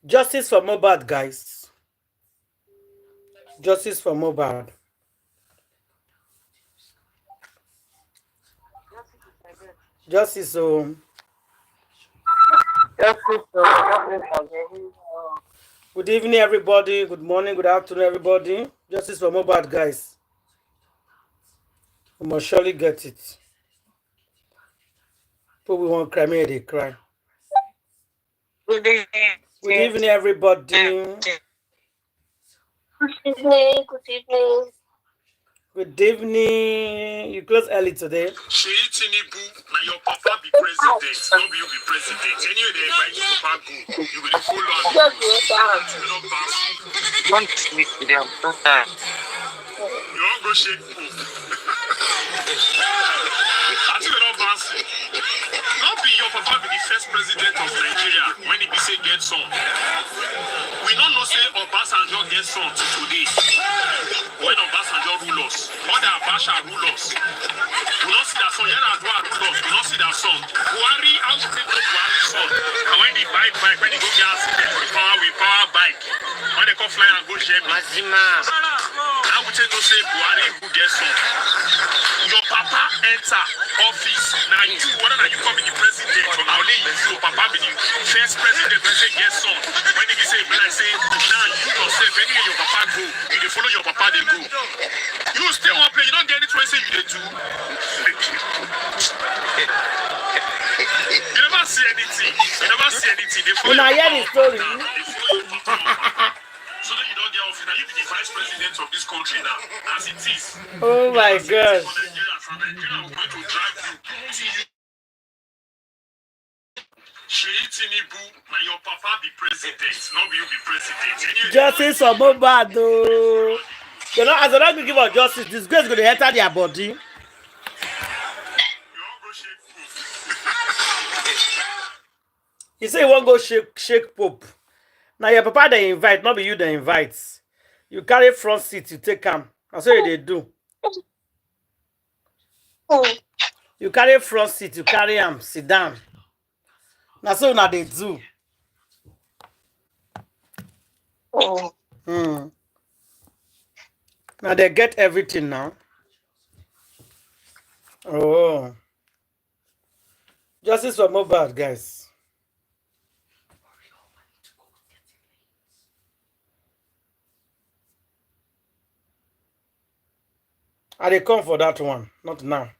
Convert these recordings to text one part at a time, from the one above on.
Justice for mohbad, guys. Justice for mohbad. Justice. Good evening, everybody. Good morning. Good afternoon, everybody. Justice for mohbad, guys. We must surely get it. People we want crime here, they cry. Good evening. Good evening, everybody. Good evening. Good evening. Good evening. You close early today. Tinubu, now your papa be president. No be you be president. Anyway, they invite your papa go. You will follow on. Don't sleep with them. Don't die. You won't go shake poop. I think they're not bouncing. Not be your papa be the first president of Nigeria when he be say get some. We don't know say Obasanjo get some today. When Obasanjo rule us, other Abasha rule us. We don't see that song. Yana Adwa rule us. We don't see that song. Buhari, how to take the Buhari song? And when they bike, when they go get accident, we power bike. When they come fly and go jam. Mazima. Now we take no say Buhari who get some. Your papa enter office. Now you, whether you come be the president or now your papa be the first president when say get some. When they say, when I say, now you yourself, anyway your papa go, you dey follow your papa they go. You stay one place, you don't get it when say you dey do. You never see anything. You never see anything. They follow When I hear the story. So that you don't get off. Now you be the vice president of this country now, as it is. Oh my God. Nigeria will going to drag you till you. Tinubu, now your papa be president, not you be president. Justice for mohbad, though. You know, as long as we give us justice, this grace is going to enter their body. You won't go shake food. You say you won't go shake pope. Now your papa they invite, not be you they invite. You carry front seat, you take him. That's what they do. You carry front seat, you carry him, sit down. That's what now they do. Now they get everything now. Oh. Justice for mohbad, guys. I dey come for that one, not now.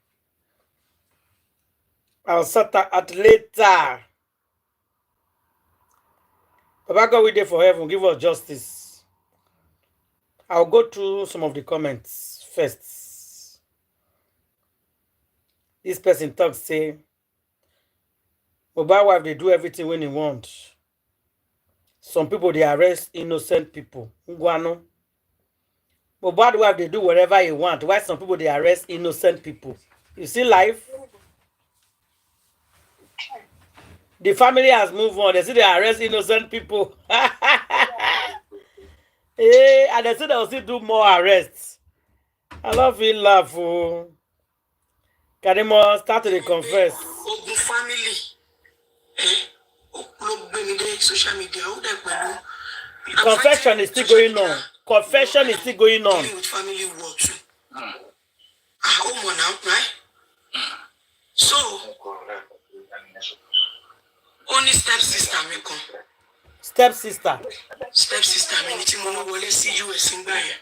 I'll set that at later. Baba God, we there for heaven, give us justice. I'll go through some of the comments first. This person talks, say, Mohbad wife, they do everything when they want. Some people, they arrest innocent people. Ngwano. Mohbad wife, they do whatever you want. Why some people, they arrest innocent people? You see life? The family has moved on. They say they arrest innocent people. Hey, and they say they'll still do more arrests. I love you, laugh. Oh. Karimo, start to confess. Family. Social media. Confession is still going on. Confession is still going on. With family war too. Home now, right? So, only stepsister me come. Stepsister. Stepsister me need to wole see US in Baye.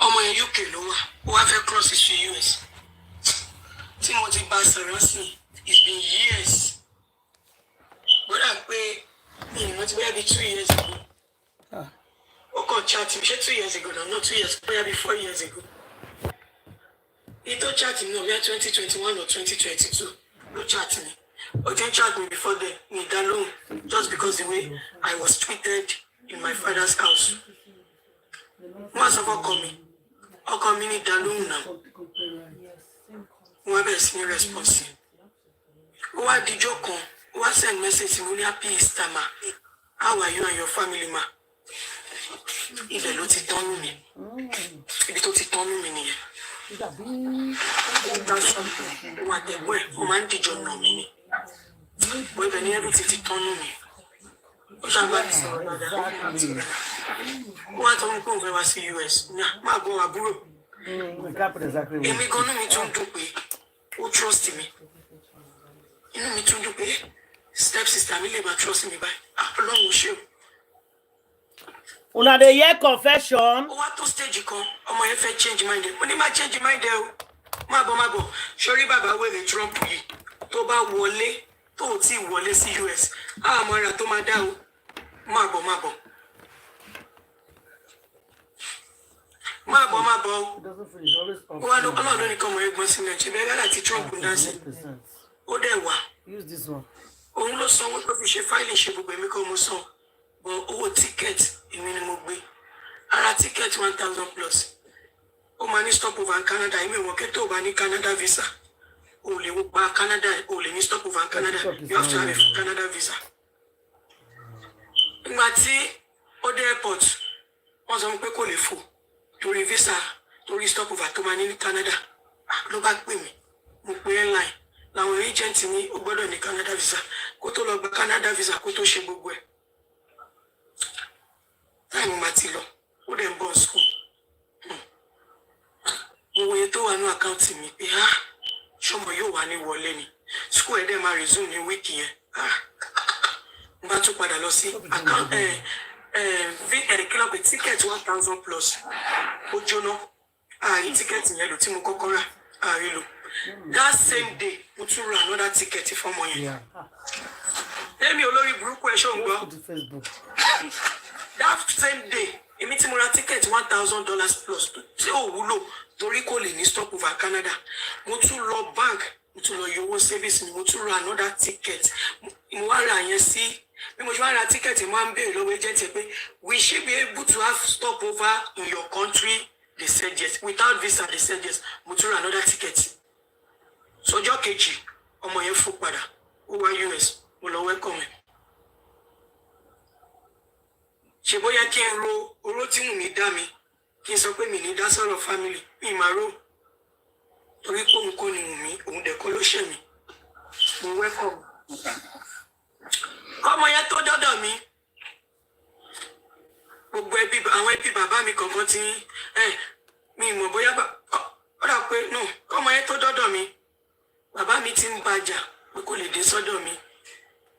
Ọmọ in UK ló wà. Ó wá fẹ́ cross to US. Timothy Basarasi, it's been years. But I pay, maybe 2 years ago. Okay, chatting, 2 years ago now, not 2 years, maybe 4 years ago. He don't chat me, no, we are 2021 or 2022. No chat me. But they chat me before they need that loan, just because the way I was treated in my father's house. Once of all coming, I'll come in that loan now. Whoever is in response. Who did you come? Who send message to me? Happy Easter, ma. How are you and your family, ma? If they don't tell me, if they don't tell me, that's something. What they were, who man did you know me? bó ibẹ̀ ní everything ti tán nù mí ó ṣàgbà mi sọ̀rọ̀ dáadáa Exactly. ó wá tọ́ mi pé òun fẹ́ wá sí US máa gbọ́ àbúrò We can't put exactly what. èmi gan-an mi tún dùn pé ó trust mi inú mi tún dùn pé step sister mi lè máa trust mi báyìí Ọlọ́run ò ṣe o. Una dey hear confession. Ó wá tó stage kan ọmọ yẹn fẹ́ change mind ẹ̀ mo ní má change mind ẹ̀ o má bọ̀ sórí bàbá wèrè Trump yìí tó bá wọlé tó ò tí ì wọlé sí US àmọ́ ara tó máa dá o má bọ̀ o. It doesn't finish. Always off. Wọ́n á lọ Ọlọ́run ní kọ́ ọmọ ẹgbọ́n sí Nàìjíríà bẹ́ẹ̀ láti Trump ń dá sí 100%. ó dẹ̀ wá Use this one. òun ló sanwó tó fi ṣe fáìlì ṣe gbogbo èmi kọ́ mo san bọ̀ owó tíkẹ́ẹ̀tì èmi ni mo gbé ara tíkẹ́ẹ̀tì 1000 plus ó máa ní stopover in Canada èmi ìwọ̀n kẹ́ tó bá ní Canada visa o lè gba Canada o lè ní stopover in Canada you have to have a Canada visa. Ìgbà tí ó dé airport wọ́n sọ pé kò lè fò torí visa torí stopover tó máa ní Canada ló bá pè mí mo pe airline làwọn agent ní ó gbọ́dọ̀ ní Canada visa kó tó lọ gba Canada visa kó tó ṣe gbogbo ẹ̀ táìmù máa ti lọ ó dẹ̀ ń bọ̀ school mo wòye tó wà ní àkáǹtì mi pé ṣọmọ yóò wà ní wọlé ni school ẹ̀ dẹ̀ máa resume ní wíìkì yẹn n bá tún padà lọ sí kílọ̀pù tíkẹ́ẹ̀tì 1000 plus ó jóná ààrí tíkẹ́ẹ̀tì yẹn lò tí mo kọ́kọ́ rà ààrí lò that same day mo tún ra another ticket fọ́mọ yẹn èmi olórí burúkú ẹ̀ ṣó ń gbọ́ that same day èmi tí mo ra ticket $1000 plus tí ò wúlò torí kò lè ní stopover Canada mo tún lọ bank mo tún lọ yọ owó service mi mo tún ra another ticket mo wá ra yẹn sí bí mo ṣe wá ra ticket mo máa ń béèrè lọ́wọ́ agent pé we should be able to have stopover in your country they said yes without visa they said yes mo tún ra another ticket sọjọ́ kejì ọmọ yẹn fò padà ó wá US mo lọ welcome ẹ̀ ṣe bóyá kí n ro oró tí mò ń dá mi kí n sọ pé mi ní dá sọ̀rọ̀ family mi máa rò torí pé òun kò ní wù mí òun dẹ̀ kọ́ ló ṣẹ̀ mí mo welcome ọmọ yẹn tó dọ́dọ̀ mi gbogbo àwọn ẹbí bàbá mi kọ̀ọ̀kan ti mi mọ̀ bóyá ó dà pé no ọmọ yẹn tó dọ́dọ̀ mi bàbá mi ti ń bàjà pé kò lè dé sọ́dọ̀ mi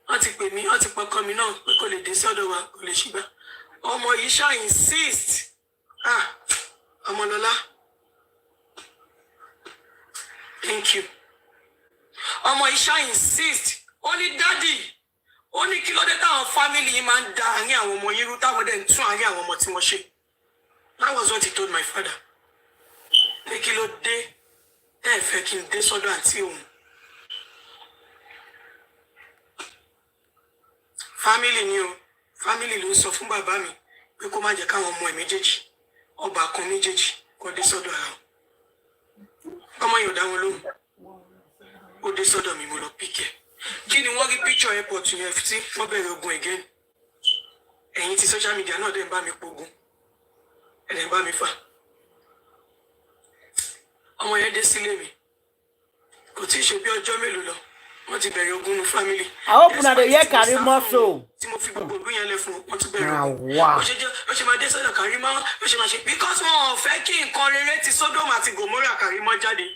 wọ́n ti pè mí wọ́n ti pọkọ mi náà pé kò lè dé sọ́dọ̀ wa kò lè ṣùgbọ́n ọmọ yìí ṣá insist Ọmọlọ́lá thank you ọmọ yìí ṣá insist ó ní dádì ó ní kí ló dé táwọn fámìlì yìí máa ń da àárín àwọn ọmọ yìí rú táwọn dẹ̀ ń tún àárín àwọn ọmọ tí wọ́n ṣe that was what he told my father ní kí ló dé ẹ fẹ́ kí n dé sọ́dọ̀ àǹtí òun fámìlì ni o fámìlì ló ń sọ fún bàbá mi pé kó má jẹ́ káwọn ọmọ ẹ̀ méjèèjì ọba kan méjèèjì kó dé sọ́dọ̀ ara ọmọ yóò dá wọn lóhùn ó dé sọ́dọ̀ mi mo lọ píkẹ́ kí ni wọ́n rí picture airport yẹn tí wọ́n bẹ̀rẹ̀ ogun again ẹ̀yin ti social media náà dẹ̀ ń bá mi pogun ẹ̀ dẹ̀ ń bá mi fà ọmọ yẹn dé sílé mi kò tí ì ṣe bí ọjọ́ mélòó lọ wọ́n ti bẹ̀rẹ̀ ogun ní family. I hope una dey hear Karimo so. tí mo fi gbogbo ìlú yẹn lẹ fún wọn tún bẹ̀rẹ̀ ogun ó ṣe máa dé sọ́dọ̀ Karimo ó ṣe máa ṣe because wọn ò fẹ́ kí nǹkan rere ti Sodom àti Gomorrah Karimo jáde.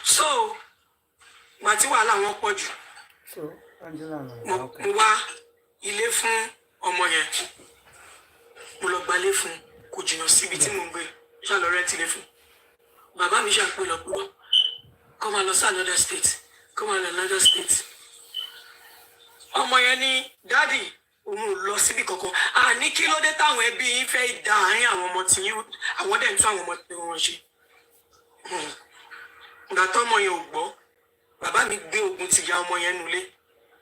so màá tí wàhálà wọn pọ̀ jù mo wá ilé fún ọmọ yẹn mo lọ gbalé fún kò jìnnà síbi tí mo ń gbé ṣàlọ rẹ́ǹtì lé fún bàbá mi ṣàpè lọ́pọ̀ come on sí another state come on another state ọmọ yẹn ní dádì òun ò lọ síbi kankan àní kí ló dé táwọn ẹbí yín fẹ́ da àárín àwọn ọmọ tí àwọn dẹ̀ ń tún àwọn ọmọ tí wọ́n ṣe ìgbà tọ́mọ yẹn ò gbọ́ bàbá mi gbé ogun ti ya ọmọ yẹn nulẹ̀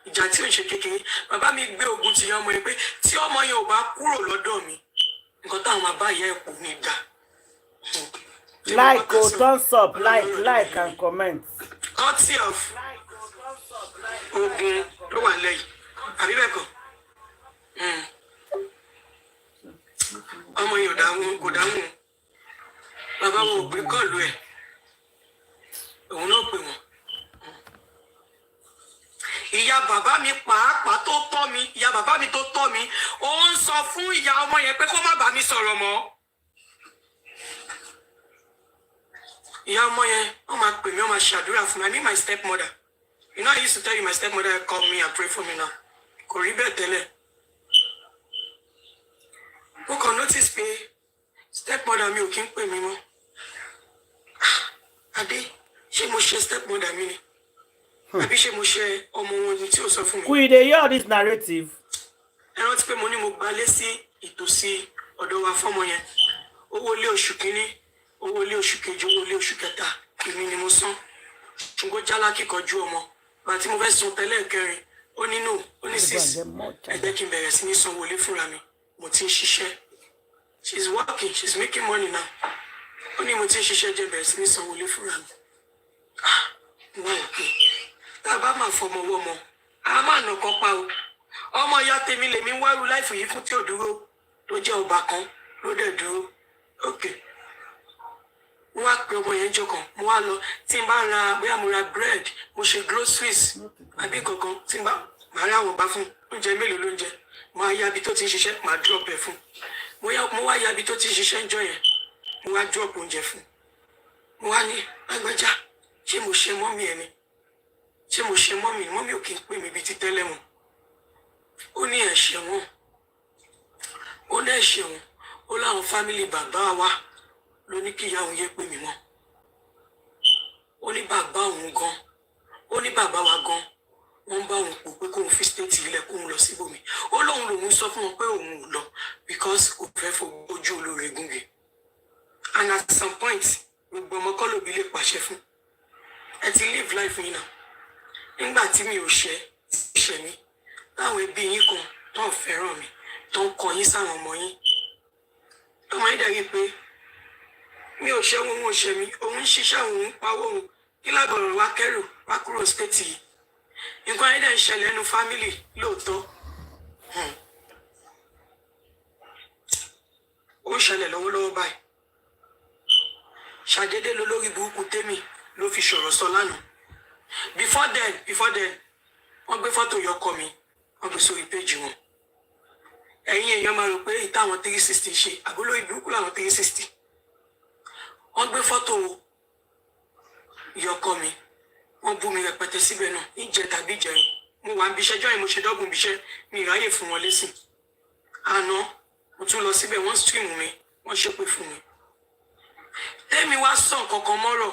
ìjà tí ò ń ṣe kékeré bàbá mi gbé ogun ti ya ọmọ yẹn pé tí ọmọ yẹn ò bá kúrò lọ́dọ̀ mi nǹkan táwọn máa bá ìyá ẹ̀ kù ní ìdá. Like, thumbs up, like and comment. Courtesy of ogun ló wà lẹ́yìn àbí bẹ́ẹ̀ kọ́ ọmọ yẹn kò dáhùn bàbá wo gbé kọ́ọ̀lù ẹ̀ òun náà pè wọ́n ìyá bàbá mi pàápàá tó tọ́ mi ìyá bàbá mi tó tọ́ mi ó ń sọ fún ìyá ọmọ yẹn pé kó má bá mi sọ̀rọ̀ mọ́. ìyá ọmọ yẹn wọ́n máa pè mí wọ́n máa ṣàdúrà fún mi. I mean my stepmother. You know I used to tell you my stepmother call me and pray for me now. Kò rí bẹ́ẹ̀ tẹ́lẹ̀. Mo kàn notice pé stepmother mi ò kí ń pè mí mọ́. Adé, ṣé mo ṣe stepmother mi ni? Àbí ṣé mo ṣe ọmọ wọn ni tí ó sọ fún mi? Queen, they hear this narrative. Ẹ rántí pé mo ní mo gbalé sí ìtòsí ọ̀dọ̀ wa fọ́mọ yẹn. Owó ilé oṣù kínní, owó ilé oṣù kejì, owó ilé oṣù kẹta, èmi ni mo san. Ṣùgbọ́n jálá kíkanjú ọmọ. Bàtí mo fẹ́ san tẹ́lẹ̀ kẹrin, ó ní no, ó ní sis. Ẹ jẹ́ kí n bẹ̀rẹ̀ sí ní sanwó ilé fúnra mi. Mo ti ń ṣiṣẹ́. She's working, she's making money now. Ó ní mo ti ń ṣiṣẹ́ jẹ́ bẹ̀rẹ̀ sí ní sanwó ilé fúnra mi. Mo wọ̀ pé tá a bá máa fọmọ wọ́mọ, a máa nà kan pa o. Ọmọ ìyá tèmi lèmi ń wárú láìfù yìí fún tí ò dúró tó jẹ́ ọba kan ló dẹ̀ dúró. Okay. Mo wá pe ọmọ yẹn jọkàn, mo wá lọ tí n bá ra bóyá mo ra bread, mo ṣe groceries àbí kankan tí n bá màá rí àwọn ọba fún oúnjẹ mélòó ló ń jẹ, màá ya ibi tó ti ń ṣiṣẹ́, màá drop ẹ̀ fún. Mo wá ya ibi tó ti ń ṣiṣẹ́ ń jọ yẹn, mo wá drop oúnjẹ fún. Mo wá ní Lágbájá, ṣé mo ṣe mọ́mì ẹ̀ ni? Ṣé mo ṣe mọ́mì? Mọ́mì ò kí ń pè mí bíi ti tẹ́lẹ̀ wọn. Ó ní ẹ̀ṣẹ̀ wọn. Ó ní ẹ̀ṣẹ̀ wọn. Ó láwọn fámìlì bàbá wa ló ní kí ìyá òun yé pè mí mọ́. Ó ní bàbá òun gan. Ó ní bàbá wa gan. Wọ́n bá òun pò pé kóun fi stéètì ilẹ̀ kóun lọ síbòmí. Ó lóun lòun sọ fún wọn pé òun ò lọ because kò fẹ́ fojú olóore gúnge. And at some point, gbogbo ọmọ kọ́ lòbí lè pàṣẹ fún. Ẹ ti live life yín náà. Nígbà tí mi ò ṣe mí, láwọn ẹbí yín kan tó ń fẹ́ràn mi, tó ń kọ yín sáwọn ọmọ yín. Ọmọ yín dàgbé pé mi ò ṣe òun ò ṣe mí, òun ń ṣiṣẹ́ òun pawó òun, kí lágbọ̀rọ̀ wá kẹ́rù wá kúrò stéètì yìí. Nǹkan ayé dẹ̀ ń ṣẹlẹ̀ nínú fámìlì lóòótọ́. Ó ń ṣẹlẹ̀ lọ́wọ́lọ́wọ́ báyìí. Ṣàdédé lolórí burúkú tèmi ló fi ṣọ̀rọ̀ sọ lánàá. Before then, wọ́n gbé fọ́tò yọkọ mi, wọ́n gbé sórí péjì wọn. Ẹ̀yin èèyàn máa rò pé ìtàwọn 360 ṣe, àbúlórí burúkú làwọn 360. Wọ́n gbé fọ́tò yọkọ mi, wọ́n bú mi rẹpẹtẹ síbẹ̀ náà, ìjẹ tàbí ìjẹrin. Mo wà ń bíṣẹ́ jọ́yìn mo ṣe dọ́gùn bíṣẹ́, mi ìráyè fún wọn lésìn. Àná, mo tún lọ síbẹ̀, wọ́n stream mi, wọ́n ṣépè fún mi. Tẹ́mi wá sàn kankan mọ́rọ̀.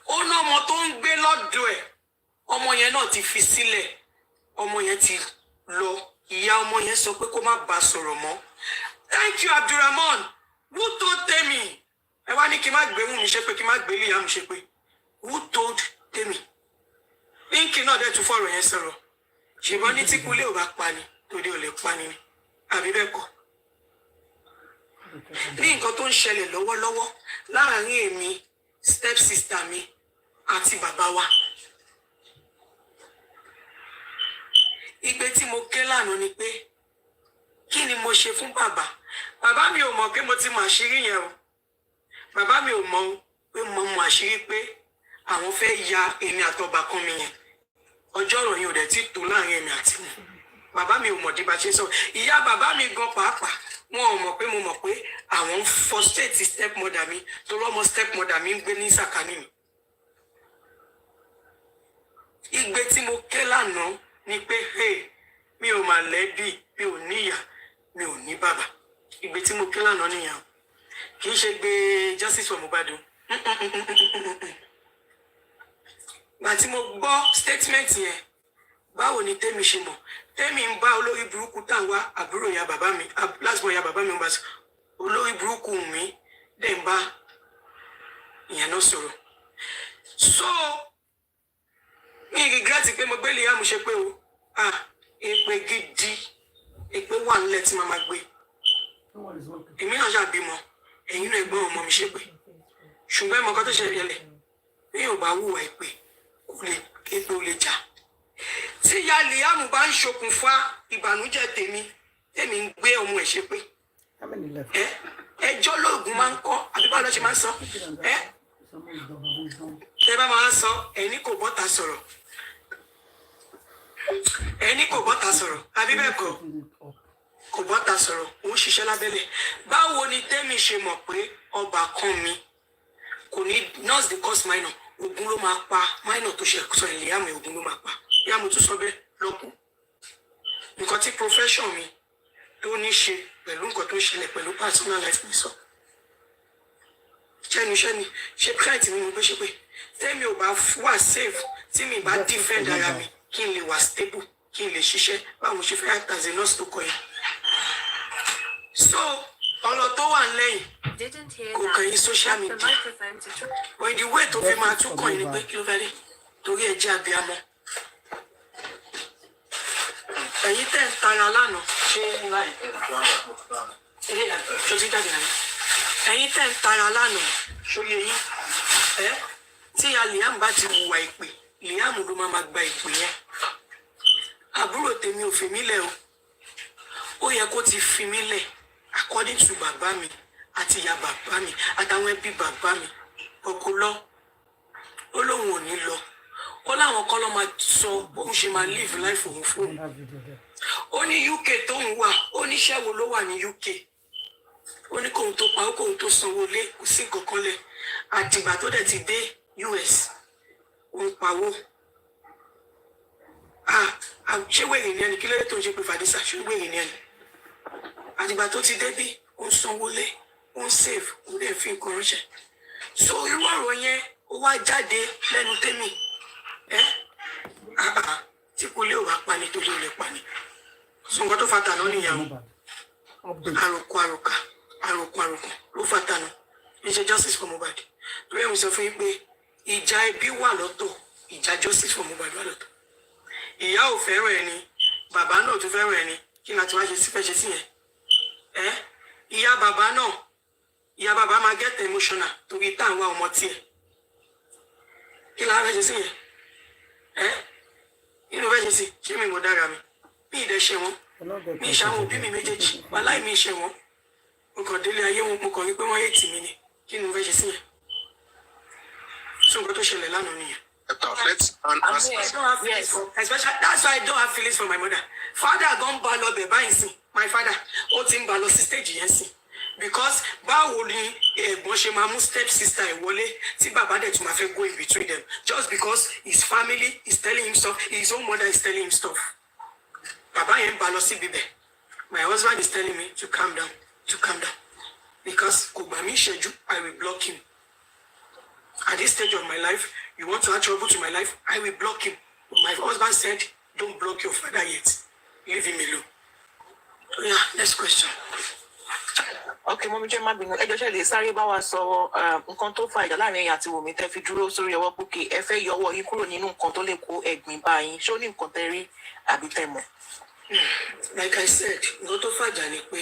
Ó ná ọmọ tó ń gbé lọ́dọ̀ ẹ̀. Ọmọ yẹn náà ti fi sílẹ̀. Ọmọ yẹn ti lọ. Ìyá ọmọ yẹn sọ pé kó má bá sọ̀rọ̀ mọ́. Thank you, Abdulrahman. Who told Temi? Ẹ wá ní kí n má gbé Wùnmí ṣépè, kí n má gbé Liam ṣépè. Who told Temi? Líǹkì náà dẹ̀ tún fọ̀rọ̀ yẹn sọ̀rọ̀. Ṣùgbọ́n ní tí kulé ò bá pa ni, tòde ò lè pa ni. Àbí bẹ́ẹ̀ kọ́? Ní nǹkan tó ń ṣẹlẹ̀ lọ́wọ́lọ́wọ́ láàárín èmi, step sister mi àti bàbá wa. Igbe tí mo ké lánàá ni pé kí ni mo ṣe fún bàbá? Bàbá mi ò mọ̀ pé mo ti mọ àṣírí yẹn o. Bàbá mi ò mọ̀ pé mo mọ àṣírí pé àwọn fẹ́ ya èmi àtọba kan mi yẹn. Ọjọ́ ọ̀rọ̀ yẹn ò dẹ̀ tí tó láàárín èmi àti wọn. Bàbá mi ò mọ̀ dé bá ṣe sọ. Ìyá bàbá mi gan pàápàá wọn ò mọ̀ pé mo mọ̀ pé àwọn ń frustrate stepmother mi torí ọmọ stepmother mi ń gbé ní sàkání mi. Igbe tí mo ké lánàá ni pé mi ò mà lẹ́bí, mi ò níyà, mi ò ní bàbá. Igbe tí mo ké lánàá nìyẹn. Kì í ṣe gbé justice for Mohbad. Gbà tí mo gbọ́ statement yẹn, báwo ni Tẹ́mi ṣe mọ̀? Tẹ́mi ń bá olórí burúkú tá ń wá àbúrò ìyá bàbá mi, last born ìyá bàbá mi ń bá olórí burúkú mi dẹ̀ ń bá ìyẹn náà sọ̀rọ̀. So, mi regret pé mo gbé Liam ṣe pé o, èpè gidi, èpè wà nílẹ̀ tí màá gbé. Èmi náà ṣàbímọ, ẹ̀yin náà ẹ̀gbọ́n ọmọ mi ṣe pé. Ṣùgbọ́n ẹ̀mọ́ kan tó ṣe yẹlẹ̀, bí yóò bá wùwà èpè, èpè ò lè jà. Tí ìyá Liam bá ń ṣokùnfà ìbànújẹ́ tèmi ń gbé ọmọ ẹ̀ ṣe pé. Ẹjọ́ lóògùn máa ń kọ́, àbí báwo ló ṣe máa ń sọ? Tẹ́ bá máa ń sọ, ẹni kò bọ́ta sọ̀rọ̀. ẹni kò bọ́ta sọ̀rọ̀ àbí bẹ́ẹ̀ kọ́ kò bọ́ta sọ̀rọ̀ òun ṣiṣẹ́ lábẹ́lẹ̀ báwo ni tẹ́mi ṣe mọ̀ pé ọba kan mi kò ní nurse dey cause minor ogun ló máa pa minor tó ṣe sọ ilé àmì ogun ló máa pa bí àmì tún sọ bẹ́ẹ̀ lọ́kù nǹkan tí profession mi tó ní ṣe pẹ̀lú nǹkan tó ń ṣẹlẹ̀ pẹ̀lú personal life mi sọ ṣẹ́ni ṣe client mi mo gbé ṣe pé tẹ́mi ò bá wà safe tí mi bá defend ara mi kí n lè wà stable kí n lè ṣiṣẹ́ báwo ṣe fẹ́ act as a nurse tó kọ yẹn. So ọ̀rọ̀ tó wà lẹ́yìn kò kàn yín social media but the way tó fi máa tún kàn yín ni pé kí ló fẹ́ dé torí ẹ jẹ́ abiyamọ. ẹ̀yin tẹ̀ ń tara lánàá ṣé láì ṣó ti jáde náà ẹ̀yin tẹ̀ ń tara lánàá ṣóyè yín tí a Liam bá ti hùwà ìpè Liam ló máa gba ìpè yẹn àbúrò tèmi ò fi mí lẹ̀ o ó yẹ kó ti fi mí lẹ̀ according to bàbá mi àti ìyá bàbá mi àtàwọn ẹbí bàbá mi ọkọ lọ ó lóun ò ní lọ ó láwọn kan lọ máa sọ bóun ṣe máa live life òun fún un ó ní UK tóun wà ó níṣẹ́ wo ló wà ní UK ó ní kóun tó pa ó kóun tó sanwó lé kò sí nǹkan kan lẹ̀ àtìgbà tó dẹ̀ ti dé US ó ń pawó ṣé wèrè ni ẹni kí lóde tó ń ṣe pé fàdísà ṣé wèrè ni ẹni àtìgbà tó ti débí ó ń sanwó lé ó ń save ó dẹ̀ fi nǹkan ránṣẹ́ so irú ọ̀rọ̀ yẹn ó wá jáde lẹ́nu tèmi tí kò lè wá pani tó lè pani so nǹkan tó fa tànà nìyàwó àròkọ ló fa tànà ìṣe justice for Mohbad torí ẹ̀mí sọ fún yín pé ìjà ẹbí wà lọ́tọ̀ ìjà justice for Mohbad wà lọ́tọ̀ ìyá ò fẹ́ràn ẹni bàbá náà tún fẹ́ràn ẹni kí ni a ti wá ṣe sí fẹ́ ṣe sí yẹn ìyá bàbá máa get emotional torí tá à ń wá ọmọ tiẹ̀ kí ni a fẹ́ ṣe sí yẹn inú fẹ́ ṣe sí ṣé mi mo dára mi ìdẹ ṣe wọn mi ìṣàwọn òbí mi méjèèjì wàláì mi ìṣe wọn mo kàn délé ayé wọn mo kàn rí pé wọ́n yé tì mí ni kí ni mo fẹ́ ṣe sí yẹn sọ nǹkan tó ṣẹlẹ̀ lánàá nìyẹn. Especially that's why I don't have feelings for my mother. Father gone bá lọ bẹ̀ báyìí sìn my father ó ti ń bá lọ sí stage yẹn sìn because báwo ni ẹ̀gbọ́n ṣe máa mú step sister ẹ̀ wọlé tí bàbá dẹ̀ tún máa fẹ́ go in between them just because his family is telling him stuff his own mother is telling him stuff. Bàbá yẹn ń bá lọ sí bíbẹ̀ my husband is telling me to calm down because kò gbà mí ìṣẹ́jú I will block him. At this stage of my life, you want to add trouble to my life, I will block him. My husband said, don't block your father yet. Leave him alone. So yeah, next question. Okay, Mọ́mí jẹ́ má bínú. Ẹ jọ̀ọ́ ṣé lè sáré bá wa sọ nǹkan tó fa ìjà láàrin ẹ̀yin àti Wùmí tẹ́ fi dúró sórí ọwọ́ pókè. Ẹ fẹ́ yọwọ́ yín kúrò nínú nǹkan tó lè kó ẹ̀gbin bá yín. Ṣé ó ní nǹkan tẹ́ rí àbí tẹ́ mọ̀? Like I said, nǹkan tó fàjà ni pé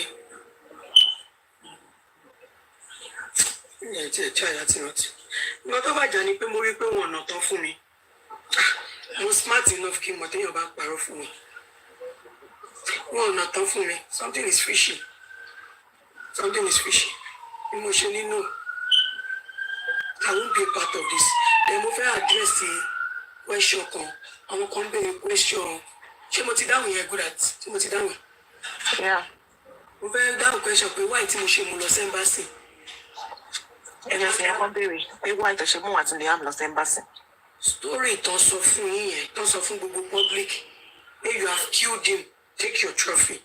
nǹkan tó fàjà ni pé mo rí pé wọn ọ̀nà tán fún mi. Mo smart enough kí n mọ̀ téèyàn bá parọ́ fún mi. Wọn ọ̀nà tán fún mi. Something is fishy. Bí mo ṣe nínú I won't be a part of this. Then mo fẹ́ address the question kan. Àwọn kan béèrè question. Ṣé mo ti dáhùn yẹn good at? Ṣé mo ti dáhùn yẹn? Mo fẹ́ dáhùn question pé why tí mo ṣe mú lọ sí embassy. Ẹ̀yẹ́ fi ẹ̀kọ́ béèrè pé why ìtẹ̀ṣe mú àti Liam lọ sí embassy. Story tán sọ fún yín yẹn tán sọ fún gbogbo public pé you have killed him take your trophy.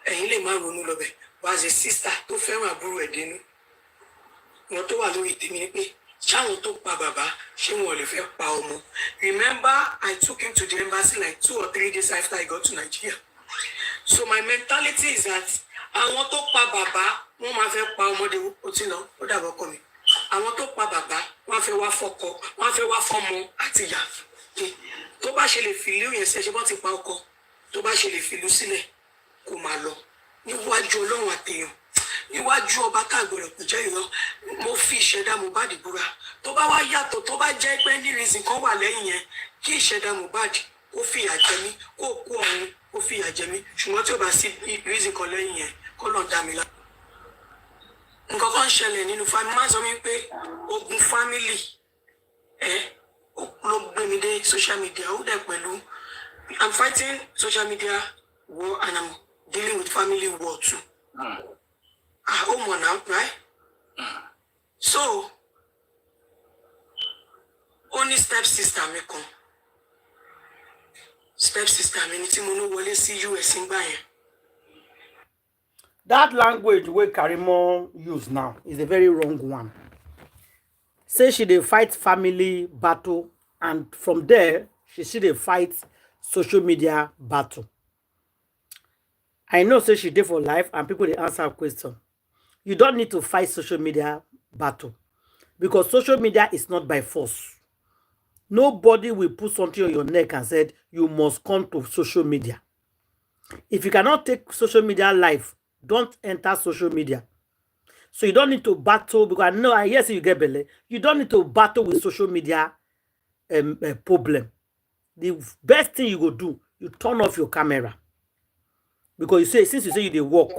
Ẹ̀yin lè má ronú lọ́bẹ̀ but as a sister tó fẹ́ràn àbúrò ẹ̀ dénú. Wọ́n tó wà lórí tèmi ni pé ṣáwọn tó pa bàbá ṣé wọn ò lè fẹ́ pa ọmọ. Remember I took him to the embassy like 2 or 3 days after I got to Nigeria. So my mentality is that àwọn tó pa bàbá wọ́n máa fẹ́ pa ọmọdé ó ti lọ ó dàbọ̀ ọkọ mi. Àwọn tó pa bàbá wọ́n fẹ́ wá fọ́kọ wọ́n fẹ́ wá fọ́mọ àti ìyá. Tó bá ṣe lè fìlú yẹn ṣe bọ́ ti pa ọkọ tó bá ṣe lè fìlú sílẹ̀ kó máa lọ níwájú Ọlọ́run àtẹ̀yàn níwájú ọba káàgbọ̀rọ̀ kò jẹ́ ìran mo fi ìṣẹ̀dá Mohbad búra tó bá wá yàtọ̀ tó bá jẹ́ pé ní reason kan wà lẹ́yìn yẹn kí ìṣẹ̀dá Mohbad kó fìyà jẹ mí kó kú ọ̀run kó fìyà jẹ mí ṣùgbọ́n tí ó bá sí reason kan lẹ́yìn yẹn kó lọ́ọ́ dá mi lá. Nǹkan kan ṣẹlẹ̀ nínú family máa sọ mí pé ogun family ló gbé mi dé social media ó dẹ̀ pẹ̀lú I'm fighting social media war and I'm dealing with family war too. Home now, right? So, only stepsister me come. Stepsister me niti mo no wole see you esin ba yen. That language where Karimo use now is a very wrong one. Say she dey fight family battle, and from there she see dey fight social media battle. I know say she did for life and people dey answer question. You don't need to fight social media battle because social media is not by force. Nobody will put something on your neck and said you must come to social media. If you cannot take social media life, don't enter social media. So you don't need to battle because I know, yes, you get belly. You don't need to battle with social media problem. The best thing you go do, you turn off your camera. Because you say, since you say you dey work,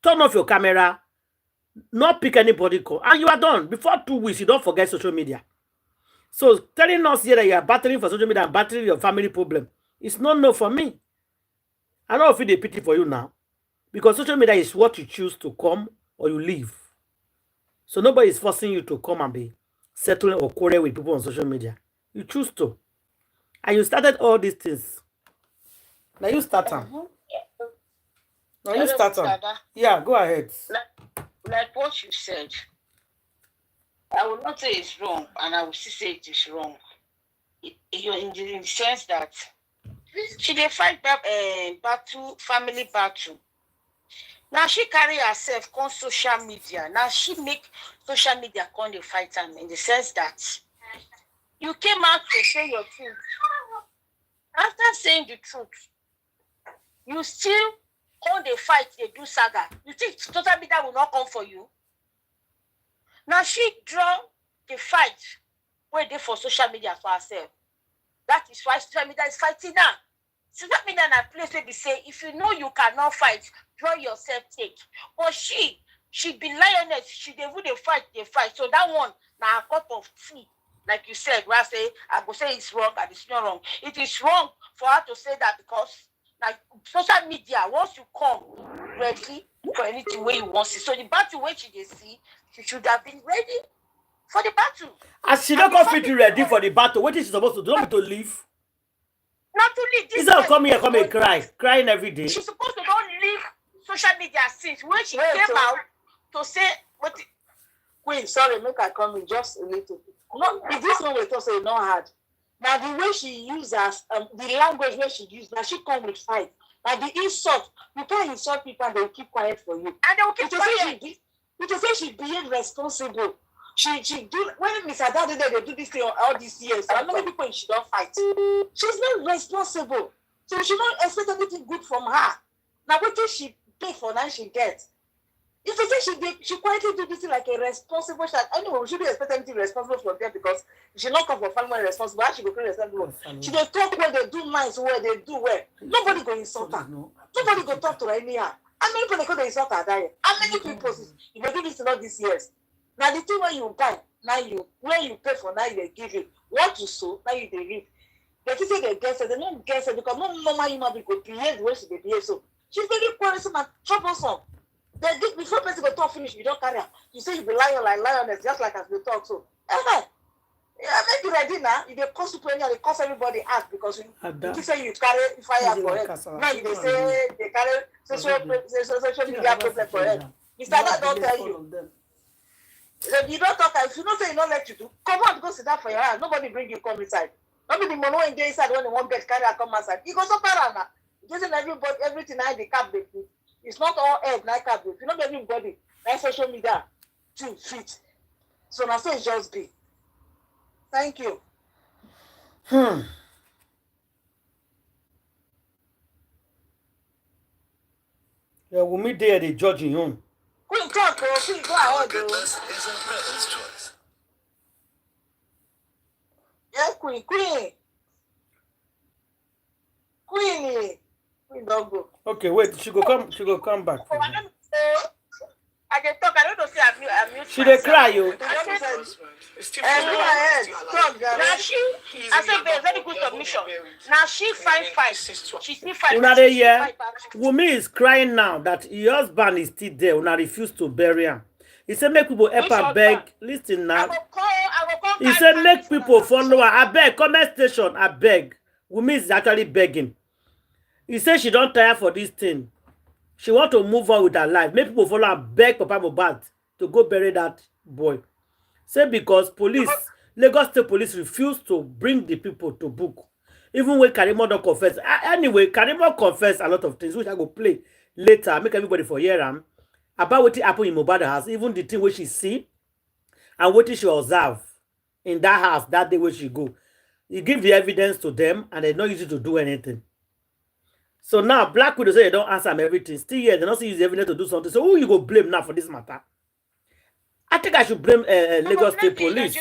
turn off your camera, not pick anybody call, and you are done. Before 2 weeks, you don't forget social media. So telling us here that you are battling for social media and battling your family problem, it's not no for me. I don't feel the pity for you now. Because social media is what you choose to come or you leave. So nobody is forcing you to come and be settling or quarrel with people on social media. You choose to. And you started all these things. Now you start them. Now you start them. Yeah, go ahead. Like what you said, I will not say it's wrong, and I will still say it is wrong. You're in the sense that she dey fight battle, family battle. Now she carry herself on social media. Now she make social media come the fight am in the sense that you came out to say your truth. After saying the truth, you still on the fight, they do saga. You think social media will not come for you? Now she draw the fight where they for social media for herself. That is why social media is fighting now. Social media in a place where they say, if you know you cannot fight, draw yourself take. But she be lioness. She they fight, they fight. So that one now a cup of tea. Like you said, where I go say it's wrong, but it's not wrong. It is wrong for her to say that because like social media, once you come ready for anything where you want to see. So the battle where she see, she should have been ready for the battle. As she don't come fit ready for the battle, what is she supposed to do? Don't be to leave. Not to leave this. Instead of come here, come and crying every day. She's supposed to don't leave social media since when she came out to say what. Queen, sorry, make I come in just a little bit. No, this one we talk say not hard. Now the way she uses the language where she uses, now she come with fight. Now the insult, you can't insult people and they will keep quiet for you. And they will keep quiet. You can say she being responsible. She do when Mr. Daddy they do this thing all these years. How many people she don't fight? She's not responsible. So she don't expect anything good from her. Now what did she pay for now she gets? If they say she quietly do this thing like a responsible child, anyway, we shouldn't expect anything responsible from them because she not come from family responsible. How she go create responsible? She they talk where they do nice, where they do well. Nobody go insult her. Nobody go talk to her anyhow. How many people they go to insult her there? How many people you may do this all these years? Now the thing when you buy, now you when you pay for now they give you. What you sow, now you they reap. They say they guess it, they don't guess it because no normal human being could behave the way she behave. So she's very quarrelsome and troublesome. They did before person go talk finish, you don't carry her. You say you be lion like lioness, just like as we talk. So yeah, make you ready now. If they cost people anyhow, they cost everybody out because you say you carry fire for it. Now they say they carry social media problem for it. Mr. Dad don't tell you. If you don't talk, if you don't say you don't let you do, come on, go sit down for your house. Nobody bring you come inside. Nobody the money when they inside when they want get carry her come outside. You go suffer now. Just everybody everything I the cap they put. It's not all egg like cap. If you not everybody, like social media, to fit. So now say it's just be. Thank you. Yeah, we'll meet there the judge in home. Queen talk, Queen go ahead. Goodness is a brother's choice. Yeah, Queen. Queen don't go. Okay, wait, she go come back. I I can talk. I don't know. Say I'm mute She dey cry, yo. I said, It's still go ahead. Talk, Now now she, I said, very good submission. Now she fight. She still fight. Una dey hear? Wunmi is crying now that her husband is still there. Una refuse to bury him. He said make people help her beg. Listen now. I will call. He said make people follow her. I beg, comment station, I beg. Wunmi is actually begging. He said she don't tire for this thing. She want to move on with her life. Make people follow her, beg Papa Mohbad to go bury that boy. Say because police, Lagos State Police refused to bring the people to book. Even when Karimo don't confess. Anyway, Karimo confess a lot of things, which I go play later. Make everybody for hear about what happened in Mohbad house. Even the thing where she see and what she observe in that house that day where she go. You give the evidence to them and they not use it to do anything. So now Black Widow say they don't answer them everything. Still here, they don't see use the evidence to do something. So who you go blame now for this matter? I think I should blame Lagos State Police.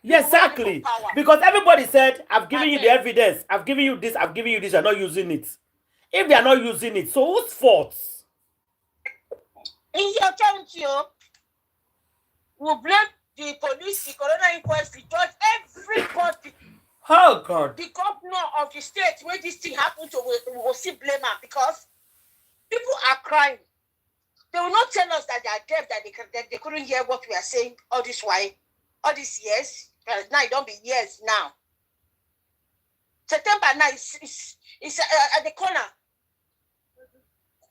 Yes, exactly. Because everybody said, I've given you the evidence. I've given you this. I've given you this. You're not using it. If they are not using it, so whose fault? In your authority, we blame the police, the coroner inquest, the judge, everybody. Oh God. The governor of the state where this thing happened to, we will see blame her because people are crying. They will not tell us that they are deaf, that they couldn't hear what we are saying all this while, all these years. Now it don't be years now. September now is at the corner.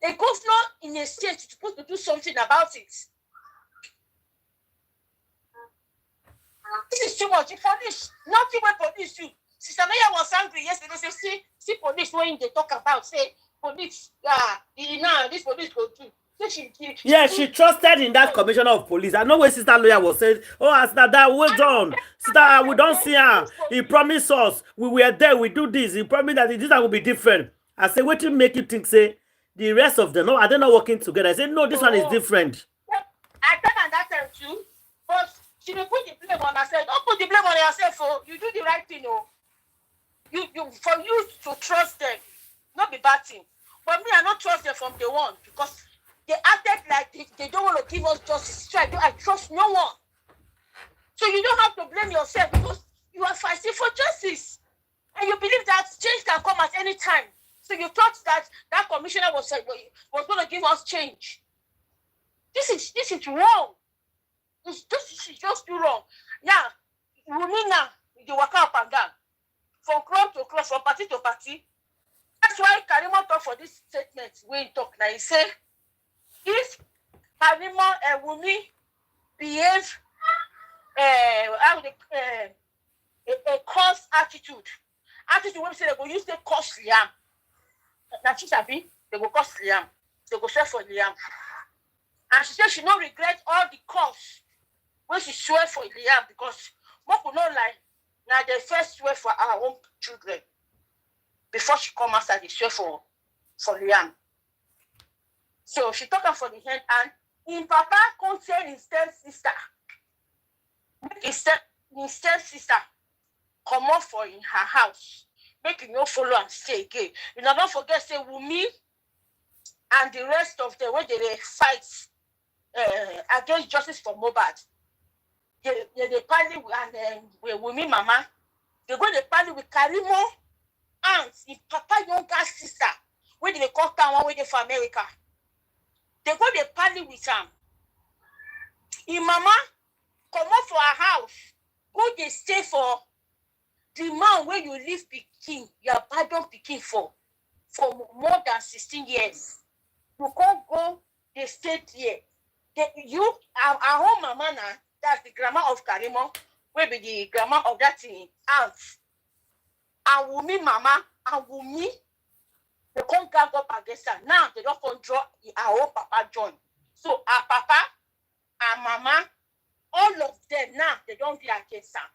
The governor in a state is supposed to do something about it. This is too much. The police, nothing what police do. Sister Naya was angry yesterday. Say, see police when they talk about, say, police, this police go do. She trusted in that commissioner of police. I know where Sister Lawyer was saying, oh, Sister, that well done. Sister, we don't see her. He promised us. We were there. We do this. He promised that this will be different. I say, what to make you think, say, the rest of them, no, are they not working together? I say, no, this one is different. I tell her that time too, but she will put the blame on herself. Don't put the blame on yourself. Oh, you do the right thing. Oh, you for you to trust them, not be bad thing. But me, I not trust them from day one because they acted like they don't want to give us justice. So I trust no one. So you don't have to blame yourself because you are fighting for justice. And you believe that change can come at any time. So you thought that commissioner was going to give us change. This is wrong. This is just too wrong. Now, Wunmi they work up and down. From club to club, from party to party. That's why Karimo talk for this statement. When he talk now, he say, if Karimo and Wunmi behave a cost attitude when we say they go use the cost Liam. Now she sabi, they go cost Liam. They go swear for Liam. And she said she not regret all the costs when she swear for Liam because what could not lie. Now they first swear for our own children before she come outside. They swear for Liam. So she took her for the hand and in Papa concern his stepsister. His stepsister come up for in her house. Make you no follow and stay again. You know, don't forget, say Wunmi and the rest of them when they fight against justice for mohbad. They party with Wunmi mama. They go to party with Karimo aunt, his Papa younger sister, where they call town one way they for America. They go to party with him. His mama come up for her house. Go they stay for the man where you live Peking, you abandon Peking for more than 16 years. You can't go, they stay here. Our own mama now, that's the grandma of Karimo, will be the grandma of that aunt. And Wunmi mama and Wunmi, they can't gang up against her. Now they don't control our own Papa John. So our Papa, our mama, all of them now, they don't be against her.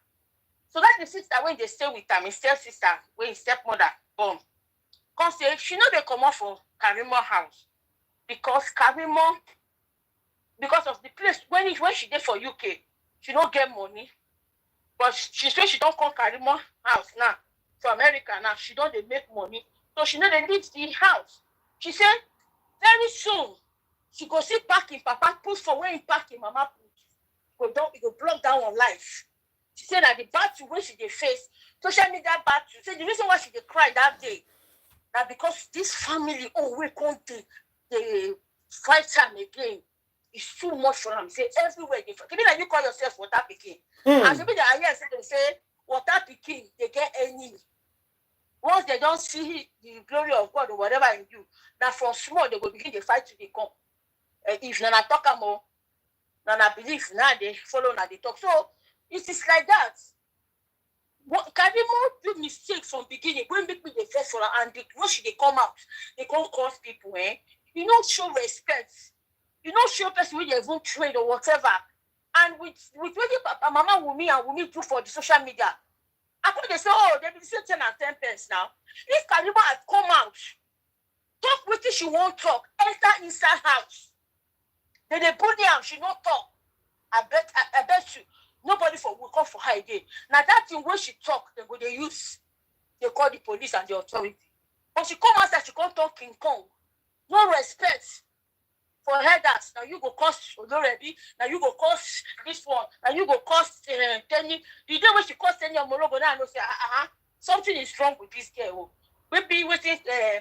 So that's the sister when they stay with her, his stepsister, when his stepmother born. Because she know they come off for Karimo house. Because Karimo, because of the place, when she did for UK, she don't get money. But she said she don't come Karimo house now. To America now, she don't they make money. So she know they leave the house. She said, very soon, She go see packing, papa put for where he packing, mama put. He go block down on life. She said that the battle when she dey face, social media battle. She said the reason why she dey cry that day, that because this family, we can't they fight time again. It's too much for them. Say everywhere they fight. Can you like you call yourself water picking? And maybe I hear they say water picking, they get enemy. Once they don't see the glory of God or whatever in you, that from small they will begin to fight to become. If Nana talk more, Nana believe now they follow now they talk. So it is like that. Karimo do mistake from beginning. When people they first for her and when she they come out, they can't cause people. You don't show respect. You don't show person when they won't trade or whatever. And with what Papa, Mama Wumi and Wumi do for the social media, I could they say, they be say 10 and 10 pence now. If Karimo had come out, talk with it, she won't talk. Enter inside house. Then they put her, she not talk. I bet you nobody will come for her again. Now that thing when she talk, they go they use, they call the police and the authority. But she come outside, she can't talk King Kong. No respect for headers. Now you go cost Odorebi, now you go cost this one, now you go cost Tenny. The day when she cost Tenny or Morogo, now I know say, something is wrong with this girl. Maybe waiting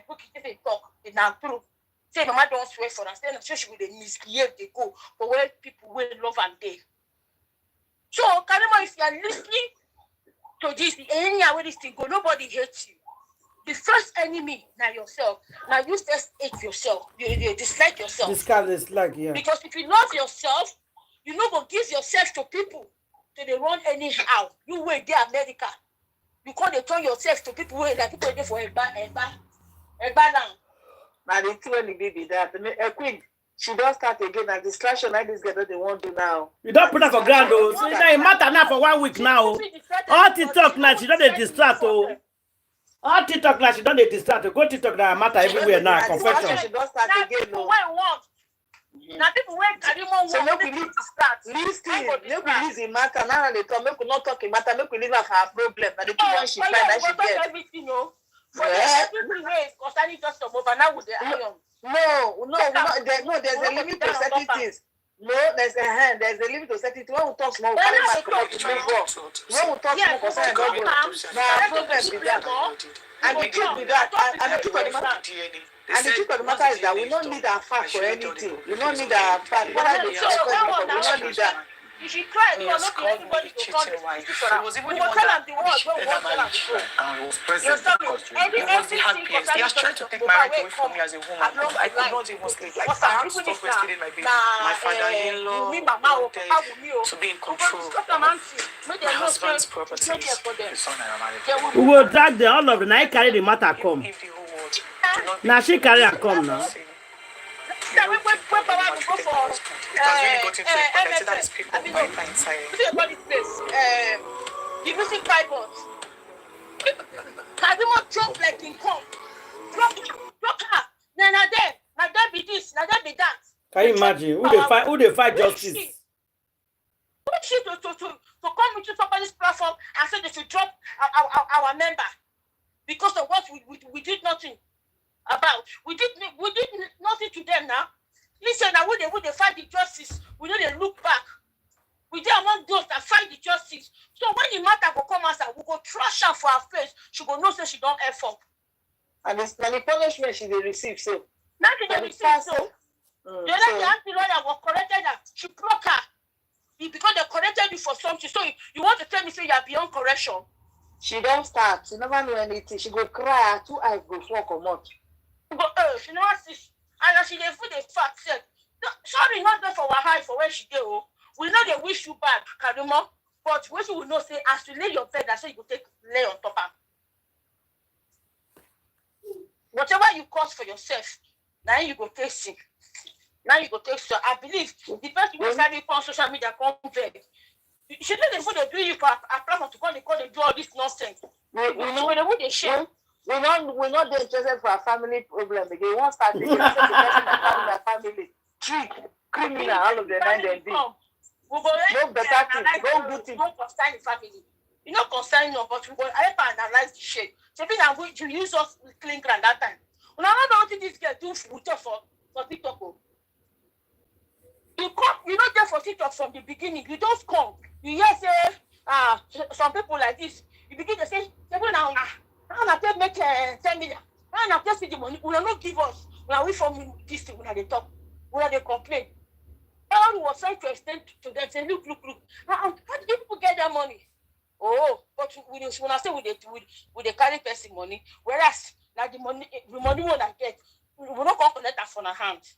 Bookie talk, it's now true. Say mama don't swear for us. Then she will misbehave, they go for where people will love and they. So Karimo, if you are listening to this, any where this thing go, nobody hates you. The first enemy now yourself. Now you just hate yourself. You dislike yourself. Dislike, yeah. Because if you love yourself, you know go give yourself to people. So they run anyhow. You wait there America. You can't turn yourself to people where that people there for a now. Now the two and the baby that queen, she don't start again and distraction like this girl they want to do now. You don't put her for ground though. So it matter now for 1 week now. All TikTok now, she don't dey distract oh. All TikTok now, she don't dey distract. Go TikTok now, matter everywhere now. Confession. She don't start again no. Now people when Karimo want so make we leave listen, make we leave the matter now they talk, make we not talk matter, make we leave her problem. Now the two when she find that she get. Everything, for everything way concerning just some over now with the iron. No, there's a limit to certain things. No, there's a limit to certain things. When we talk small, when we talk small concerning God, now problem is that. And the truth is that, and the truth of the matter is that we don't need our fact for anything. We don't need our fact. We don't need that. You should cry because not everybody to call the was even the one that was present because he was the happiest. He has tried to take my right away from me as a woman. I could not even sleep. Like I had to stop breastfeeding my baby. My father-in-law to be in control of my husband's properties. We will drag all of them. Now carry the matter come. Now she carry and come now. When we go for the music Bible, Karimo jump like King Kong. Drop her. Now there be this, now there be that. Can you imagine who they fight justice? Who she to come into somebody's platform and say they should drop our member because of what we did nothing about. We did nothing to them now. Listen, now when they fight the justice, we know they look back. We did among those that fight the justice. So when the matter will come outside, we go trash her for her face. She go know say she don't F up. And the punishment she will receive so. Now they receive so. The other lawyer was corrected her. She broke her. Because they corrected you for something. So you want to tell me say you are beyond correction? She don't start. She never know anything. She go cry. 2 eyes go fall come out. She never see. And she dey put the fact said, sorry, not there for our high for where she go. We know they wish you back, Karimo, but what you will know say as you lay your bed, I say you go take lay on top of. Whatever you cause for yourself, now you go take sick. Now you go take so. I believe the person who carry on social media come there. She didn't put the do you for a platform to call they do all this nonsense. We know what they share. We're not interested for a family problem. They won't start again. Their family. Trick, criminal, all of the 9 and D. No better thing. Don't do things. Don't concern the family. You know concern no, but we go analyze the shape. So if you use us clean ground that time. We don't know what this girl do for TikTok. You come, you know, there for TikTok from the beginning. You don't come. You hear say, some people like this. You begin to say, now take make 10 million. Now take see the money. We will not give us. Now we from this thing. We they talk. We they complain. Everyone was trying to extend to them. Say, look. How do people get their money? Oh, but when I say with the carry person money, whereas like the money when I get, we will not collect that from our hands.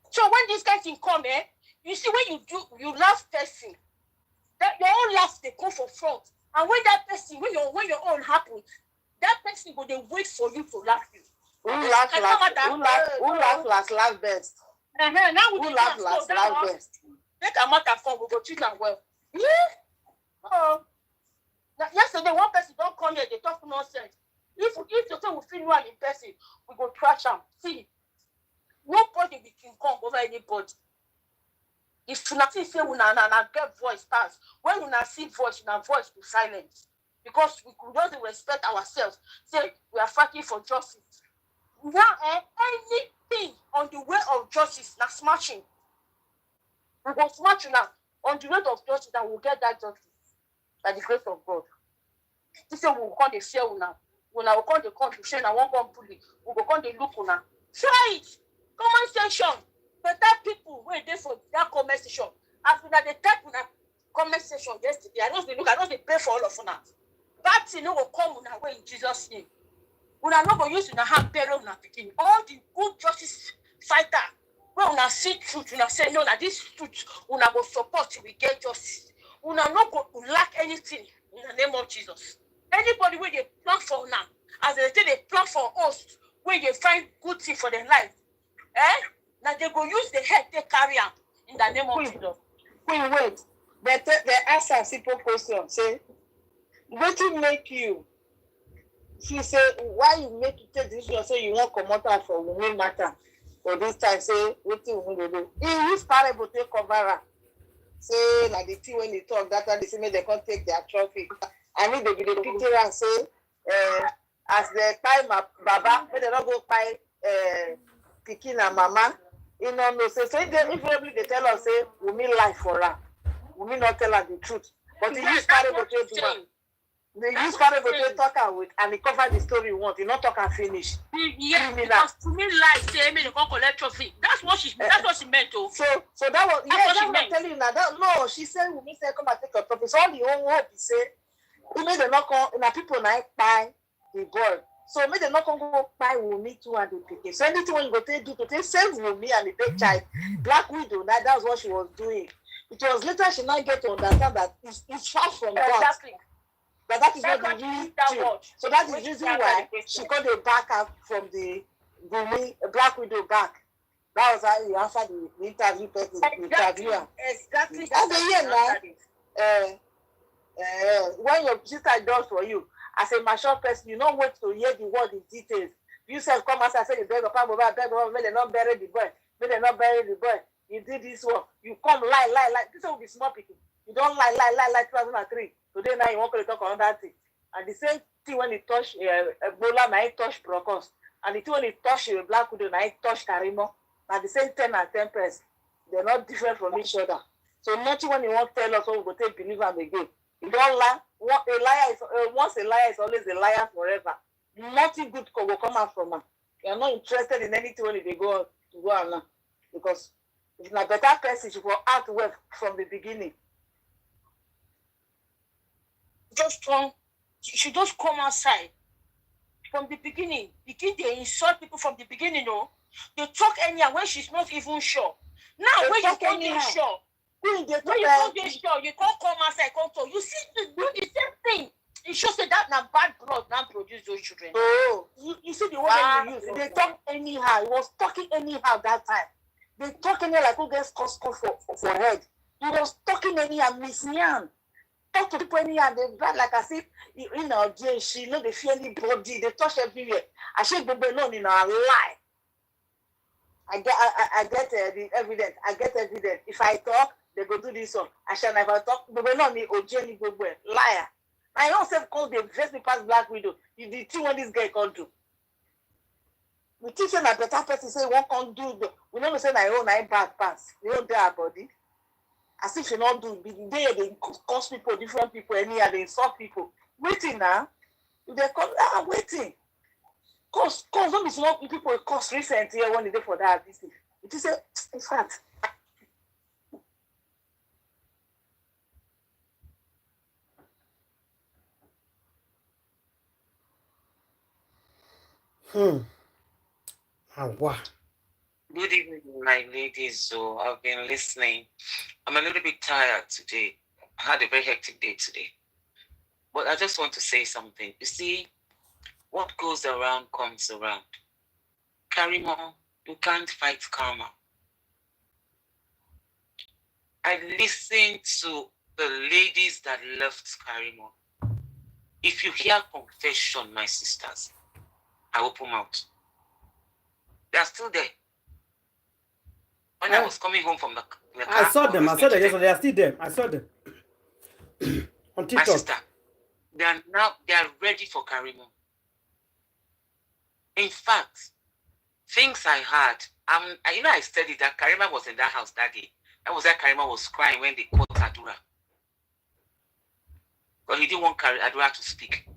So when this kind of thing come, you see when you laugh person, that your own laugh they come for front, and when that person when your own happens, that person will they wait for you to laugh you. Who laugh last best? Now Who laugh last best? Make a matter fun, we go treat them well. Yeah. Now, yesterday one person don't come here, they talk nonsense. If you say we feel one in person, we go trash them. See, nobody can come over anybody. If you not say una get voice pass, when you not see voice, una voice be silent. Because we could not respect ourselves. Say we are fighting for justice. Now anything on the way of justice, now smashing. We go smash you now on the way of justice, and we'll get that justice by the grace of God. This is we will come the fear now. When I will come the country, shame I won't come bully. We will come the look now. Try it. Comment section. Better people wait there for that comment section. After that, they type on that comment section yesterday. I don't look. I don't pay for all of them. Bad thing no will come on our way in Jesus' name. We are not going to use in a hand burial on picking. All the good justice fighter. When we see truth, we say no, that this truth we go support till we get justice. We are not going to lack anything in the name of Jesus. Anybody where they plan for now, as they say they plan for us, where they find good thing for their life, now they go use the head they carry out in the name of Jesus. Wait. They ask a simple question. Say, what will make you? She say, why you make you take this one? Say you want come out for women matter. For this time, say, what do you do? He use parable to cover her. Say, like the tea when they talk, that time they say, they can't take their trophy. I mean, they be the picture and say, as the time Baba, when they don't go buy Pikin and Mama, you know, no, so invariably they tell us, say, we mean life for her. We mean not tell her the truth. But they use parable to do one. They use parable to talk her with, and they cover the story you want. You not talk and finish. Yeah, because to me, life, say, me, they can't collect trophy. That's what she meant, though. So that was, that's what I'm telling you now. No, she said, we say, come and take your trophy. So all the whole hope, he say, we made them not come, and people now buy the boy. So maybe they not come go buy Wumi too and the pikin. So anything when you go take do to take save Wumi and the big child, Black Widow, that's what she was doing. It was later she now get to understand that it's far from God. Exactly. But that is not the real thing. So that is the reason why she got the back up from the Wumi, Black Widow back. That was how you answer the interview person, interviewer. Exactly. That's the year now. When your sister does for you, as a mature person, you don't wait to hear the word in details. You self come and say, beg of may they not bury the boy, may they not bury the boy. You did this one. You come lie. This will be small people. You don't lie 2003. Today now you want to talk on that thing. And the same thing when it touch Ebola, now it touch Brocos. And the thing when it touch Black Widow, now it touch Karimo. At the same 10 and 10%. They're not different from each other. So nothing when you want to tell us, we go take believe them again. You don't lie. Once a liar is always a liar forever. Nothing good will come out from her. You are not interested in anything when they go on now. Because if you're a better person, she will act well from the beginning. She just come outside from the beginning. They insult people from the beginning, no? They talk anyhow when she's not even sure. Now, when you can't be sure, when you can't be sure, you can't come outside, come talk. You see, you do the same thing. It shows that now bad blood now produce those children. Oh, you see the word you use. They talk anyhow. It was talking anyhow that time. They talk anyhow like who gets Costco for head. He was talking anyhow, Miss Nyan. Talk to people anyhow. They bad like as if in our day she know they feel anybody. They touch everywhere. I should be alone in our lie. I get the evidence. If I talk, they go do this one. I shall never talk. But not me or Jenny go liar. I don't say call the first pass Black Widow. You the thing what this guy can't do. We teach them a better person say what can do. We never say I own I bad pass. We own their body. As if you not do the day they cause people, different people, any other they insult people. Waiting now. If they come, waiting. Cause don't be small people cause recent here one day for that. It is a in fact. Good evening, my ladies. So I've been listening. I'm a little bit tired today. I had a very hectic day today. But I just want to say something. You see, what goes around comes around. Karimo, you can't fight karma. I listened to the ladies that left Karimo. If you hear confession, my sisters, I open mouth. They are still there. When I was coming home from the car, I saw them yesterday. They are still there. I saw them on TikTok. My sister, they are ready for Karimo. In fact, things I heard, I studied that Karima was in that house that day. That was that Karima was crying when they caught Adura. But he didn't want Adura to speak.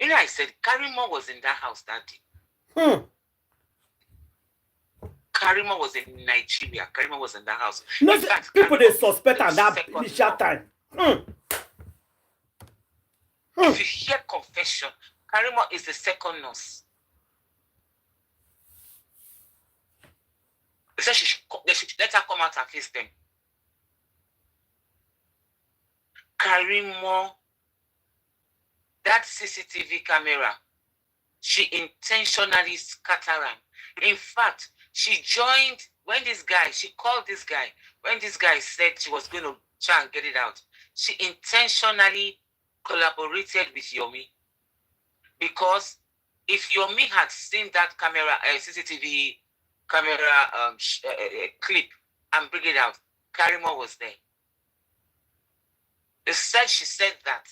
I said Karima was in that house that day. Karima was in Nigeria. Karima was in that house. No, in fact, people they suspect at that initial time. If you hear confession, Karima is the second nurse. They said they should let her come out and face them. Karima, that CCTV camera, she intentionally scattered them. In fact, she joined she called this guy. When this guy said she was going to try and get it out, she intentionally collaborated with Yomi. Because if Yomi had seen that camera, CCTV camera clip and bring it out, Karima was there. She said that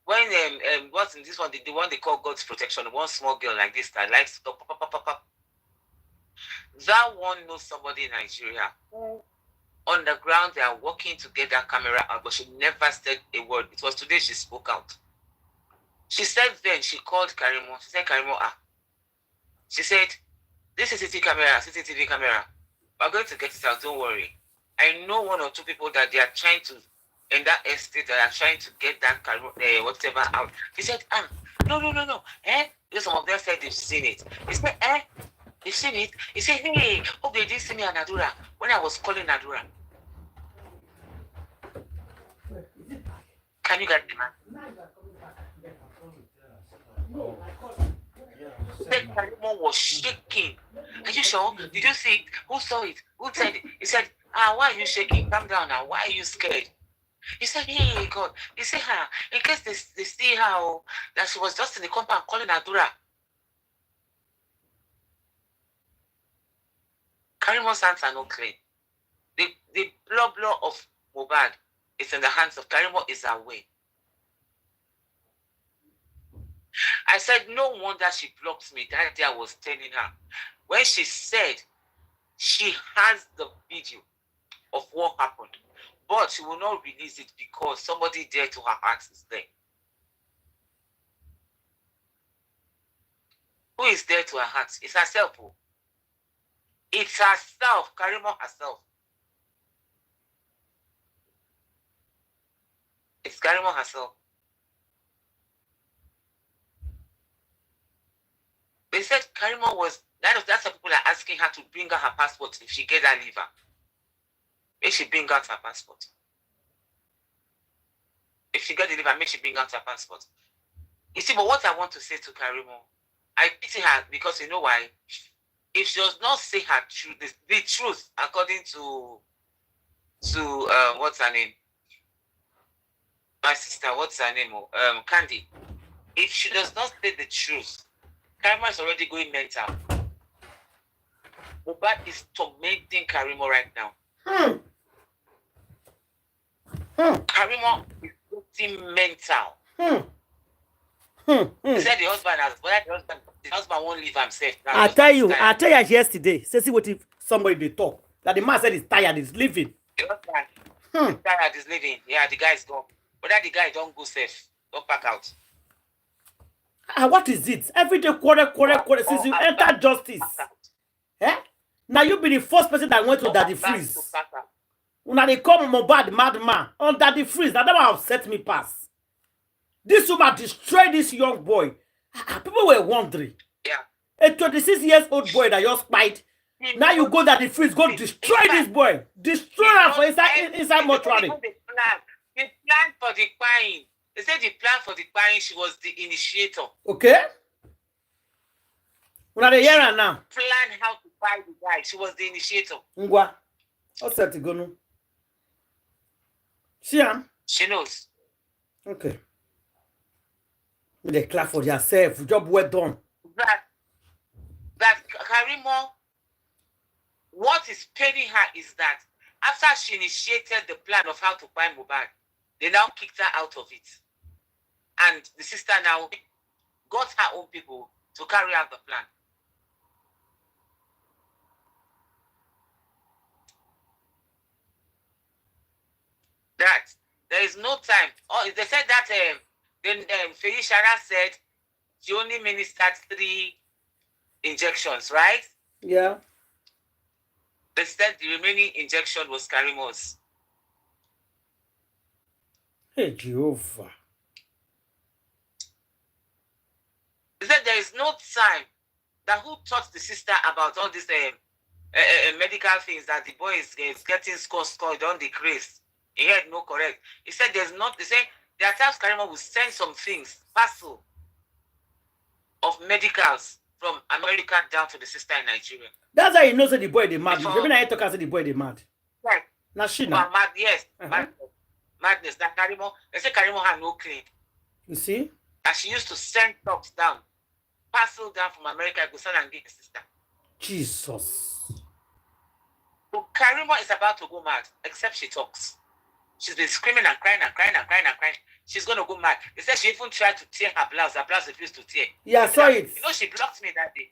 when what's in this one, the one they call God's protection, one small girl like this that likes to talk, that one knows somebody in Nigeria who on the ground they are working to get that camera out, but she never said a word. It was today she spoke out. She said then she called Karimo. She said, Karimo, she said, this is CCTV camera. We're going to get it out, don't worry. I know one or two people that they are trying to, in that estate, that are trying to get that whatever out. He said, no. Because some of them said they've seen it. He said, they've seen it? He said, hey, hope they didn't see me and Adura when I was calling Adura. Can you get the man? Karimo was shaking. Are you sure? Did you see it? Who saw it? Who said it? He said, why are you shaking? Calm down now. Why are you scared? He said, hey, God. He said, in case they see her, that she was just in the compound calling Adura. Karimo's hands are not clean. The blood of mohbad is in the hands of Karimo is away. I said, no wonder she blocked me. That day I was telling her. When she said she has the video of what happened, but she will not release it because somebody dear to her heart is there. Who is there to her heart? It's herself. It's herself, Karimo herself. It's Karimo herself. They said Karimo was, that's why people are asking her to bring her passport if she get her liver. Make she bring out her passport. If she get the liver, make she bring out her passport. You see, but what I want to say to Karimo, I pity her because you know why? If she does not say her truth, the truth, according to what's her name? My sister, what's her name? Candy. If she does not say the truth, Karimo is already going mental. Mohbad is tormenting Karimo right now. Karimo is getting mental. They said the husband won't leave himself. I tell you yesterday. Say, see what if somebody they talk. That the man said he's tired, he's leaving. The husband is tired, is leaving. Yeah, the guy is gone. But that the guy don't go safe. Don't pack out. What is it? Every day, quarter. Since you enter justice. Eh? Now you be the first person that went to Daddy Freeze. When they call mohbad madman on Daddy Freeze, that never upset me pass. This woman destroyed this young boy. People were wondering. Yeah. A 26-year-old boy that you spied. Now you go Daddy Freeze, go destroy this boy. Destroy him for inside mortuary. The plan for the crying. They said the plan for the crying, she was the initiator. Okay? When are they here and now? Plan how to buy the guy. She was the initiator. Ngwa. What's that going on? She knows. Okay. They clap for yourself. Job well done. That Karimo, what is paining her is that after she initiated the plan of how to buy mohbad, they now kicked her out of it. And the sister now got her own people to carry out the plan. That there is no time. Oh, they said that then Felicia said she only ministered 3 injections, right? Yeah. They said the remaining injection was Karimo's. Hey, Jehovah. They said there is no time. That who taught the sister about all these medical things that the boy is getting scored on the crease. He had no correct. He said there's not. They say there are times Karimo will send some things, parcel of medicals from America down to the sister in Nigeria. That's how you know that the boy they mad. Even I talk as the boy they mad. Right. Now she now. Mad, yes. Madness. That Karimo, they say Karimo had no claim. You see? And she used to send talks down, parcel down from America, go send and get the sister. Jesus. So Karimo is about to go mad, except she talks. She's been screaming and crying and crying and crying and crying. She's going to go mad. They said she even tried to tear her blouse. Her blouse refused to tear. Yeah, I saw it. You know, she blocked me that day.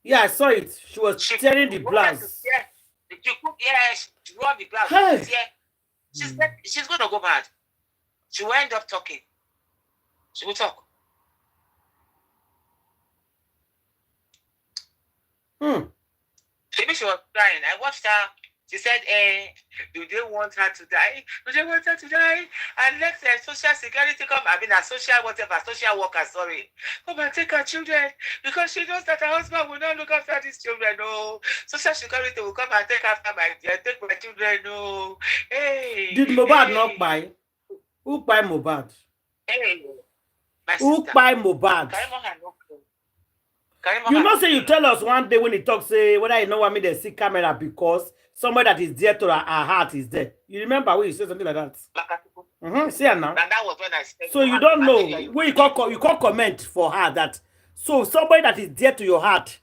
Yeah, I saw it. She was tearing the blouse. She wore the blouse. Hey. She's going to go mad. She will end up talking. She will talk. Maybe she was crying. I watched her. She said, do they want her to die? Do they want her to die? And let social security come. I mean, a social whatever, social worker, sorry. Come and take her children. Because she knows that her husband will not look after these children. No. Social security will come and take after take my children. No. Hey. Did mohbad not buy? Who buy mohbad? Hey. Who buy mohbad? You know, say you tell us one day when he talks, say whether you know what I mean, they see camera because somebody that is dear to our heart is there. You remember when you say something like that? See her now. And that was when I said. So you don't know when you can't comment for her that. So somebody that is dear to your heart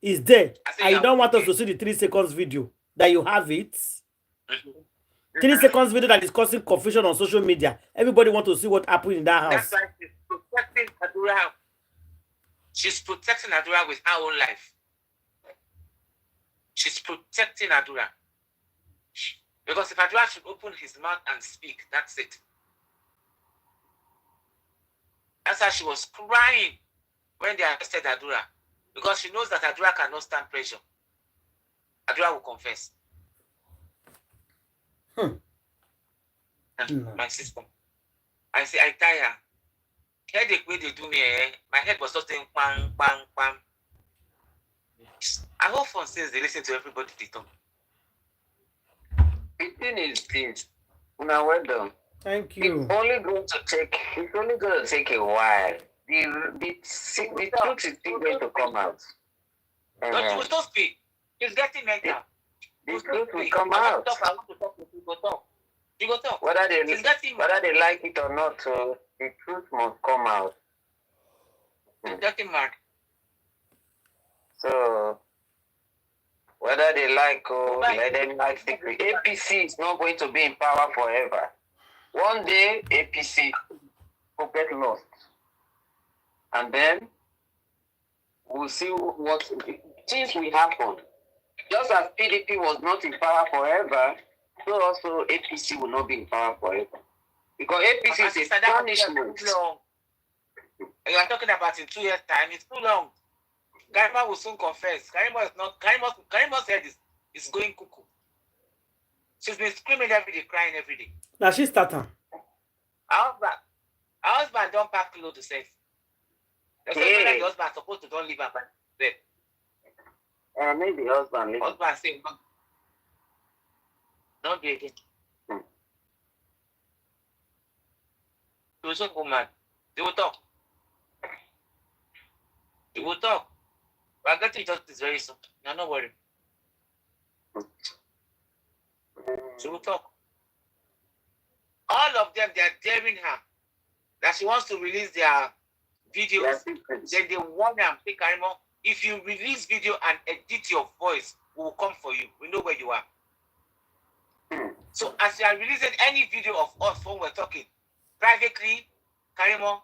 is there, and you don't want us to see the 3 seconds video that you have it. 3 seconds video that is causing confusion on social media. Everybody want to see what happened in that house. That's why she's protecting Adura. She's protecting Adura with her own life. She's protecting Adura. Because if Adura should open his mouth and speak, that's it. That's how she was crying when they arrested Adura. Because she knows that Adura cannot stand pressure. Adura will confess. My sister. I say, I tire. Headache where they do me, my head was just saying bang, bang, bang. I hope for since they listen to everybody they talk. The thing is this. Now well done. Thank you. It's only going to take a while. The truth is still going to come out. Don't speak. He's getting mental. The truth will come out. I want to talk to people. You go talk. Whether they like it or not, the truth must come out. He's getting mad. So, whether they like or let them like secret, APC is not going to be in power forever. One day, APC will get lost. and then we'll see what things will happen. Just as PDP was not in power forever, so also APC will not be in power forever. Because APC is a punishment. You are talking about in 2 years' time. It's too long. Karimo will soon confess. Karimo said it's going cuckoo. She's been screaming every day, crying every day. Now she's starting. Our husband don't pack clothes to sex. The husband supposed to don't leave her back there. Maybe the husband leave. Husband saying, don't be again. They will soon go mad. They will talk. They will talk. We are getting justice very soon. You're not worried. She will talk. All of them, they are daring her that she wants to release their videos. Then they warn her, say, Karimo, if you release video and edit your voice, we will come for you. We know where you are. So as you are releasing any video of us when we're talking privately, Karimo,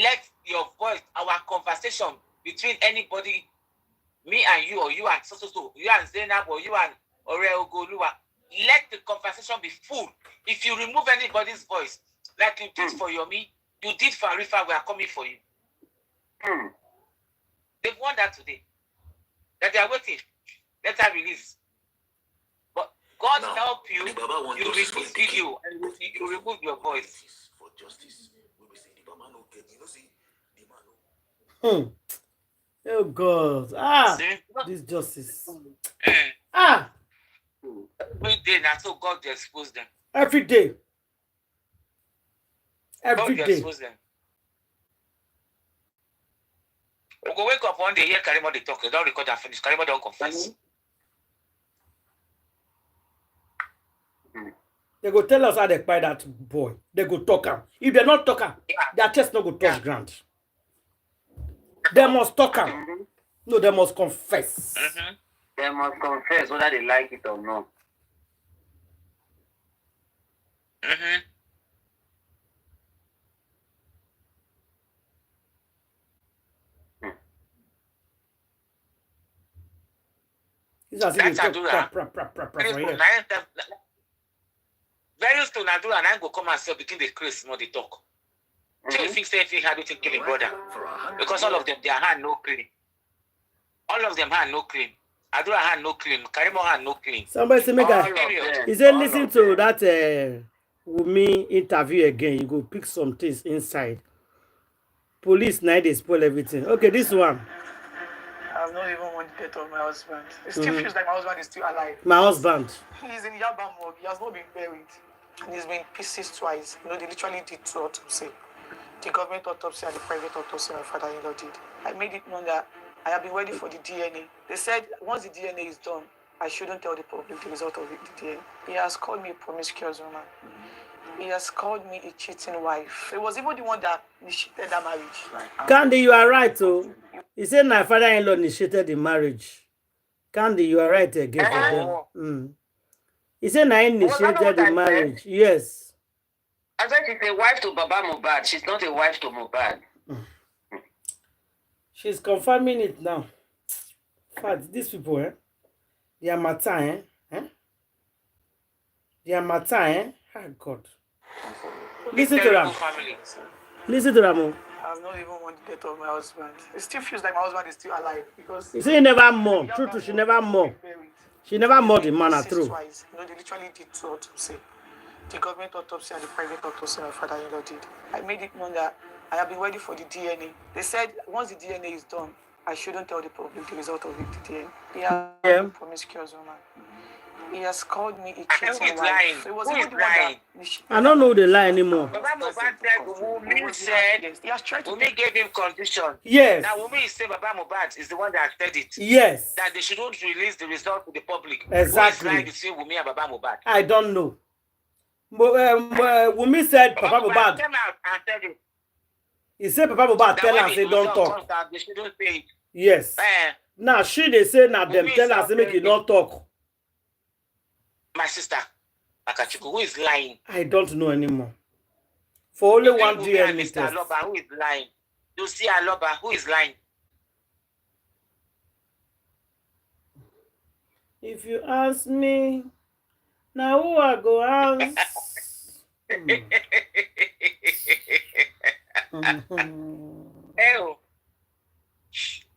let your voice, our conversation between anybody, me and you, or you and so, you and Zainab, or you and Oreogoluwa, let the conversation be full. If you remove anybody's voice, like you did for Yomi, you did for Arifa, we are coming for you. They've won that today. That they are waiting. Let her release. But God help you. You release video and you remove your voice. For justice, we will say the Baba no get, you know, see the man no. Oh God. See? This justice. Every day now, so God will expose them. Every day. God Every will day. expose them. We go wake up one day, hear Karimo they talk, they don't record and finish. Karimo don't confess. They go tell us how they buy that boy. They go talk him. If they not talk him, their chest no go touch ground. They must talk him. No, they must confess. They must confess whether they like it or not. It's as if they talk. Very soon, Nadura and I go come and say, between the Chris, more they talk. So you think if he had to kill his brother. Because all of them, their hand no clean. All of them hand no clean. Adura hand no clean. Karimo hand no clean. Somebody say, make he said, listen to that Wumi interview again. You go pick some things inside. Police now they spoil everything. Okay, this one. I've not even won the death of my husband. It still feels like my husband is still alive. My husband. He's in Yaba morgue. He has not been buried. And he's been pieces twice. You know, they literally did 2 autopsies. The government autopsy and the private autopsy my father-in-law did. I made it known that I have been waiting for the DNA. They said once the DNA is done, I shouldn't tell the public the result of the DNA. He has called me a promiscuous woman. He has called me a cheating wife. It was even the one that initiated that marriage. Candy, you are right, too. He said my father-in-law initiated the marriage. Candy, you are right again for them. He said I initiated the marriage. Yes. I said she's a wife to Baba Mohbad. She's not a wife to Mohbad. She's confirming it now. In fact, these people, they are matin, They are matin, Oh, God. Listen to them. Listen to them. I've not even won the death of my husband. It still feels like my husband is still alive because You say never more. True, she never more. She never more the man at true. Twice. You know, they literally did 2 autopsies. The government autopsy and the private autopsy my father-in-law did. I made it known that I have been waiting for the DNA. They said once the DNA is done, I shouldn't tell the public the result of the DNA. He has a promiscuous woman. He has called me a cheating wife. So it was even the one that I don't know the lie anymore. Baba Mohbad said, Wumi said, he has tried to Wumi gave him condition. Yes. Now Wumi said Baba Mohbad is the one that said it. Yes. That they shouldn't release the result to the public. Exactly. Who is lying between Wumi and Baba Mohbad? I don't know. Wumi said Papa Mohbad. Came out and said it. He said Papa Mohbad tell her say don't talk. They shouldn't say it. Yes. Now she they say now them tell her say make you don't talk. My sister, Akachuku, who is lying? I don't know anymore. For only one DNA Mr. test. Loba, who is lying? You see Aloba, who is lying? If you ask me, now who I go ask? Hell,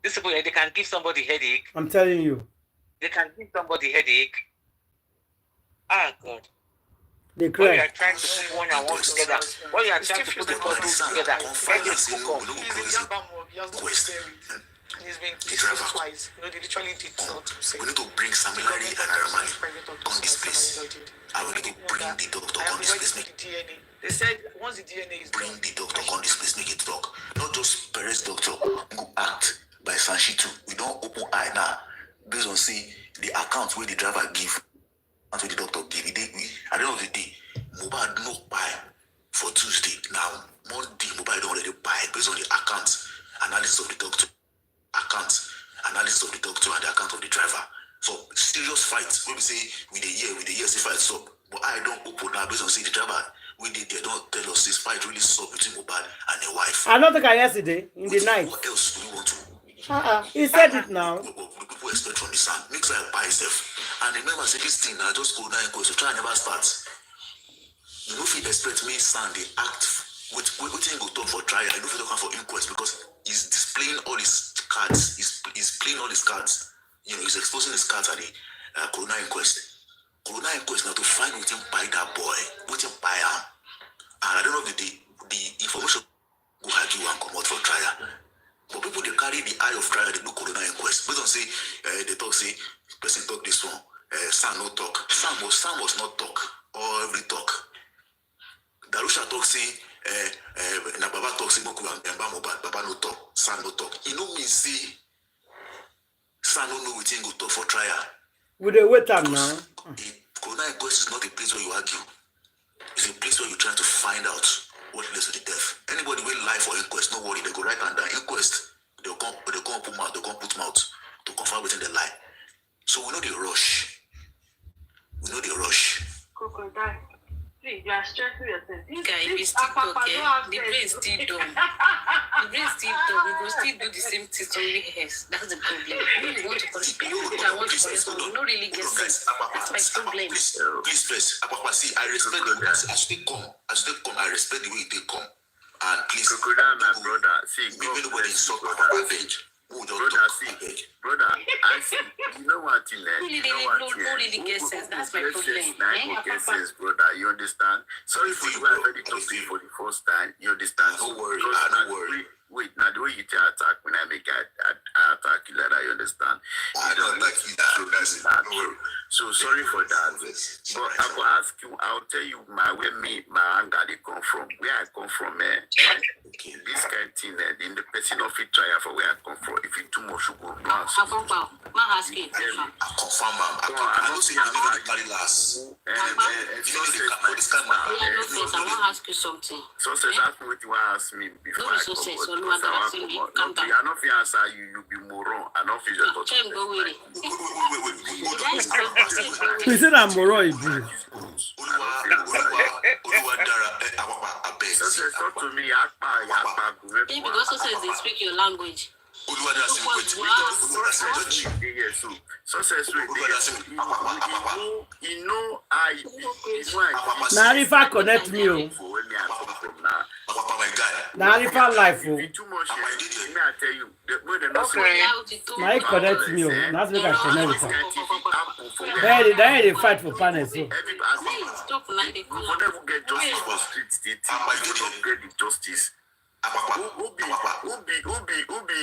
these people, they can give somebody headache. I'm telling you. They can give somebody headache. Ah, God. They When you cry. are trying to put one and one together, when you are trying to put the puzzle together, when you cook up. He's been kissed twice. You know, they literally did not say. We need to bring Samilari and Aramani on this place. And we need to bring the doctor on this place. The DNA. They said once the DNA is Bring the doctor on this place, make it talk. Not just Perez doctor go act by Sanshi too. We don't open eye now. Based on see the account where the driver give and where the doctor give. At the end of the day, mohbad no buy for Tuesday. Now Monday, mohbad don't already buy based on the account analysis of the doctor. Account analysis of the doctor and the account of the driver. So serious fights. When we say with the year, say fight stop. But I don't open now based on say the driver. We did they don't tell us this fight really stop between mohbad and the wife. I don't think I yesterday in the night. What else do we want to? He said it now. What people expect from the sun? Makes like buy stuff. And remember, say this thing now just go down and go. So try and never start. You know if you expect me son they act with thing go talk for trial. I know if you talk for inquest because he's displaying all his cards. He's playing all his cards. You know, he's exposing his cards at the corona inquest. Corona inquest now to find what him buy that boy, what him buy him. And I don't know if the information go argue and come out for trial. But people they carry the eye of trial, they do corona inquest. But don't say they talk say person talk this one, Sam no talk. Sam was not talk or every talk. Darusha talk say na Baba talk say Moku and mohbad, Baba no talk, Sam no talk. You know me say Sam no know what go talk for trial. Will they wait up now? The corona inquest is not a place where you argue. It's a place where you're trying to find out what leads to the death. Anybody will lie for inquest, no worry, they go right under inquest. They'll come put mouth to confirm within the lie. So we know the rush. Crocodile. See, you are stressing yourself. Guy, if it's TikTok, the brain is still dumb. The brain is still dumb. We will still do the same thing to only hairs. That's the problem. When you want to correct people, I want to correct someone, you don't really get sense. That's my problem. Please first, see, I respect the as they come, I respect the way they come. And please, Crocodile, my brother, see, nobody insult my page. Brother, I see, you know what in there? No really get sense. That's my problem. Get sense, brother. You understand? Sorry for you. I already talked to you for the first time. You understand? Don't worry. Wait, now the way you tell attack when I make I attack you like that, you understand? I don't like you that. So sorry for that. But I will ask you, I'll tell you my anger they come from. Where I come from, this kind of thing, in the person of it try for where I come from. If you too much, you go down. I confirm. I don't say you need to carry last. I want to ask you something. So ask me what you want to ask me before I come. Calm down. I don't feel answer you be moron. I don't feel just Check go with it. He said I'm Moroi. Talk to me. Maybe because also they speak your language. Now if I connect me, now if I life, now he connect me, that's what I connect with. They fight for panels. Stop like they call justice.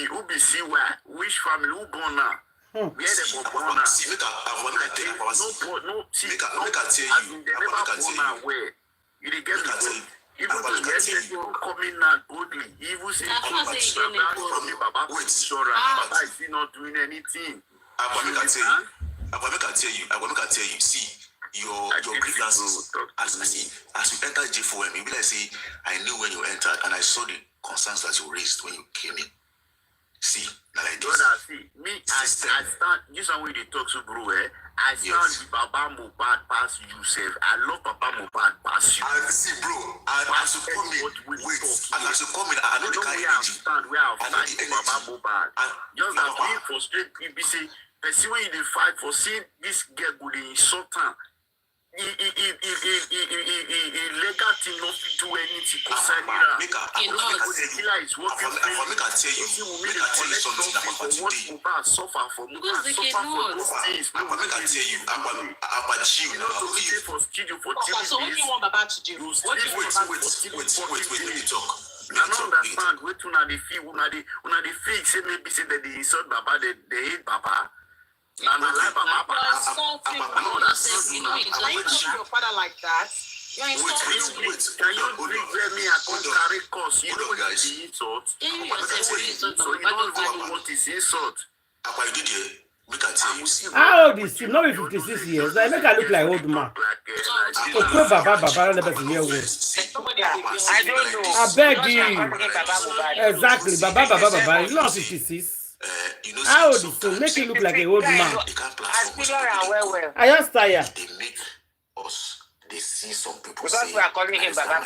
Ubi see where which family who born now? Where they born now? Where you get the even though yes, you coming now boldly, even say from the Baba Baba is not doing anything. I can tell you. See. Your grievances as you enter J4M, you be like say, I knew when you entered and I saw the concerns that you raised when you came in. See, like this. Brother, see, me, I start, this one way they talk to bro, I sound Baba Mohbad pass you, sef. I love Papa Mohbad pass you. And see, bro, and as you come in, wait, and as you come in, I know the kind where I energy. stand, where I I know fight the for Baba energy. Mohbad. Just as Papa. being frustrated, BBC, person when you fight for seeing this girl go dey insult am. Legal team not to do anything concerning her. Make a The killer is working make I tell you something about today. Mohbad suffer for Mohbad suffer for those things. Make I tell you about chill. You know to stay for studio for 3 days. So what do you want Baba to do? You What do stay you for want Wait, Baba to do? let me talk. I don't understand. Wait till now they feel una they feel say maybe say that they insult Baba, they hate Baba. And I like Baba. Insulting you know, can you talk to your father like that? You're insulting me. Can you bring me a carry course? You know guys. the insult. You yourself insult So you don't even know what is insult. Apa you did here? Make I tell you. How old is he? Not even 56 years. Like, make her look like old man. Okay, Baba, let us hear what. I don't know. I beg you. Baba Mohbad. Exactly, Baba. He's not 56. You know, How old is he? Make him look like a old man. they can't plan As for figure and well. I just tired. They make us. They see some people Because say we are calling him Baba.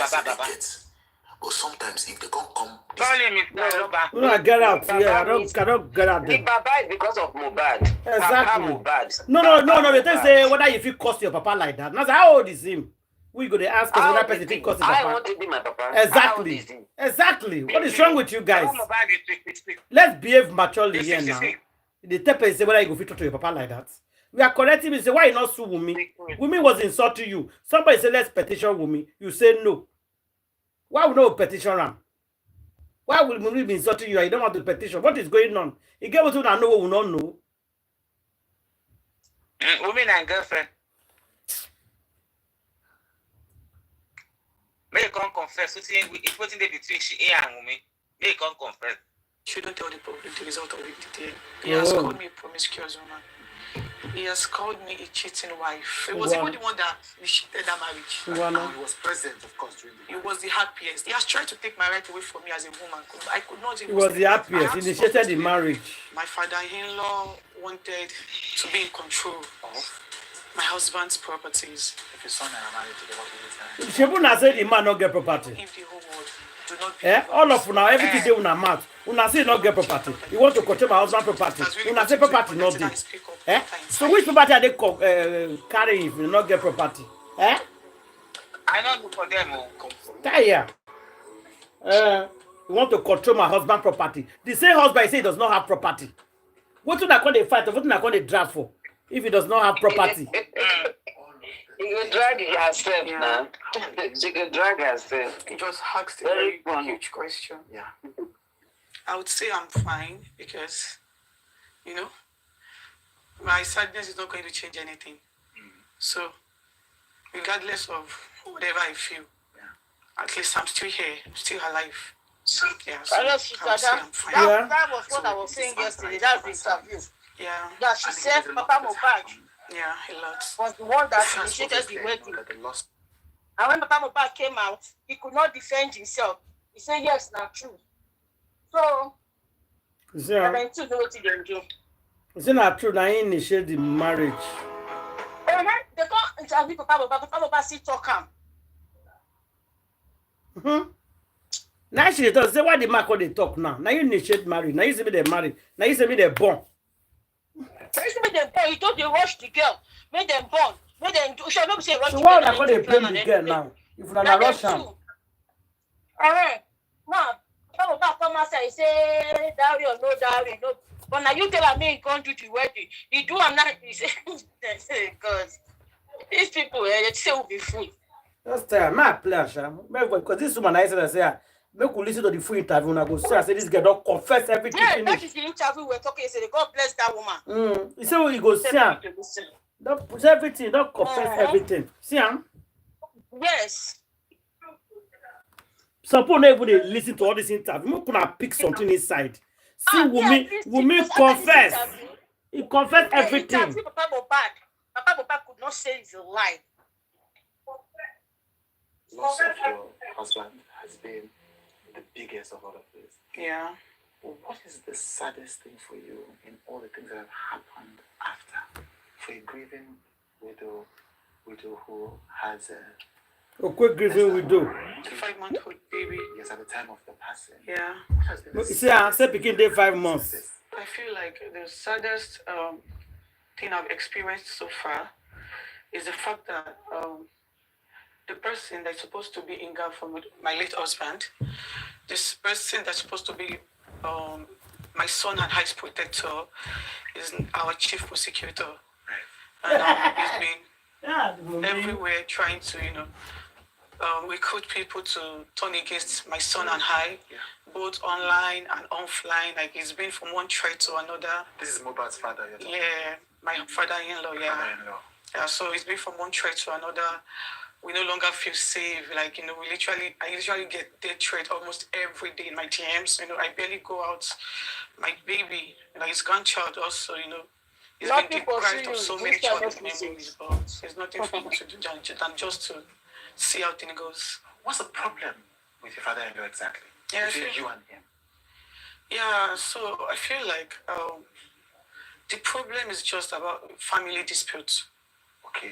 But sometimes if they can't come, Call him Mr. Baba. No, get out here. I cannot get out The there. Baba is because of Mohbad. Exactly. Papa Mohbad. No. They just say whether if you cost your papa like that. Now, say, how old is him? We go to ask us How whether old person is fit he? cost his I papa. want to be my papa. How old Exactly. is he? Exactly. What is wrong with you guys? Papa Mohbad is 66. Let's behave maturely He's here now. 66. The tell person say whether you go fit talk to your papa like that. We are correcting me. Say why you not sue Wumi? Wumi was insulting you. Somebody say let's petition Wumi. You say no. Why would no petition him? Why will Wumi be insulting you? You don't want to petition. What is going on? You get what you don't know, what we don't know. Women and girlfriend. May you come confess. It's waiting there between she and Wumi. May you come confess. Shouldn't tell the public the result of the detail. He has called me a promiscuous woman. He has called me a cheating wife. It was even the one that initiated that marriage. he was president, of course, during He was the happiest. He has tried to take my right away from me as a woman. I could not even. He was the happiest. He initiated the marriage. My father-in-law wanted to be in control of my husband's properties. If your son and I married together, what will you Shebuna said the man not get property. If the whole world do not be All of now, everything they una mouth. Una say not get property. You want to control my husband's property. Una say property not there. So which property are they carrying if you not get property? I don't look for them. Tire. You want to control my husband's property. The same husband say he does not have property. What do I call the fight? What do I call the draft for? If he does not have property. You can drag yourself now. She can drag herself. He just asked a Very very funny. huge question. Yeah. I would say I'm fine because, my sadness is not going to change anything. So, regardless of whatever I feel, at least I'm still here, I'm still alive. Yeah, so Hello, I sister. would say I'm fine. That was what I was saying yesterday. That's the interview. Yeah, That she said Papa Mohbad yeah, a lot. was the one that initiated the wedding. And when Papa Mohbad came out, he could not defend himself. He said, yes, not true. So, I two know what they do. Is it not true that he initiated the marriage? They can't interview Papa Mohbad still talk him. Now she does say why the man call they talk now. Now you initiate marriage. Now you say me they married. Now you say me they born. He made them born. He told they rush the girl. Made them born. Made them do. She not say rush So the why girl. would I they blame the girl now? If you're not Russian. Alright. Now, Papa Mohbad come outside. He say dowry or no dowry, no. But now you tell me he can't do the wedding. He do am now. He say, God, these people, they say will be free. Just my pleasure. Because this woman I said, make we listen to the full interview and I go say, I say this girl don't confess everything. Yeah, that is the interview we're talking. He said, God bless that woman. He said, he go see her. Don't put everything, don't confess everything. See him? Yes. Some people don't even listen to all this interview. We gonna pick something inside. See, Wumi confess. He confessed everything. Papa Mohbad could not say it's a lie. Loss of your husband has been the biggest of all of this. Yeah. What is the saddest thing for you in all the things that have happened after? for a grieving widow who has a quick grieving widow. 5-month-old baby. Yes, at the time of the passing. Yeah. See, I said picking day 5 months. I feel like the saddest thing I've experienced so far is the fact that the person that's supposed to be in God for my late husband, this person that's supposed to be my son and highest protector, is our chief prosecutor. And he's been everywhere trying to, recruit people to turn against my son and I, both online and offline. Like, he's been from one threat to another. This is Mohbad's father. Yeah, my father-in-law. Yeah, so it's been from one threat to another. We no longer feel safe. Like, I literally get death threat almost every day in my DMs. I barely go out. My baby, his grandchild also, he's been deprived of so many childhood memories, but there's nothing for him to do than just to see how things goes. What's the problem with your father-in-law exactly? Yeah, between you and him? Yeah, so I feel like the problem is just about family disputes. Okay.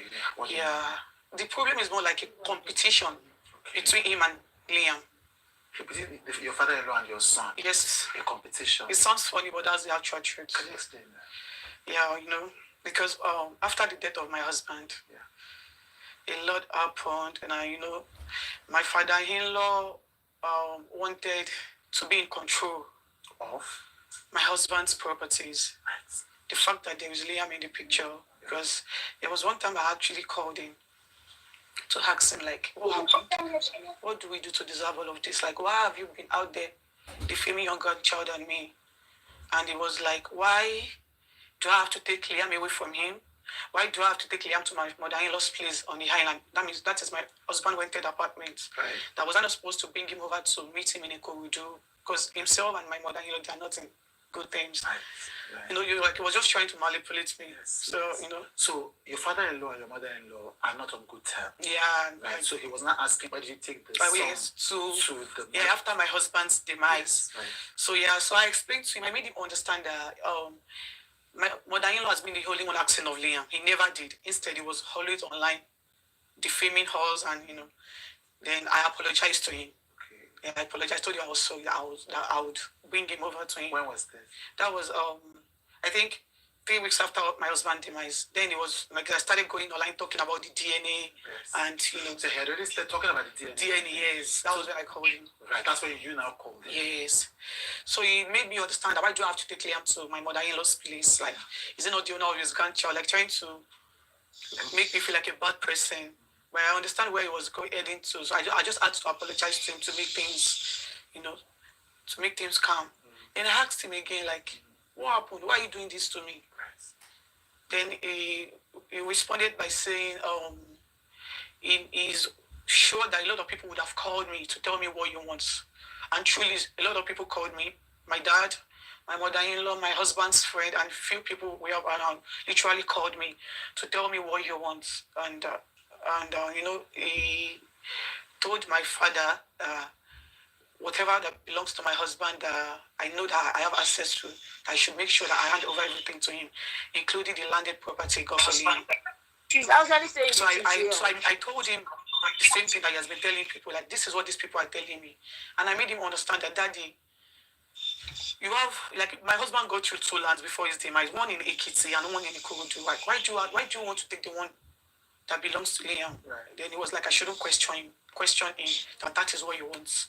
The problem is more like a competition between him and Liam. Your father-in-law and your son? Yes. A competition? It sounds funny, but that's the actual truth. Can you explain that? Yeah, because after the death of my husband, a lot happened, and my father-in-law wanted to be in control of my husband's properties. Right. The fact that there was Liam in the picture, because there was one time I actually called him to ask him, like, what happened? What do we do to deserve all of this? Like, why have you been out there defaming your grandchild and me? And he was like, why do I have to take Liam away from him? Why do I have to take Liam to my mother-in-law's place on the island? That means that is my husband rented apartment. Right. That was not supposed to bring him over to meet him in Etiko, because himself and my mother-in-law, they are not in good terms. Right. He was just trying to manipulate me. Yes, so, So your father-in-law and your mother-in-law are not on good terms. Yeah. Right. So he was not asking, why did you take the son to the... after my husband's demise. Yes, right. So I explained to him, I made him understand that my mother-in-law has been the only one asking of Liam. He never did. Instead, he was always online defaming us, and then I apologized to him. Okay. Yeah, I apologized. I told you I was sorry that I would bring him over to him. When was this? That was I think 3 weeks after my husband's demise. Then it was like I started going online talking about the DNA, and So he had already started talking about the DNA. DNA, yes. That was when I called him. Right, that's when you now called him. Yes. So he made me understand that why do I have to take Liam to my mother-in-law's place? Like, is he not the owner of his grandchild? Like, trying to make me feel like a bad person. But I understand where he was heading to. So I just had to apologize to him to make things, to make things calm. Then I asked him again, like, what happened? Why are you doing this to me? Then he responded by saying, he's sure that a lot of people would have called me to tell me what he wants. And truly, a lot of people called me. My dad, my mother-in-law, my husband's friend, and few people we have around literally called me to tell me what he wants. And he told my father, whatever that belongs to my husband, I know that I have access to. I should make sure that I hand over everything to him, including the landed property God for me. She's actually saying So I told him the same thing that he has been telling people, like, this is what these people are telling me. And I made him understand that, Daddy, you have, like, my husband got through 2 lands before his demise, one in Ekiti and one in Ikorodu. Like, why do you want to take the one that belongs to Liam? Right. Then he was like, I shouldn't question him, that is what he wants.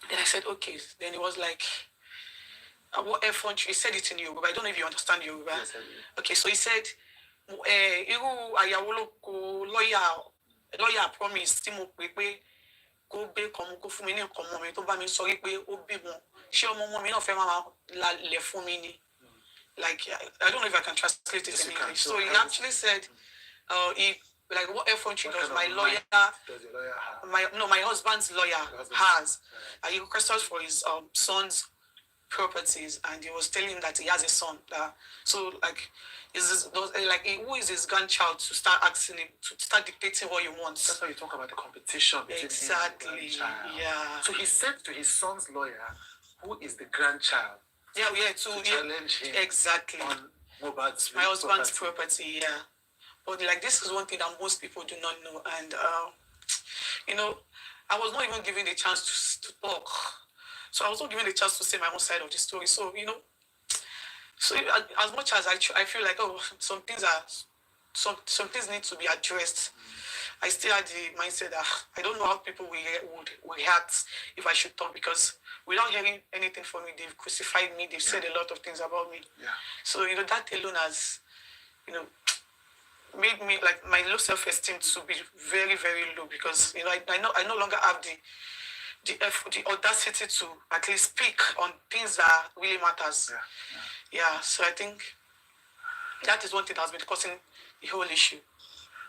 Then I said, okay. Then he was like, what effort? He said it in Yoruba. I don't know if you understand Yoruba. Yes, okay, so he said, lawyer promise tí mo pè pé kó gbé kó fún mi ní nǹkan ọmọ mi tó bá mi sọ wípé ó bímọ ṣé ọmọ mi náà fẹ́ máa lẹ̀ fún mi ni. Like, I don't know if I can translate it in English. So he actually said, like, what effort she does, my lawyer, my husband's lawyer has. He requested for his son's properties, and he was telling him that he has a son. So, like, who is his grandchild to start asking him, to start dictating what he wants? That's why you talk about the competition between exactly. him and the grandchild. Yeah. So he said to his son's lawyer, who is the grandchild, to challenge him exactly on Mohbad's my husband's property. Yeah, but like this is one thing that most people do not know, and you know, I was not even given the chance to talk, so I was not given the chance to say my own side of the story. So you know, so as much as I feel like some things things need to be addressed. I still had the mindset that I don't know how people would react if I should talk, because without hearing anything from me, they've crucified me. They've said a lot of things about me. Yeah. So you know that alone has, you know, made me like my low self-esteem to be very, very low, because you know I no longer have the audacity to at least speak on things that really matters. Yeah. So I think that is one thing that has been causing the whole issue.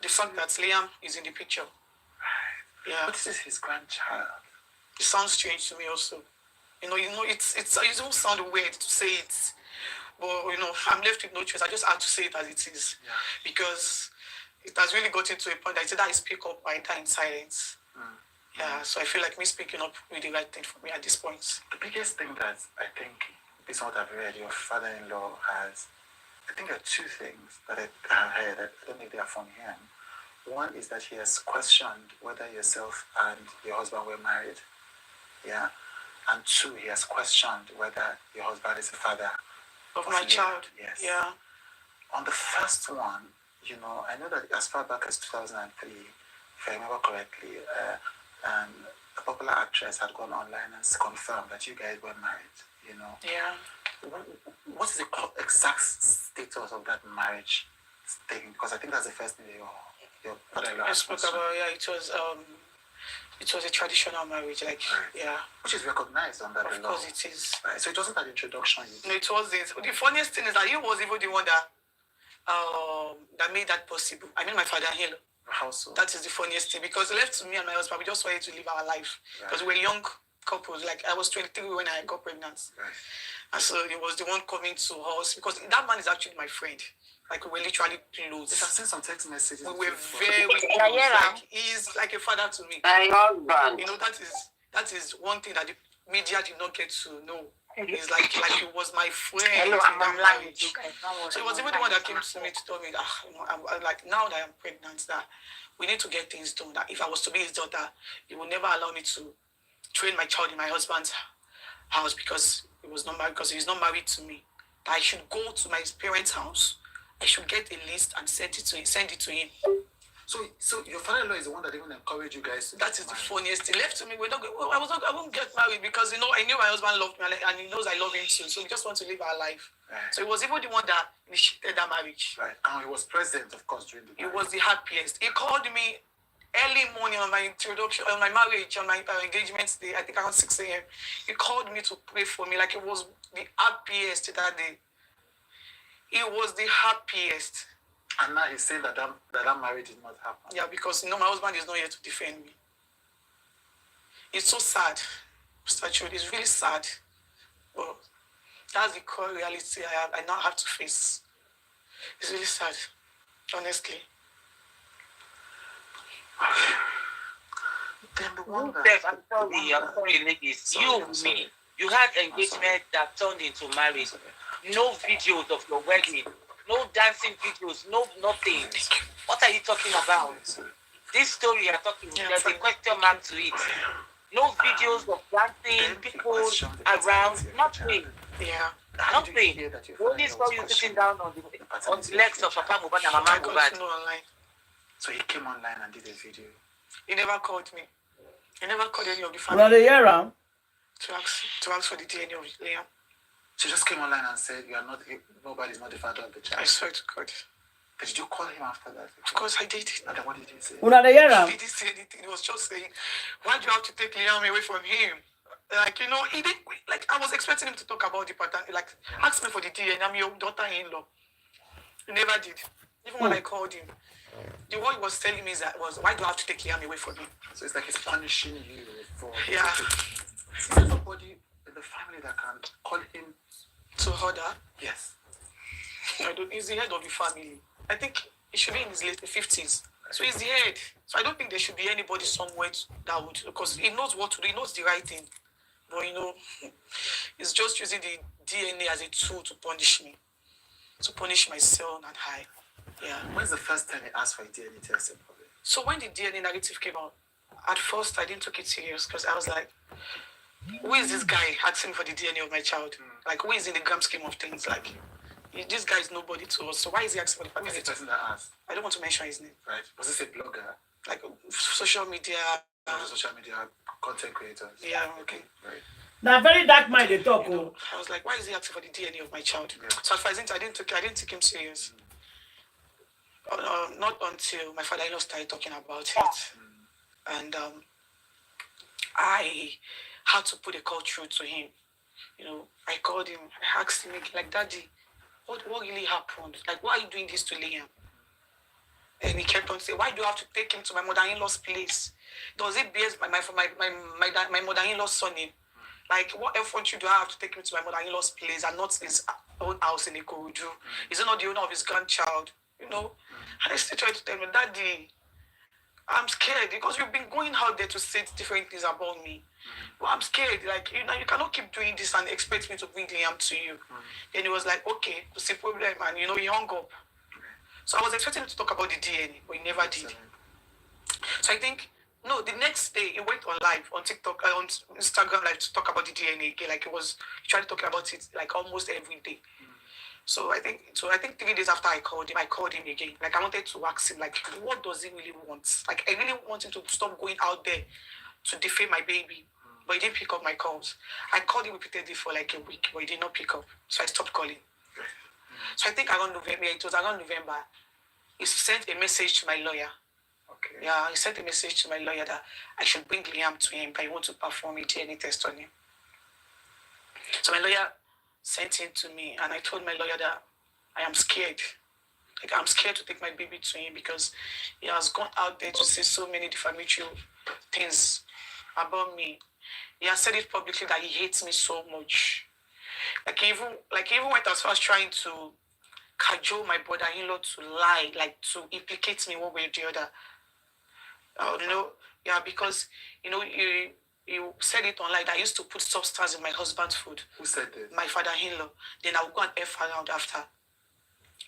The fact that Liam is in the picture. Yeah. But this is his grandchild. It sounds strange to me also. You know, it don't sound weird to say it, but you know, I'm left with no choice. I just have to say it as it is, because it has really gotten to a point that it's either I speak up or I die in silence. Yeah, so I feel like me speaking up will be the right thing for me at this point. The biggest thing that I think, based on what I've read, your father-in-law has, I think there are two things that I have heard that I don't think they are from him. One is that he has questioned whether yourself and your husband were married. Yeah. And two, he has questioned whether your husband is the father of my child. Yes. Yeah. On the first one, you know, I know that as far back as 2003, if I remember correctly, a popular actress had gone online and confirmed that you guys were married, you know. Yeah. What is the exact status of that marriage thing? Because I think that's the first thing your father-in-law spoke about. Yeah, it was a traditional marriage, like yeah, which is recognized under the law. Of course, it is. Right. So it wasn't an introduction. No, it wasn't. The funniest thing is that he was even the one that made that possible. I mean, my father-in-law. How so? That is the funniest thing, because left to me and my husband, we just wanted to live our life, because we were young couples. Like I was 23 when I got pregnant. Right. And so he was the one coming to us, because that man is actually my friend. Like we were literally close. I've sent some text messages. We were very close. Like he's like a father to me. My husband. You know, that is one thing that the media did not get to know. He's like he was my friend. Hello, I'm marriage. So it was even the one that came to me to tell me that I'm like, now that I'm pregnant, that we need to get things done. That if I was to be his daughter, he would never allow me to train my child in my husband's house, because he was not married, because he's not married to me. That I should go to my parents' house. I should get a list and send it to him. So your father-in-law is the one that even encouraged you guys to That is the funniest thing. Left to me, I won't get married, because you know I knew my husband loved me and he knows I love him too. So we just want to live our life. Right. So he was even the one that initiated that marriage. Right. And he was present, of course, during the marriage. He was the happiest. He called me early morning on my introduction, on my marriage, on my engagement day, I think around 6 a.m. He called me to pray for me. Like it was the happiest that day. He was the happiest. And now he's saying that marriage did not happen. Yeah, because you know my husband is not here to defend me. It's so sad, Mr. Judy. It's really sad. But that's the core reality I now have to face. It's really sad, honestly. Then the one I'm sorry, ladies. You had engagement that turned into marriage. No videos of your wedding. No dancing videos, no nothing. What are you talking about? This story you're talking about, there's a question mark to it. No videos of dancing, people around, nothing. Yeah. Nothing. Only saw you sitting down on the legs of Papa Mohbad and Mama Mohbad. So he came online and did a video. He never called me. He never called any of the Well, family they hear him. to ask for the DNA of Liam. She just came online and said, nobody is not the father of the child. I swear to God. Did you call him after that? Of course I did. And then what did he say? Una they hear He him. didn't say anything. He was just saying, why do you have to take Liam away from him? Like, you know, he didn't, like, I was expecting him to talk about the pattern, like, ask me for the DNA, I'm your daughter-in-law. He never did. Even when I called him, the one he was telling me was, why do I have to take Liam away from him? So it's like he's punishing you for... Yeah. Is there somebody in the family that can call him to order? Yes. He's the head of the family. I think he should be in his late 50s. So he's the head. So I don't think there should be anybody somewhere that would, because he knows what to do, he knows the right thing. But you know, he's just using the DNA as a tool to punish me. to punish my son and I. Yeah. When's the first time you asked for a DNA test in public? So when the DNA narrative came out, at first I didn't take it serious because I was like, who is this guy asking for the DNA of my child? Like, who is in the grand scheme of things? Like, this guy is nobody to us. So why is he asking for the Who is the person that asked? I don't want to mention his name. Right. Was this a blogger? Like social media. Social media content creators. Yeah, okay. Right. Now very dark mind they talk. I was like, why is he asking for the DNA of my child? Yeah. So at first I didn't take him serious. Not until my father-in-law started talking about it. And I had to put a call through to him. I called him, I asked him, like, Daddy, what really happened? Like, why are you doing this to Liam? And he kept on saying, why do you have to take him to my mother-in-law's place? Does it bear my mother-in-law's surname? Like, what effort do I have to take him to my mother-in-law's place and not his own house in Ikorodu? Is it not the owner of his grandchild? And I still try to tell him, Daddy, I'm scared because you've been going out there to say different things about me. But I'm scared. Like, you cannot keep doing this and expect me to bring Liam to you. Then he was like, okay, what's the problem? And, he hung up. So I was expecting him to talk about the DNA, but he never did. So I think, the next day he went on live on TikTok, on Instagram live to talk about the DNA again. Like, he tried talking about it like almost every day. So I think 3 days after I called him again. Like, I wanted to ask him, like, what does he really want? Like, I really want him to stop going out there to defame my baby. But he didn't pick up my calls. I called him repeatedly for like a week, but he did not pick up. So I stopped calling. So I think around November, he sent a message to my lawyer. Okay. Yeah, he sent a message to my lawyer that I should bring Liam to him, that he wants to perform a DNA test on him. So my lawyer sent him to me, and I told my lawyer that I am scared. Like, I'm scared to take my baby to him because he has gone out there to say so many defamatory things about me. He has said it publicly that he hates me so much. Like, he even went as far as trying to cajole my brother-in-law to lie, like to implicate me one way or the other. Because he said it online that I used to put substance in my husband's food. Who said this? My father-in-law. Then I would go and F around after.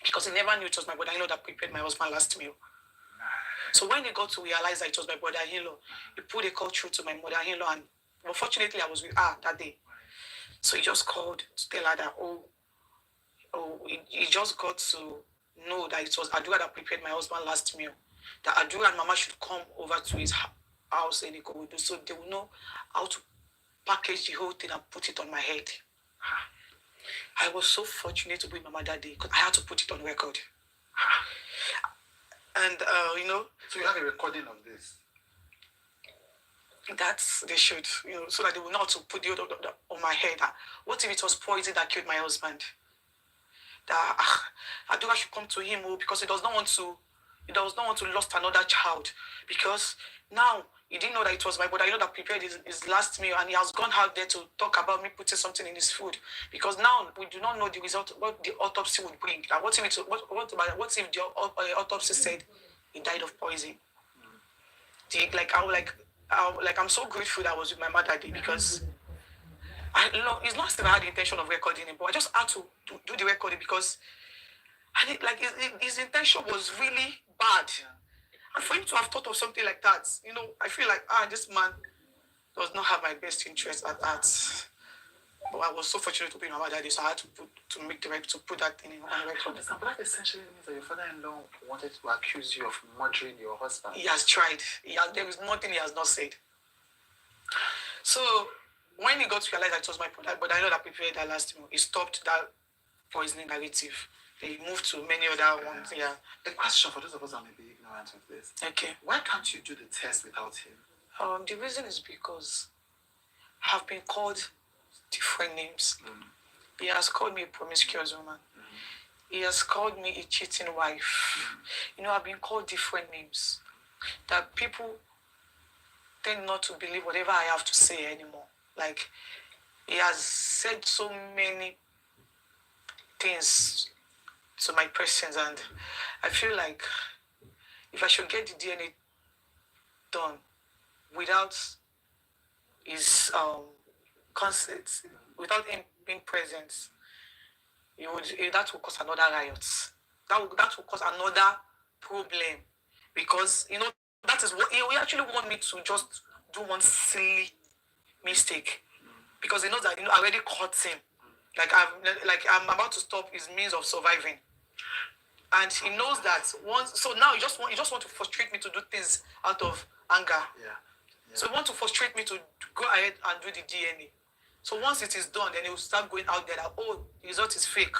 Because he never knew it was my brother-in-law that prepared my husband's last meal. So when he got to realize that it was my brother-in-law, he put a call through to my mother-in-law, and unfortunately I was with her that day. So he just called to tell her that, he just got to know that it was Adura that prepared my husband's last meal. That Adura and Mama should come over to his house in Ikorodu so they will know how to package the whole thing and put it on my head. I was so fortunate to be with Mama that day because I had to put it on record. And, So you have a recording of this? They should, so that they will know how to put the on my head. What if it was poison that killed my husband? That Adura should come to him because he does not want to lose another child. Because now he didn't know that it was my brother that prepared his last meal, and he has gone out there to talk about me putting something in his food. Because now we do not know the result, what the autopsy would bring. And what if the autopsy said he died of poison? I'm so grateful that I was with my mother that day because it's not that I had the intention of recording it, but I just had to do the recording because his intention was really bad. And for him to have thought of something like that, I feel like, this man does not have my best interest at heart. But I was so fortunate to be in my mother that day, so I had to put that thing on record. But that essentially means that your father-in-law wanted to accuse you of murdering your husband. He has tried. There is nothing he has not said. So when he got to realize that it was my brother, but I know that prepared that last meal, he stopped that poisoning narrative. They moved to many other ones. Yeah. The question for those of us that may be ignorant of this. Okay. Why can't you do the test without him? The reason is because I've been called different names. He has called me a promiscuous woman. He has called me a cheating wife. I've been called different names that people tend not to believe whatever I have to say anymore. Like, he has said so many things to my presence, and I feel like if I should get the DNA done without his consent, without him being present, that will cause another riot. That will cause another problem, because that is what he actually want me to just do one silly mistake, because he knows that I already caught him. I'm about to stop his means of surviving, and he knows that once. So now he just want to frustrate me to do things out of anger. Yeah. So he want to frustrate me to go ahead and do the DNA. So once it is done, then he will start going out there that, oh, the result is fake.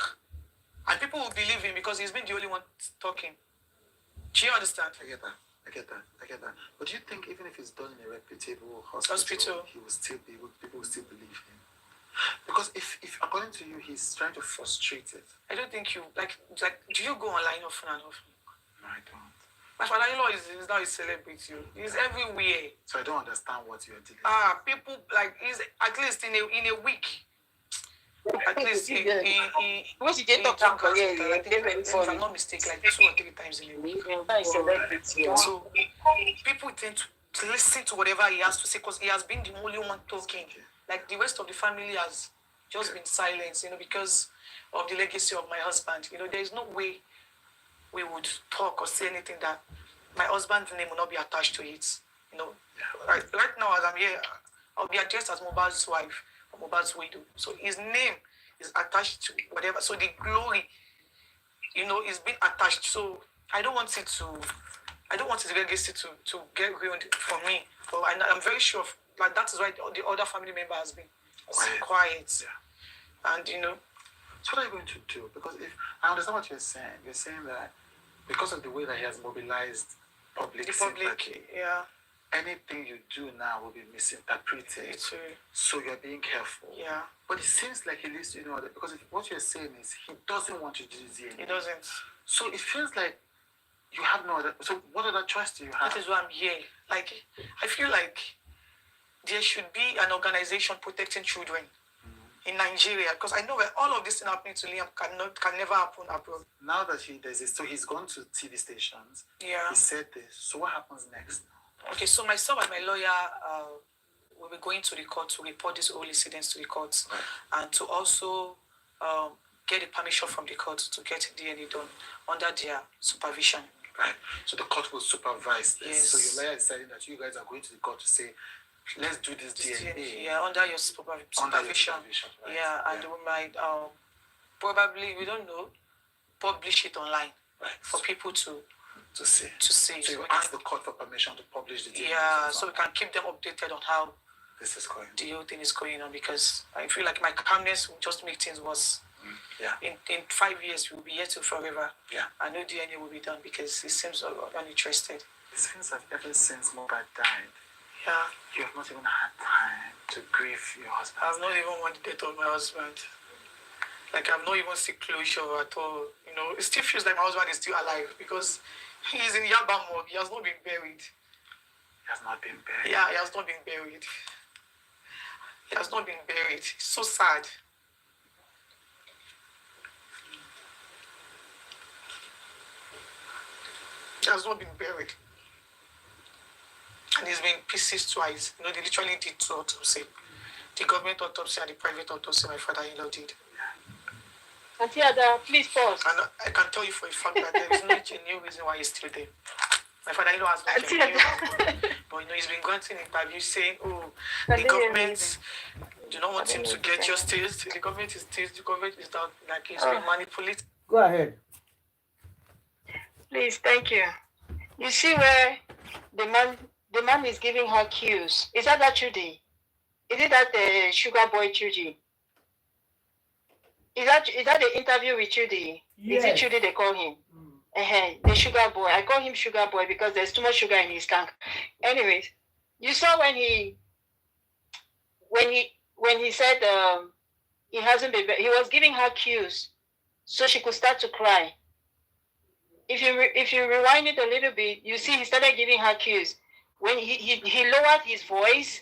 And people will believe him because he's been the only one talking. Do you understand? I get that. But do you think even if it's done in a reputable hospital, he will still be able, people will still believe him? Because if according to you, he's trying to frustrate it. I don't think you, like do you go online often and often? No, I don't. My father-in-law is now a celebrity. He's everywhere. So I don't understand what you're dealing with. People, he's at least in a week. At least he talk if I'm not mistaken, like 2 or 3 times in a week. So people tend to listen to whatever he has to say because he has been the only one talking. Like the rest of the family has just been silent, because of the legacy of my husband. There is no way we would talk or say anything that my husband's name will not be attached to it. Right now as I'm here, I'll be addressed as Mohbad's wife or Mohbad's widow. So his name is attached to whatever. So the glory, is being attached. So I don't want his legacy to get ruined for me. But I'm very sure that is why the other family member has been quiet. Yeah. And so what are you going to do? Because if I understand what you're saying that because of the way that he has mobilized public sympathy, anything you do now will be misinterpreted. So you're being careful. Yeah. But it seems like he leaves you that because what you're saying is he doesn't want to do DNA. He doesn't. So it feels like you have no other. So what other choice do you have? That is why I'm here. I feel like there should be an organization protecting children in Nigeria, because I know that all of this thing happening to Liam can never happen abroad. Now that so he's gone to TV stations. Yeah. He said this. So what happens next? Okay, so myself and my lawyer will be going to the court to report these whole incidents to the court, and to also get the permission from the court to get DNA done under their supervision. Right. So the court will supervise this. Yes. So your lawyer is saying that you guys are going to the court to say, let's do this DNA. Yeah, under your supervision. Right. Yeah, and we might probably, we don't know, publish it online for people to see. So you ask the court for permission to publish the DNA. Yeah, so we can keep them updated on how this is going. The whole thing is going on, because I feel like my calmness will just make things worse. Yeah. In 5 years, we'll be here till forever. Yeah. I know DNA will be done because it seems uninterested. It seems like ever since Mohbad died, yeah, you have not even had time to grieve your husband. I've not even wanted the death of my husband. I've not even seen closure at all. It still feels like my husband is still alive because he's in Yabamog. He has not been buried. He has not been buried? Yeah, he has not been buried. He has not been buried. It's so sad. He has not been buried. And he's been pieces twice. They literally did 2 autopsies. The government autopsy and the private autopsy my father-in-law did. Auntie Ada, please pause. And I can tell you for a fact that there is no genuine reason why he's still there. My father-in-law has no genuine reason. But he's been granting interviews saying, the government do not want him to get justice. The government is not, he's been manipulated. Go ahead. Please, thank you. You see where the man is giving her cues. Is that Judy? Is it that sugar boy Judy? Is that the interview with Judy? Yes. Is it Judy they call him? The sugar boy. I call him sugar boy because there's too much sugar in his tank. Anyways, you saw when he said he hasn't been. He was giving her cues so she could start to cry. If you rewind it a little bit, you see he started giving her cues. When he lowered his voice,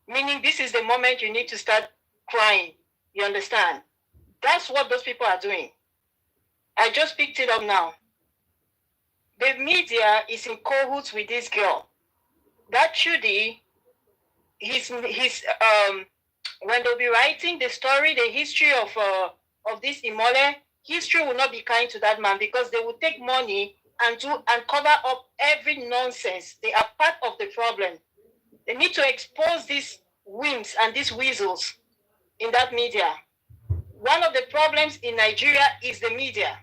meaning this is the moment you need to start crying. You understand? That's what those people are doing. I just picked it up now. The media is in cahoots with this girl. That Judy, when they'll be writing the story, the history of of this Imole, history will not be kind to that man because they will take money and cover up every nonsense. They are part of the problem. They need to expose these wimps and these weasels in that media. One of the problems in Nigeria is the media.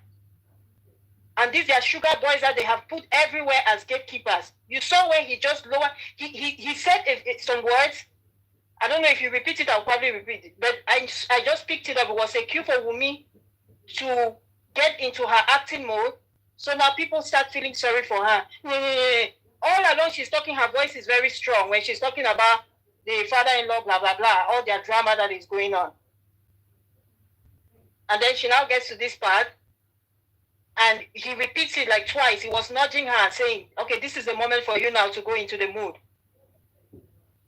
And these are sugar boys that they have put everywhere as gatekeepers. You saw where he just lowered, he said some words. I don't know if you repeat it, I'll probably repeat it. But I just picked it up. It was a cue for Wumi to get into her acting mode. So now people start feeling sorry for her. All along she's talking, her voice is very strong when she's talking about the father-in-law, blah, blah, blah, all their drama that is going on. And then she now gets to this part, and he repeats it like twice. He was nudging her, saying, okay, this is the moment for you now to go into the mood.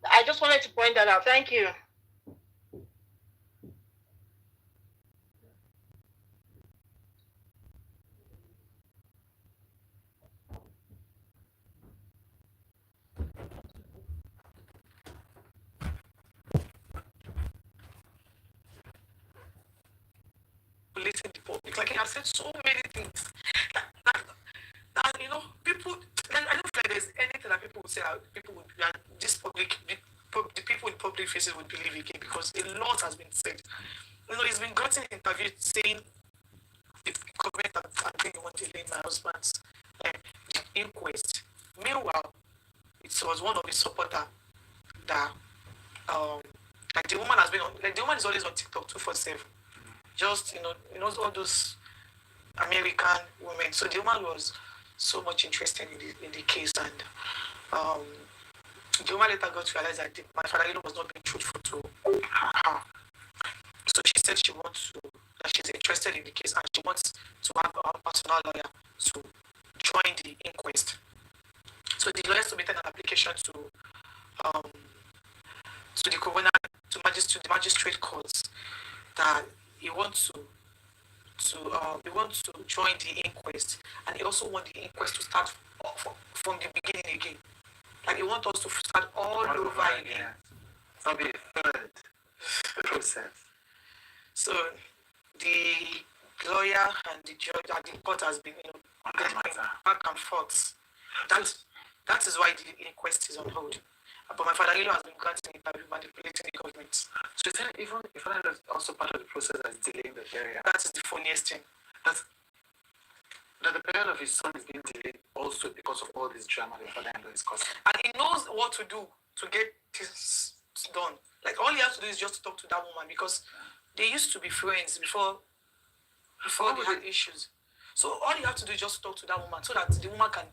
I just wanted to point that out. Thank you. Listen to the public. Like I have said so many things that you know, people, I don't feel like there's anything that people would say people would, that this public, the people in public faces would believe again, because a lot has been said. You know, he's been gotten interviewed saying the government are doing one delay my husband's the inquest. Meanwhile, it was one of his supporters that like the woman has been on, like the woman is always on TikTok 247. Just you know all those American women. So the woman was so much interested in the case, and the woman later got to realize that my father-in-law was not being truthful to her. So she said that she's interested in the case, and she wants to have a personal lawyer to join the inquest. So the lawyer submitted an application to the coroner, to the magistrate courts, that he wants to join the inquest, and he also wants the inquest to start from the beginning again. Like he wants us to start all over again. It's not be a third process. So the lawyer and the judge and the court has been, back and forth. That is why the inquest is on hold. But my father-in-law has been granted it by manipulating the government. So is that even if father-in-law is also part of the process that is delaying the burial? That is the funniest thing. That the burial of his son is being delayed also because of all this drama the father-in-law is causing. And he knows what to do to get this done. Like all he has to do is just to talk to that woman, because they used to be friends before they had issues. So all you have to do is just talk to that woman, so that the woman can,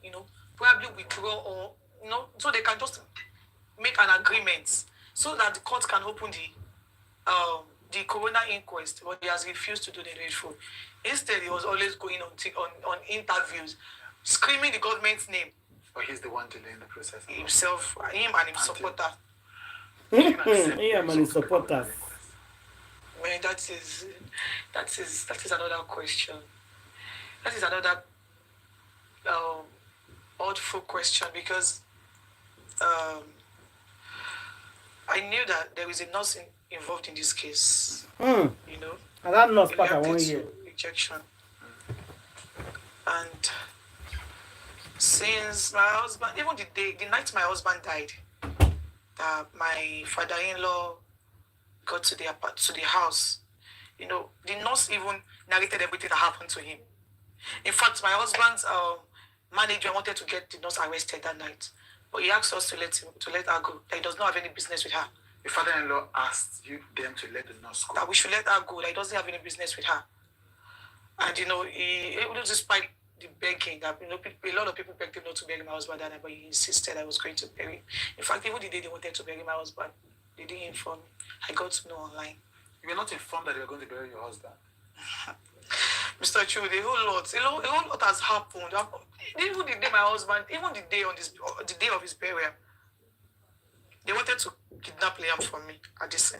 probably withdraw, or so they can just make an agreement, so that the court can open the coroner inquest. But he has refused to do the needful. Instead, he was always going on interviews, screaming the government's name. But he's the one delaying the process. Himself, him and his supporter. Him and his supporters. Man, that is another question. That is another oddful question, because I knew that there is a nurse involved in this case. And that nurse part I want to hear. Rejection. And since my husband, even the night my husband died, my father-in-law got to the house. The nurse even narrated everything that happened to him. In fact, my husband's manager wanted to get the nurse arrested that night, but he asked us to let her go. That he does not have any business with her. The father-in-law asked them to let the nurse go. That we should let her go. That he doesn't have any business with her. And he despite the begging, that a lot of people begged him not to bury my husband that night, but he insisted I was going to bury him. In fact, even the day they wanted to bury my husband, they didn't inform me. I got to know online. You were not informed that you were going to bury your husband? Mr. Chu, a whole lot has happened. Even the day my husband, even the day of his burial, they wanted to kidnap Liam from me at this.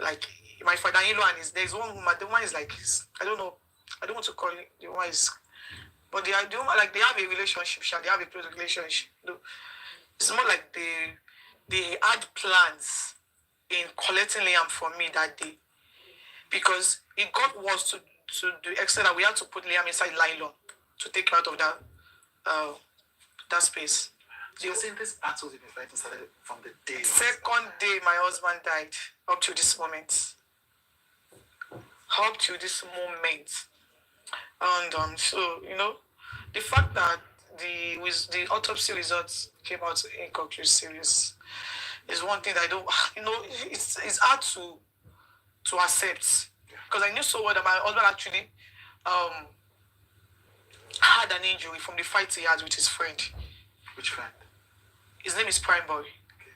Like my father-in-law and there's one woman. The woman is like, I don't know. I don't want to call it. The woman is, but the woman, like, they have a relationship. They have a close relationship. It's more like they had plans in collecting Liam from me that day. because it got worse to the extent that we had to put Liam inside nylon to take her out of that space. So you're saying this battle you've been fighting started from the day? Second day my husband died, up to this moment. Up to this moment. And so, you know, the fact that the autopsy results came out inconclusive is one thing that I don't, you know, it's hard to accept. Because I knew so well that my husband actually had an injury from the fight he had with his friend. Which friend? His name is Prime Boy. Okay.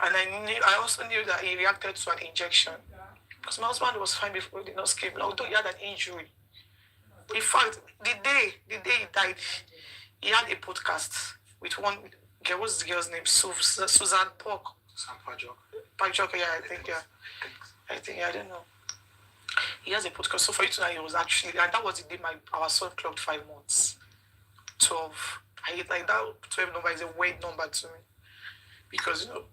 And I also knew that he reacted to an injection. Because my husband was fine before he did not escape, although he had an injury. In fact, the day he died, he had a podcast with one girl. What's the girl's name? Susan Park. Susan Pajok, yeah, I think, I don't know. He has a podcast. So for you to know, he was actually, and that was the day our son clocked 5 months. 12. I like that 12 number is a weird number to me. Because, you know,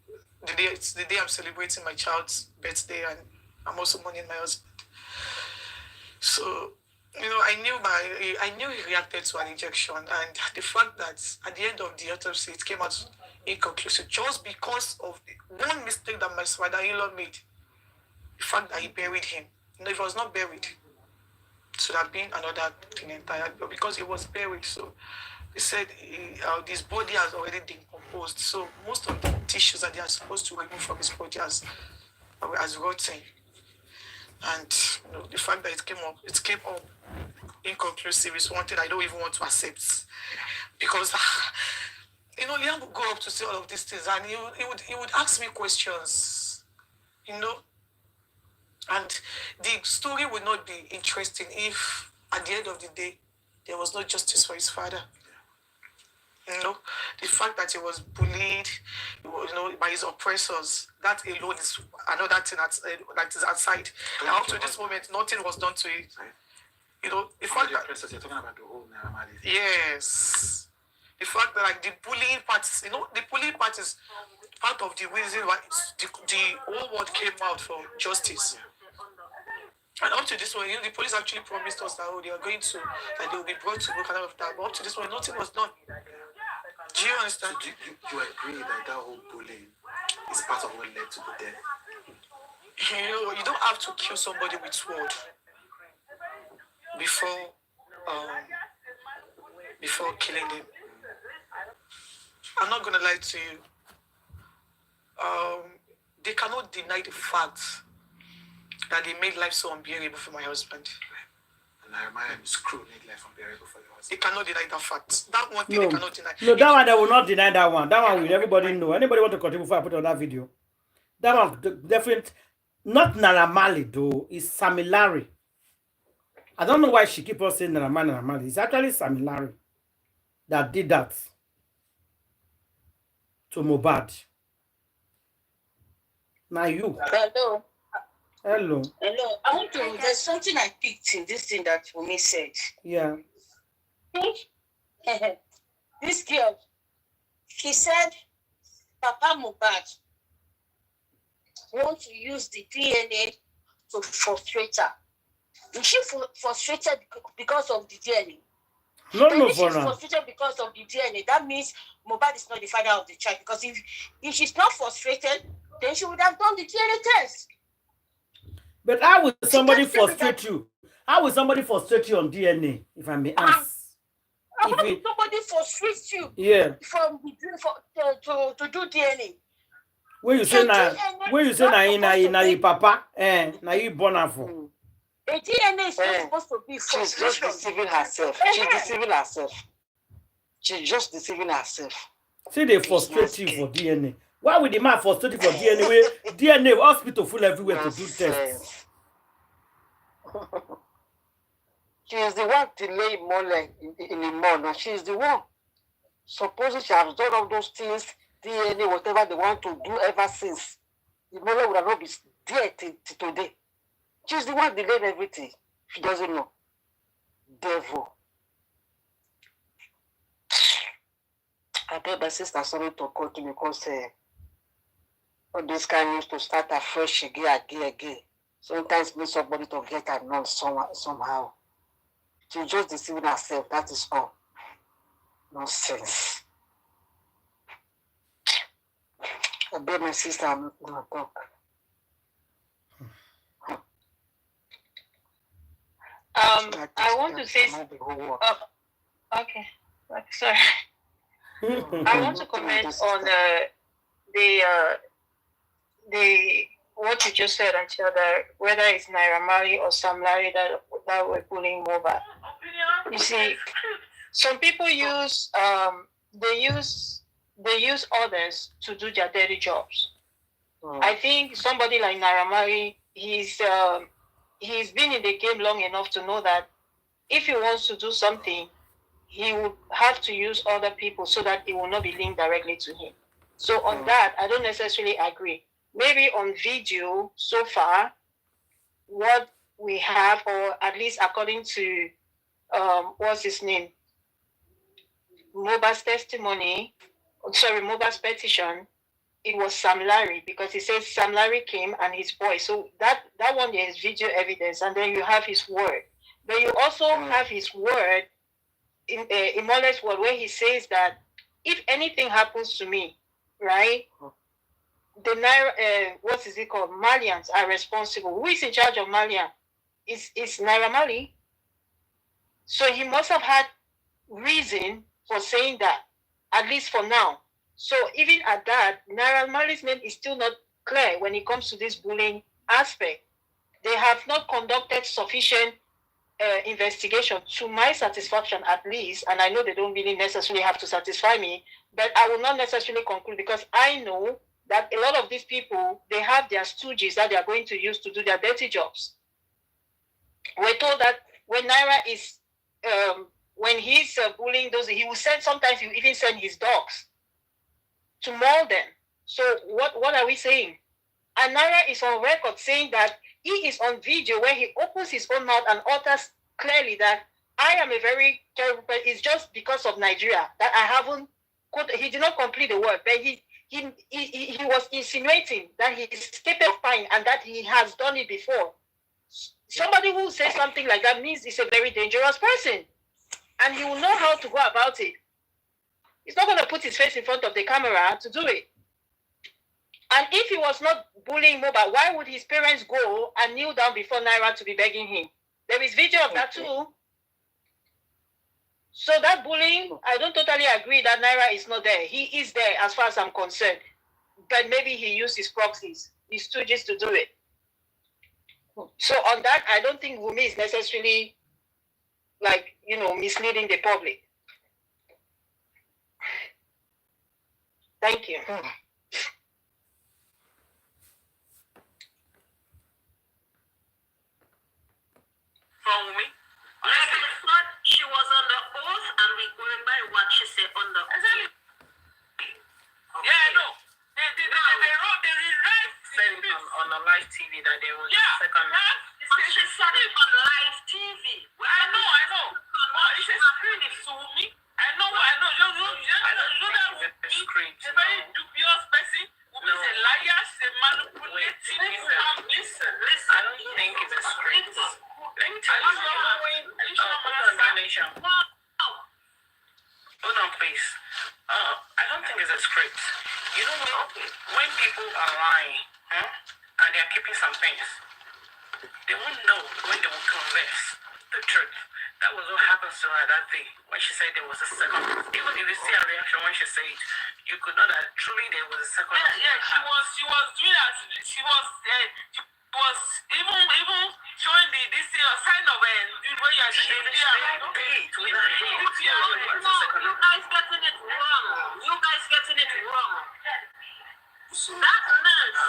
it's the day I'm celebrating my child's birthday, and I'm also mourning my husband. So, you know, I knew he reacted to an injection, and the fact that at the end of the autopsy it came out inconclusive just because of one mistake that my father-in-law made. The fact that he buried him. You know, if he was not buried, it should have been another thing entirely. But because he was buried, so they said his body has already decomposed. So most of the tissues that they are supposed to remove from his body has rotten. And you know, the fact that it came up inconclusive is one thing I don't even want to accept. Because you know, Liam would go up to say all of these things, and he would ask me questions, you know. And the story would not be interesting if at the end of the day there was no justice for his father. You know, the fact that he was bullied, you know, by his oppressors, that alone is another thing that is outside. And up to this moment, nothing was done to it. You know, the fact that you're talking about the whole Naramali. Yes, the fact that like the bullying part, you know, the bullying part is part of the reason why the whole world came out for justice. And up to this point, you know, the police actually promised us that they are going to, that they will be brought to book and all of that. But up to this point, nothing was done. Do you understand? So you agree that whole bullying is part of what led to the death? You know, you don't have to kill somebody with sword before killing them. I'm not gonna lie to you. They cannot deny the fact that they made life so unbearable for my husband. And Nehemiah and his crew made life unbearable for your husband. They cannot deny that fact. That one thing No. they cannot deny. No, that one they will not deny that one. That one will everybody know. Anybody want to continue before I put on that video? That one definitely not Naramali though. It's Samilari. I don't know why she keep on saying Naramali. It's actually Samilari that did that to mohbad. Now you. Hello. Hello. Hello. I want to. There's something I picked in this thing that Wumi said. Yeah. This girl, she said, Papa Mohbad want to use the DNA to frustrate her. Is she frustrated because of the DNA? No, she's frustrated because of the DNA. That means Mohbad is not the father of the child. Because if she's not frustrated, then she would have done the DNA test. But how will somebody frustrate you? How will somebody frustrate you on DNA, if I may ask? How will somebody frustrate you? Yeah. To do DNA? When you say na you papa, na you born her for. A DNA is not supposed to be She's just deceiving herself. She's deceiving herself. She's just deceiving herself. See, they frustrate you for DNA. Why would the man frustrate you for DNA? Where DNA hospital full everywhere to do tests. She is the one delaying more like in the morning. She is the one. Supposing she has done all those things, DNA, whatever they want to do ever since, the mother would have not been there till today. She's the one delaying everything. She doesn't know. Devil. I beg my sister sorry to call to because all this kind used to start afresh again. sometimes make somebody to get annoyed somehow. She just deceiving herself, that is all. Nonsense. I bet my sister I'm not gonna talk. I want to say. Okay. Sorry. I want to comment on the what you just said, until whether it's Naira Marley or Sam Larry that were pulling mohbad. You see, some people use they use others to do their dirty jobs. I think somebody like Naira Marley, he's been in the game long enough to know that if he wants to do something, he would have to use other people so that it will not be linked directly to him. So on that, I don't necessarily agree. Maybe on video, so far, what we have, or at least according to, what's his name? mohbad's petition, it was Sam Larry, because he says Sam Larry came and his voice. So that one, there is video evidence, and then you have his word. But you also have his word, in Imole's word, where he says that if anything happens to me, right, the what is it called? Malians are responsible. Who is in charge of Malian? It's Naira Marley. So he must have had reason for saying that, at least for now. So even at that, Naira Marley's name is still not clear when it comes to this bullying aspect. They have not conducted sufficient investigation, to my satisfaction at least, and I know they don't really necessarily have to satisfy me, but I will not necessarily conclude, because I know that a lot of these people, they have their stooges that they are going to use to do their dirty jobs. We're told that when Naira is, when he's bullying those, he will send, sometimes he will even send his dogs to maul them. So what are we saying? And Naira is on record saying that he is on video where he opens his own mouth and utters clearly that I am a very terrible person. It's just because of Nigeria that I haven't. He did not complete the word, but he was insinuating that he is capable of fine and that he has done it before. Somebody who says something like that means he's a very dangerous person, and he will know how to go about it. He's not going to put his face in front of the camera to do it. And if he was not bullying mohbad, why would his parents go and kneel down before Naira to be begging him? There is video of that too. So that bullying, I don't totally agree that Naira is not there. He is there as far as I'm concerned. But maybe he used his proxies, his stooges to do it. So on that, I don't think Wumi is necessarily, like, misleading the public. Thank you. From me. She was on the oath, and we going by what she said on the oath. Yeah, I know. They rewrite said it on the live TV that there was a second. She said it on live TV. I know. It's a script. It's to me. I know. You know that a very dubious person who is a liar, she's a manipulative. Listen. I don't think it's a script. Let me tell you. Hold on, please. I don't think it's a script. You know when people are lying, and they are keeping some things, they won't know when they will confess the truth. That was what happens to her that day when she said there was a second. Even if you see her reaction when she said it, you could know that truly there was a second. Yeah, she was doing that. She was even showing this sign of when you are saying you guys getting it wrong. That nurse.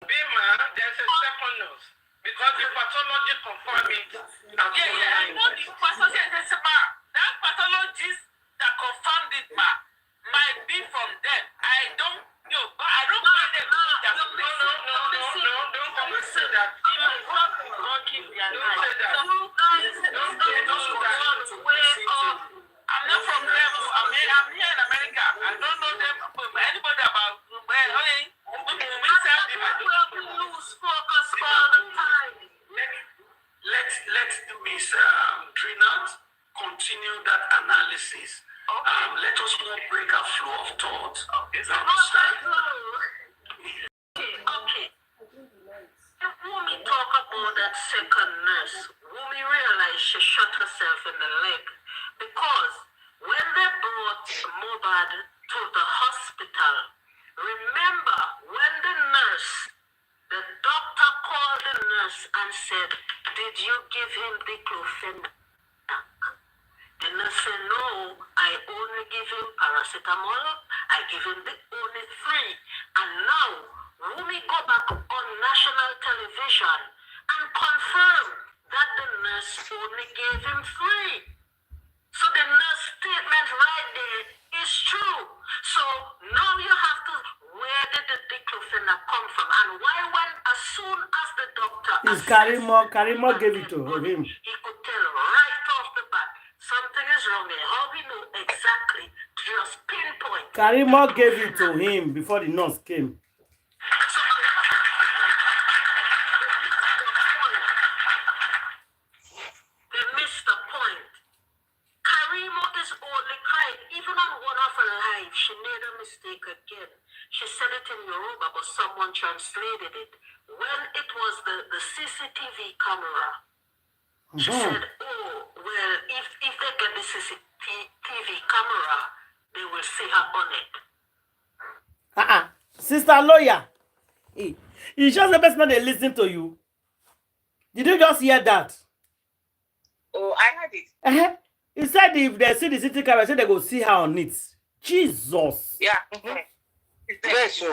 Bima, there's a second nose. Because the pathology confirmed it. I know the pathology. That pathologist that confirmed it might be from them. I don't know, but I don't want them to know that. No, don't come and say that. Don't keep their life. I'm not from them. I'm here in America. I don't know them. Anybody about where? Okay. When we talk about that second nurse, Wumi realized she shot herself in the leg because when they brought mohbad to the hospital, remember when the doctor called the nurse and said, "Did you give him diclofenac?" The nurse said, "No, I only give him paracetamol. I give him the only 3. And now, Wumi go back on national television and confirm that the nurse only gave him 3. So the nurse statement right there is true. So now you have to, where did the diclofenac come from? And why when as soon as the doctor Is Karimo gave it to him. He could tell right off the bat, something is wrong here. How we know exactly, just pinpoint. Karimo gave it to him before the nurse came. So, they missed the point. Karimo is only crying. Even on one of her live, she made a mistake again. She said it in Yoruba, but someone translated it. When it was the CCTV camera, she said, "Oh, well, if they get the CCTV camera, they will see her on it." Sister lawyer, it's just the person they listen to you. Did you just hear that? Oh, I heard it. He said if they see the city camera, they go see her on it. Jesus. Yeah.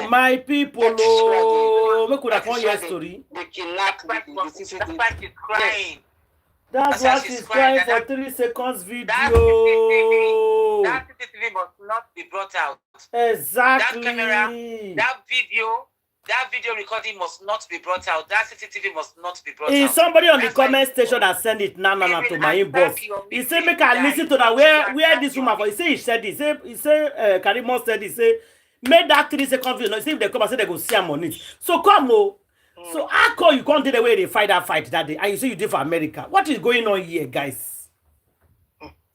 My people, oh, we could have found your story. They kidnapped That's why she's crying. That's why she's crying for 3 seconds video. That CCTV must not be brought out. Exactly. That camera, that video recording must not be brought out. That CCTV must not be brought out. Is somebody on the comment section that send it now to my inbox? He said make I listen to that. Where this woman for? He said he said it. He said Karimo said he said make that 3 seconds video. See if they come and say they go see him on it. So come on. So how come you can't do the way they fight that fight that day? And you say you did for America. What is going on here, guys?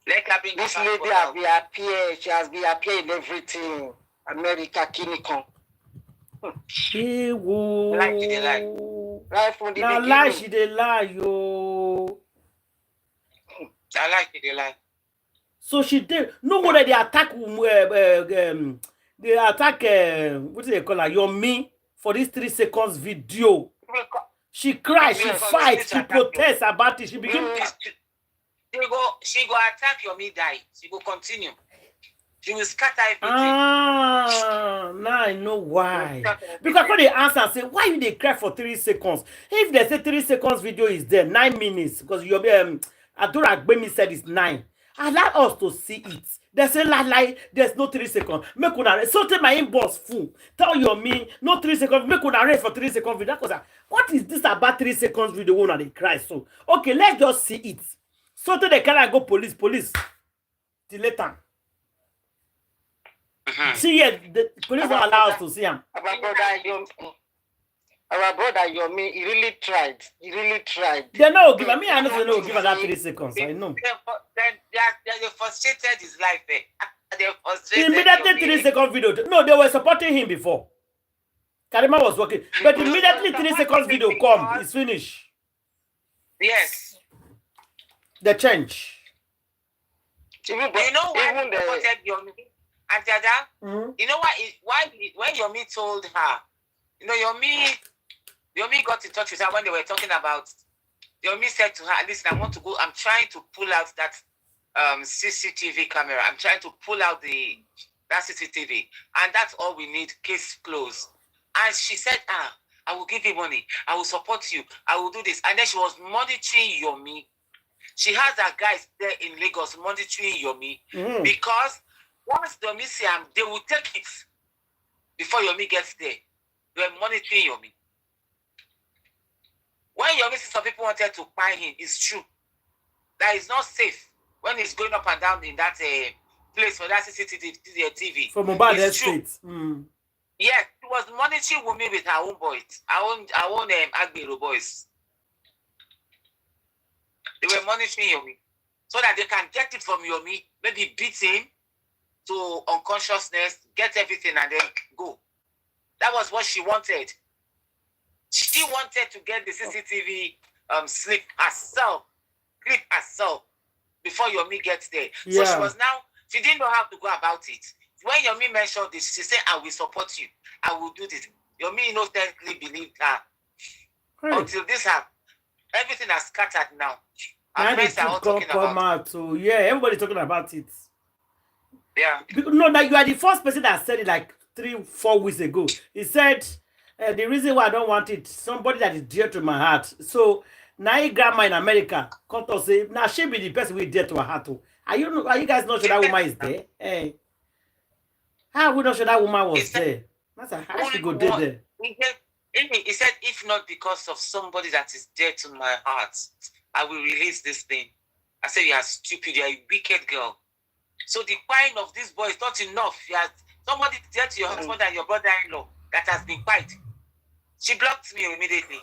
This lady has been appeared. She has been appeared in everything. America, Kinikon. Hey, whoa. Lie, she dey lie. Right from the Now beginning. lie, she dey lie, yo. I like it, they lie. So she did. No wonder they attack. They attack. What do they call her? Your me for this 3 seconds video. She cries, she fights, she protests about it. She begins. She go attack your me die. She go continue. She will scatter everything. Now I know why. Because when they answer and say, why you they cry for 3 seconds? If they say 3 seconds video is there, 9 minutes, because your Adora Gbemi said it's 9. Allow us to see it. They say lie, there's no 3 seconds. Make una so take my inbox full. Tell your me no 3 seconds. Make una rest for 3 seconds video. Because what is this about 3 seconds video when they cry? So okay, let's just see it. So they can go police till later. See here, the police don't allow us to see him. Our brother Yomi, he really tried. He really tried. They know give me. I know they know give her that 3 seconds. I know. They frustrated his life. They frustrated. Immediately 3 second video. No, they were supporting him before. Karima was working, but immediately 3 seconds video come. It's finished. Yes. The change. You know why they supported Yomi? And you know why when Yomi told her, you know, Yomi got in touch with her when they were talking about. Yomi said to her, "Listen, I want to go. I'm trying to pull out that CCTV camera. I'm trying to pull out that CCTV, and that's all we need. Case closed." And she said, "I will give you money. I will support you. I will do this." And then she was monitoring Yomi. She has her guys there in Lagos monitoring Yomi because once Yomi see him, they will take it before Yomi gets there. They were monitoring Yomi. When Yomi sees some people wanted to buy him, it's true. That is not safe when he's going up and down in that place for that CCTV. For mohbad estate. Yes, she was monitoring Wunmi with her own boys, her own Agbero boys. They were monitoring Yomi so that they can get it from Yomi, maybe beat him, to unconsciousness, get everything, and then go. That was what she wanted. She wanted to get the CCTV clip herself before Yomi gets there. So she didn't know how to go about it. When Yomi mentioned this, she said, I will support you. I will do this. Yomi innocently believed her. Until this happened. Everything has scattered now. Our friends are all talking about it. Everybody's talking about it. Yeah. No, that you are the first person that said it like 3-4 weeks ago. He said, the reason why I don't want it, somebody that is dear to my heart. So now grandma in America come to say, now she be the person with dear to her heart. Are you guys not sure that woman is there? Hey. How are we not sure that woman was there? That's how she go there. He said, if not because of somebody that is dear to my heart, I will release this thing. I said, you are stupid, you are a wicked girl. So the crying of this boy is not enough. You have somebody dear to your husband and your brother-in-law that has been quiet. She blocked me immediately.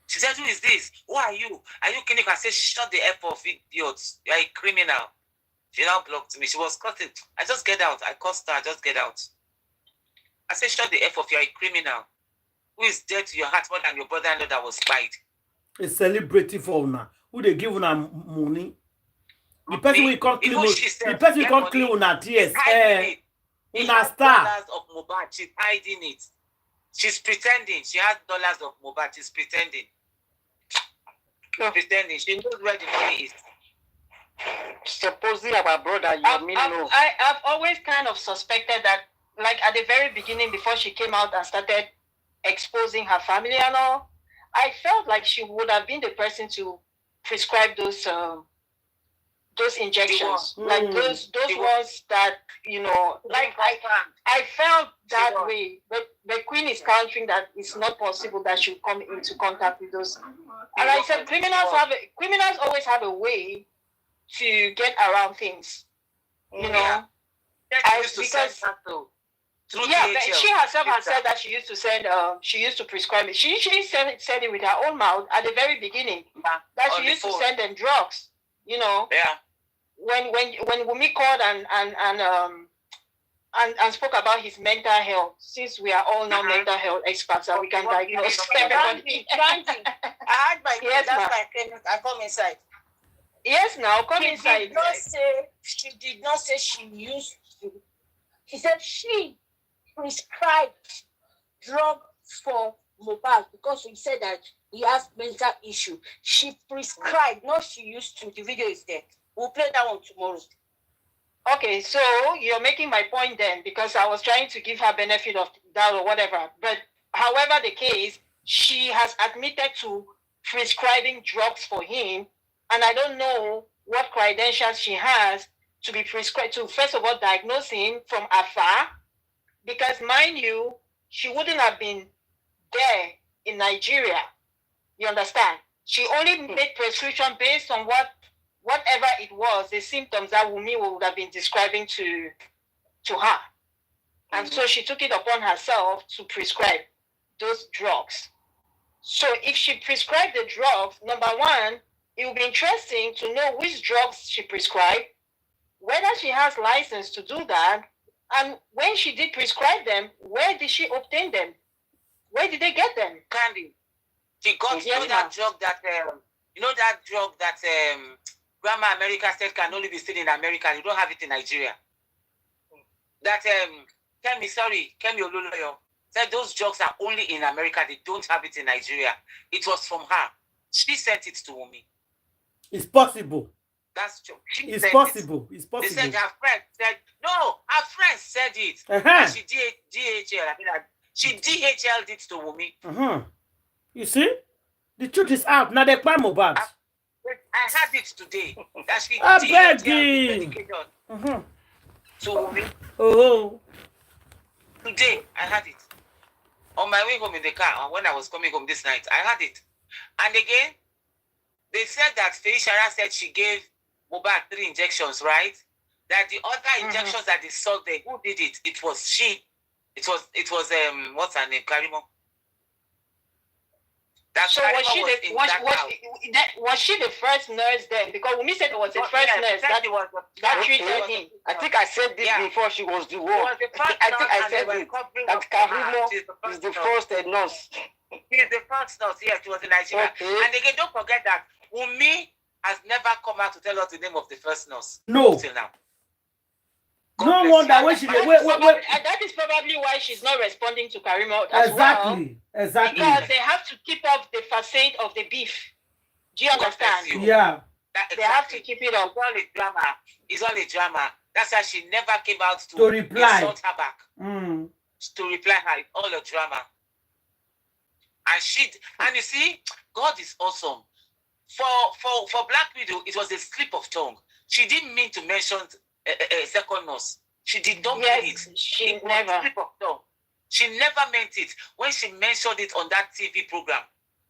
She said, who is this? Who are you? Are you kidding? I said, shut the F off, idiots. You are a criminal. She now blocked me. She was cutting. I just get out. I cursed her. I just get out. I said, shut the F off. You are a criminal. Who is dear to your heart more than your brother-in-law that was quiet? A celebrity for now. Who they give her money? The person will come clean. The person will come clean on her tears. Una star. Dollars of mohbad. She's hiding it. She's pretending. She has dollars of mohbad. She's pretending. Pretending. She knows where the money is. Supposedly our brother, I've always kind of suspected that, like at the very beginning, before she came out and started exposing her family and all, I felt like she would have been the person to prescribe those injections, like those ones that, you know, like I felt that way, but the Queen is countering that it's not possible that she'll come into contact with those. And I said, criminals always have a way to get around things, you know. Because she herself has said that she used to send, she used to prescribe it. She said it with her own mouth at the very beginning that she used to send them drugs, you know. Yeah. When Wumi called and spoke about his mental health, since we are all now mental health experts and we can diagnose everybody. I had my I come inside. Yes, now come inside. She did not say she used to. She said she prescribed drugs for mohbad because he said that he has mental issue. She prescribed, not she used to. The video is there. We'll play that one tomorrow. Okay, so you're making my point then, because I was trying to give her benefit of doubt or whatever. But however the case, she has admitted to prescribing drugs for him, and I don't know what credentials she has to be prescribed to, first of all, diagnose him from afar, because mind you, she wouldn't have been there in Nigeria. You understand? She only made prescription based on whatever it was, the symptoms that Wumi would have been describing to her. And so she took it upon herself to prescribe those drugs. So if she prescribed the drugs, number one, it would be interesting to know which drugs she prescribed, whether she has license to do that, and when she did prescribe them, where did she obtain them? Where did they get them? Candy. She got that drug that that drug that Grandma America said can only be seen in America. You don't have it in Nigeria. That Kemi Ololoyo said those drugs are only in America. They don't have it in Nigeria. It was from her. She sent it to me. It's possible. That's true. It's possible. It's possible. They said her friend said no. Her friend said it. She DHL. She DHL it to Wumi. You see, the truth is out now. They buy mohbad. I had it today. That she DHL to Wumi. Oh. Today I had it. On my way home in the car, when I was coming home this night, I had it. And again, they said that Felishara said she gave mohbad 3 injections, right? That the other injections that they saw there, who did it? It was she. It was what's her name? Karimo. That So was she the first nurse then? Because when we said it was the first nurse that treated him. I think I said this before. She was the one. I think I said it. That Karimo is the first nurse. She is the first nurse. Yes, she was in Nigeria. Okay. And again, don't forget that Wunmi has never come out to tell us the name of the first nurse. No. Till now. No wonder when she did. Wait. And that is probably why she's not responding to Karimo as well. Exactly. Because they have to keep up the facade of the beef. Do you understand? Yeah. They have to keep it up. It's all a drama. That's why she never came out To reply. insult her back. To reply her. It's all a drama. And you see, God is awesome. For Black Widow, it was a slip of tongue. She didn't mean to mention a second nurse. She did not mean it. She never. She never meant it. When she mentioned it on that TV program,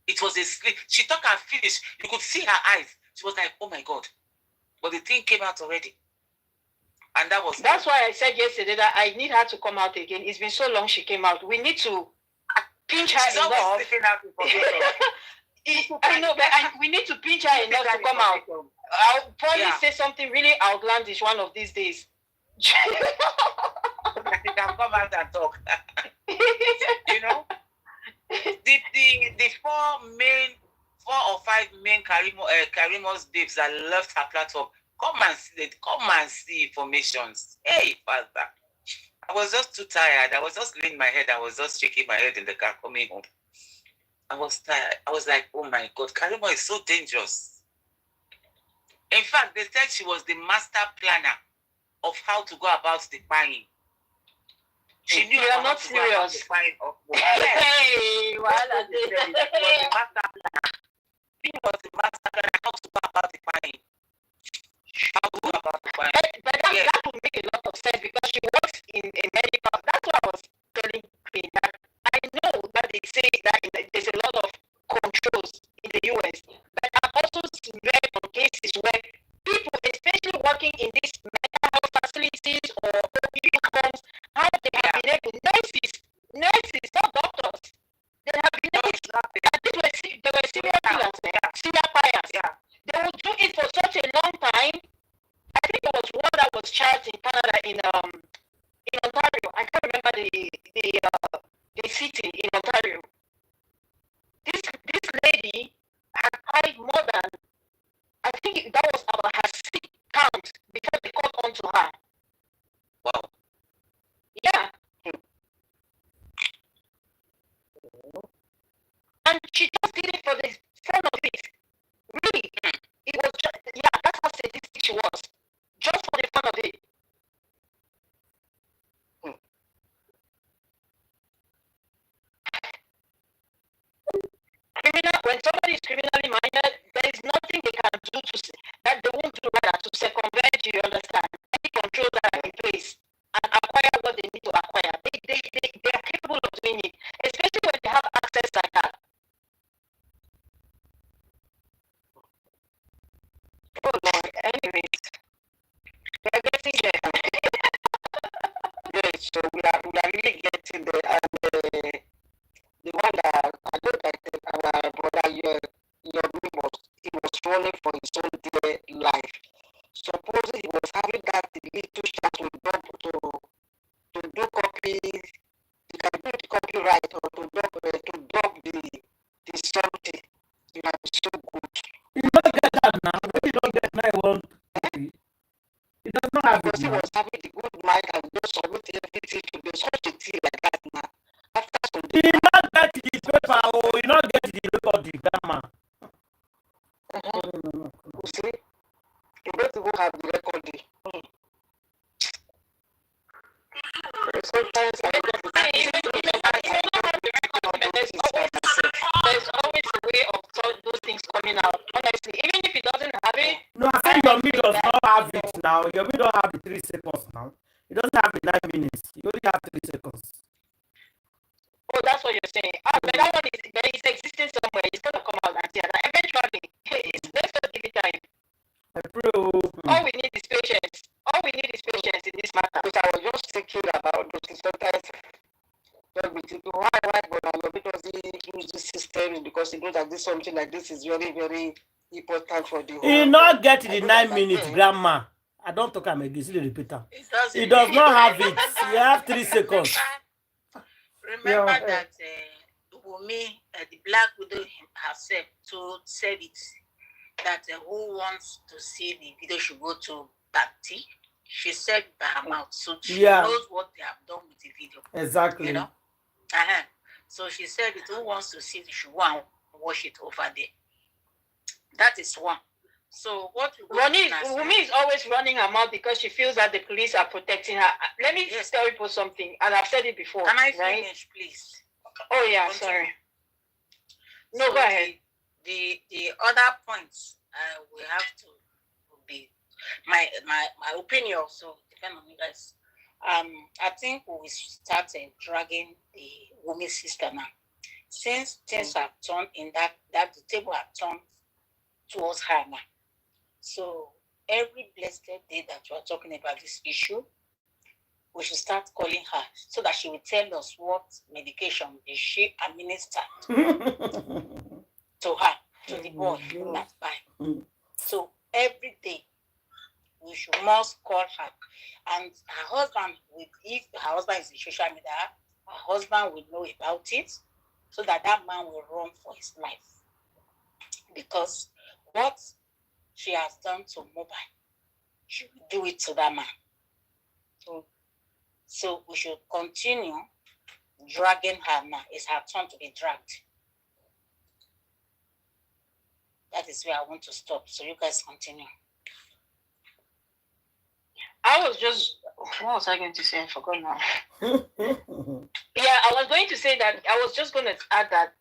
it was a slip. She talked and finished. You could see her eyes. She was like, oh my God. But the thing came out already. And that's why I said yesterday that I need her to come out again. It's been so long she came out. We need to pinch her enough. I know, but we need to pinch her enough to come out. I'll probably say something really outlandish one of these days. She can come out and talk. You know? The 4 or 5 main Karimo's babes that left her platform, come and see informations. Hey, Father. I was just too tired. I was just laying my head. I was just shaking my head in the car coming home. I was tired. I was like, oh my God, Karimo is so dangerous. In fact, they said she was the master planner of how to go about the buying. She knew you are not serious. Hey, well, she was the master planner. She was the master planner how to go about the buying. But that would make a lot of sense because she works in a medical. That's what I was telling you. That I know that they say that there's a lot of controls in the US, but I've also read on cases where people, especially working in these mental health facilities or homes, how they have been able, nurses, not doctors, they have been able to, and they were serial killers, serial fires. They would do it for such a long time. I think it was one that was charged in Canada in Ontario. I can't remember the city in Ontario. This lady had died more than, I think that was about her 6th count before they caught on to her. Wow. Yeah. And she just did it for the fun of it. Really. It was just, that's how sadistic she was. Just for the fun of it. When somebody is criminally minded, there is nothing they can do that they won't do rather to circumvent, you understand? Any controls that are in place and acquire what they need to acquire. They are capable of doing it, especially when they have access like that. Oh Lord, anyways, we are getting there. Yes, so we are really getting there, and the one that I look at our brother your was running for his own dear life. Suppose he was having that little chance to do copy, you can do the copyright or to dub the something. You have so good. You don't get that now. When you don't get now, well, it does not have because it he now. was having the good mind and just submit everything to do such a thing like that now. After some You not get the paper or you not get the record, the gamma. You see, you don't even have the recording. Sometimes I don't there's always a way of those things coming out. Honestly, even if it doesn't have it. No, I think your me does not have it now. Your me don't have the 3 seconds now. It doesn't have the 9 minutes. You only have 3 seconds. Oh, that's what you're saying. But that one is existing somewhere. It's gonna come out and eventually, let's just give it time. I pray. All we need is patience. All we need is patience in this matter. Because I was just thinking about those things. Sometimes, why, but purposely use this system because he knows that this something like this is very, very important for the whole. He not get the I know 9 that minutes, then, grandma. I don't talk him again. See the repeater. It He does not have it. He have 3 seconds. Remember Yeah. that Wumi, the Black Widow herself, said it that who wants to see the video should go to Bhakti. She said by her mouth, so she knows what they have done with the video. Exactly. You know. Uh-huh. So she said it. Who wants to see it should go and watch it over there. That is one. So what Wumi is always running her mouth because she feels that the police are protecting her. Let me tell you something, and I've said it before. Can I right? finish, please? Oh yeah, sorry. No, So go ahead. The other points we have to be my opinion also depend on you guys. I think we started dragging the Wumi sister now. Since things have turned in that the table have turned towards her now. So every blessed day that we are talking about this issue, we should start calling her so that she will tell us what medication did she administer to her, to the boy that by. So every day we must call her. And her husband, if her husband is in social media, her husband will know about it so that man will run for his life. Because what she has done to mohbad, she will do it to that man. So we should continue dragging her now. It's her turn to be dragged. That is where I want to stop. So you guys continue. What was I going to say? I forgot now. Yeah, I was going to say that I was just going to add that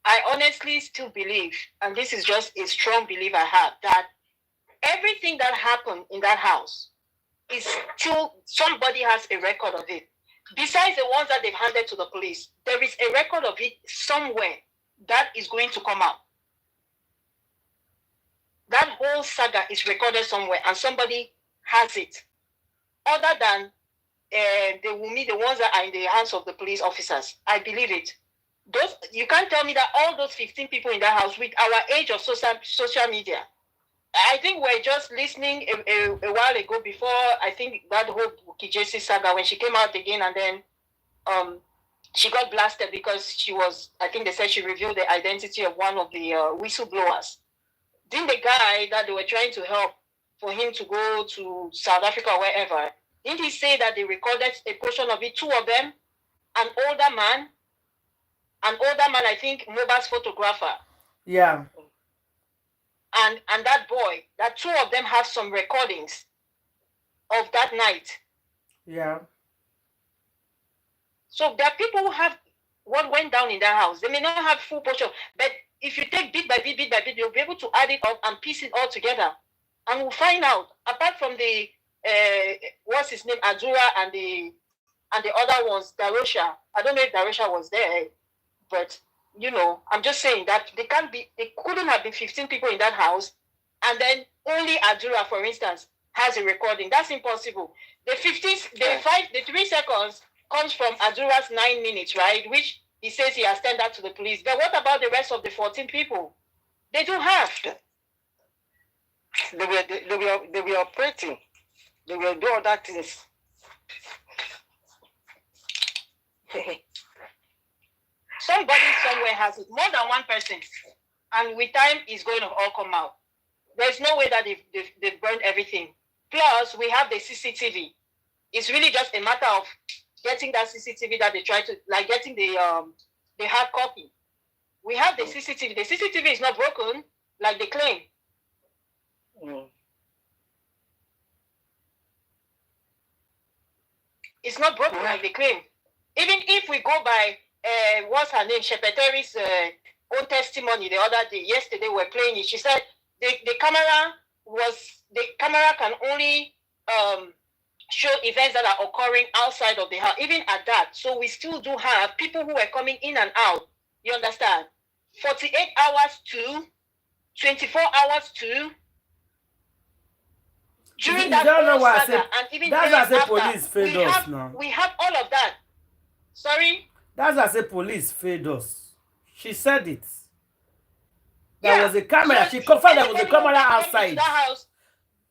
I honestly still believe, and this is just a strong belief I have, that everything that happened in that house is still, somebody has a record of it. Besides the ones that they've handed to the police, there is a record of it somewhere that is going to come out. That whole saga is recorded somewhere and somebody has it. Other than the Wumi, the ones that are in the hands of the police officers. I believe it. You can't tell me that all those 15 people in that house with our age of social media. I think we're just listening a while ago before, I think that whole Jesse saga when she came out again and then she got blasted because she was, I think they said she revealed the identity of one of the whistleblowers. Then the guy that they were trying to help for him to go to South Africa or wherever, didn't he say that they recorded a portion of it, two of them, an older man, I think mohbad's photographer. Yeah. And that boy, that two of them have some recordings of that night. Yeah. So there are people who have what went down in that house. They may not have full portion, but if you take bit by bit, you'll be able to add it up and piece it all together. And we'll find out, apart from the, what's his name, Adura and the other ones, Darosha. I don't know if Darosha was there, but, you know, I'm just saying that they couldn't have been 15 people in that house, and then only Adura, for instance, has a recording. That's impossible. The 3 seconds comes from Adura's 9 minutes, right? Which he says he has sent that to the police. But what about the rest of the 14 people? They don't have. They were operating. They were doing other things. Somebody somewhere has it. More than one person. And with time, it's going to all come out. There's no way that they've burned everything. Plus, we have the CCTV. It's really just a matter of getting that CCTV that they try to, like getting the hard copy. We have the CCTV. The CCTV is not broken, like they claim. It's not broken like they claim. Even if we go by, what's her name, Shepeteri's own testimony the other day, yesterday we were playing it. She said the camera can only show events that are occurring outside of the house, even at that. So we still do have people who are coming in and out. You understand? 48 hours to 24 hours to during that whole saga, and even that's why I say after, police failed us now. We have all of that. Sorry? That's why I say police failed us. She said it. There Yeah. was a camera. So She confirmed there was a anybody who camera can come into outside. that house,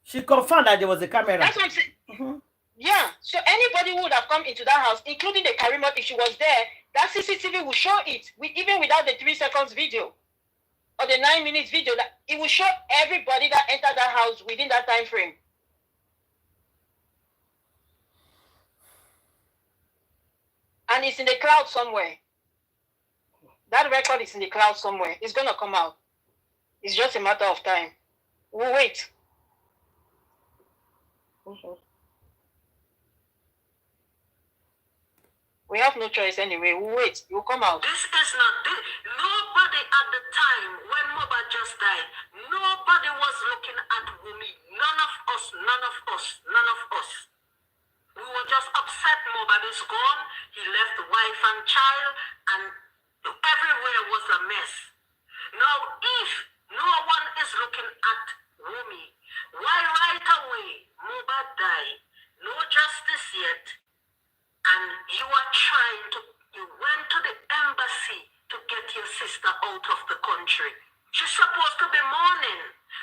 She confirmed that there was a camera. that's what I'm saying. Yeah. So anybody who would have come into that house, including the karimo, if she was there, that CCTV will show it, even without the 3 seconds video or the 9 minutes video. That it will show everybody that entered that house within that time frame. And it's in the cloud somewhere. That record is in the cloud somewhere. It's gonna come out. It's just a matter of time. We'll wait. We have no choice anyway. We'll wait. It will come out. This is not nobody at the time when Mohbad just died. Nobody was looking at Wumi. None of us. We were just upset. Mohbad is gone. He left wife and child, and everywhere was a mess. Now, if no one is looking at Wumi, why right away Mohbad died? No justice yet. And you are trying to, you went to the embassy to get your sister out of the country. She's supposed to be mourning.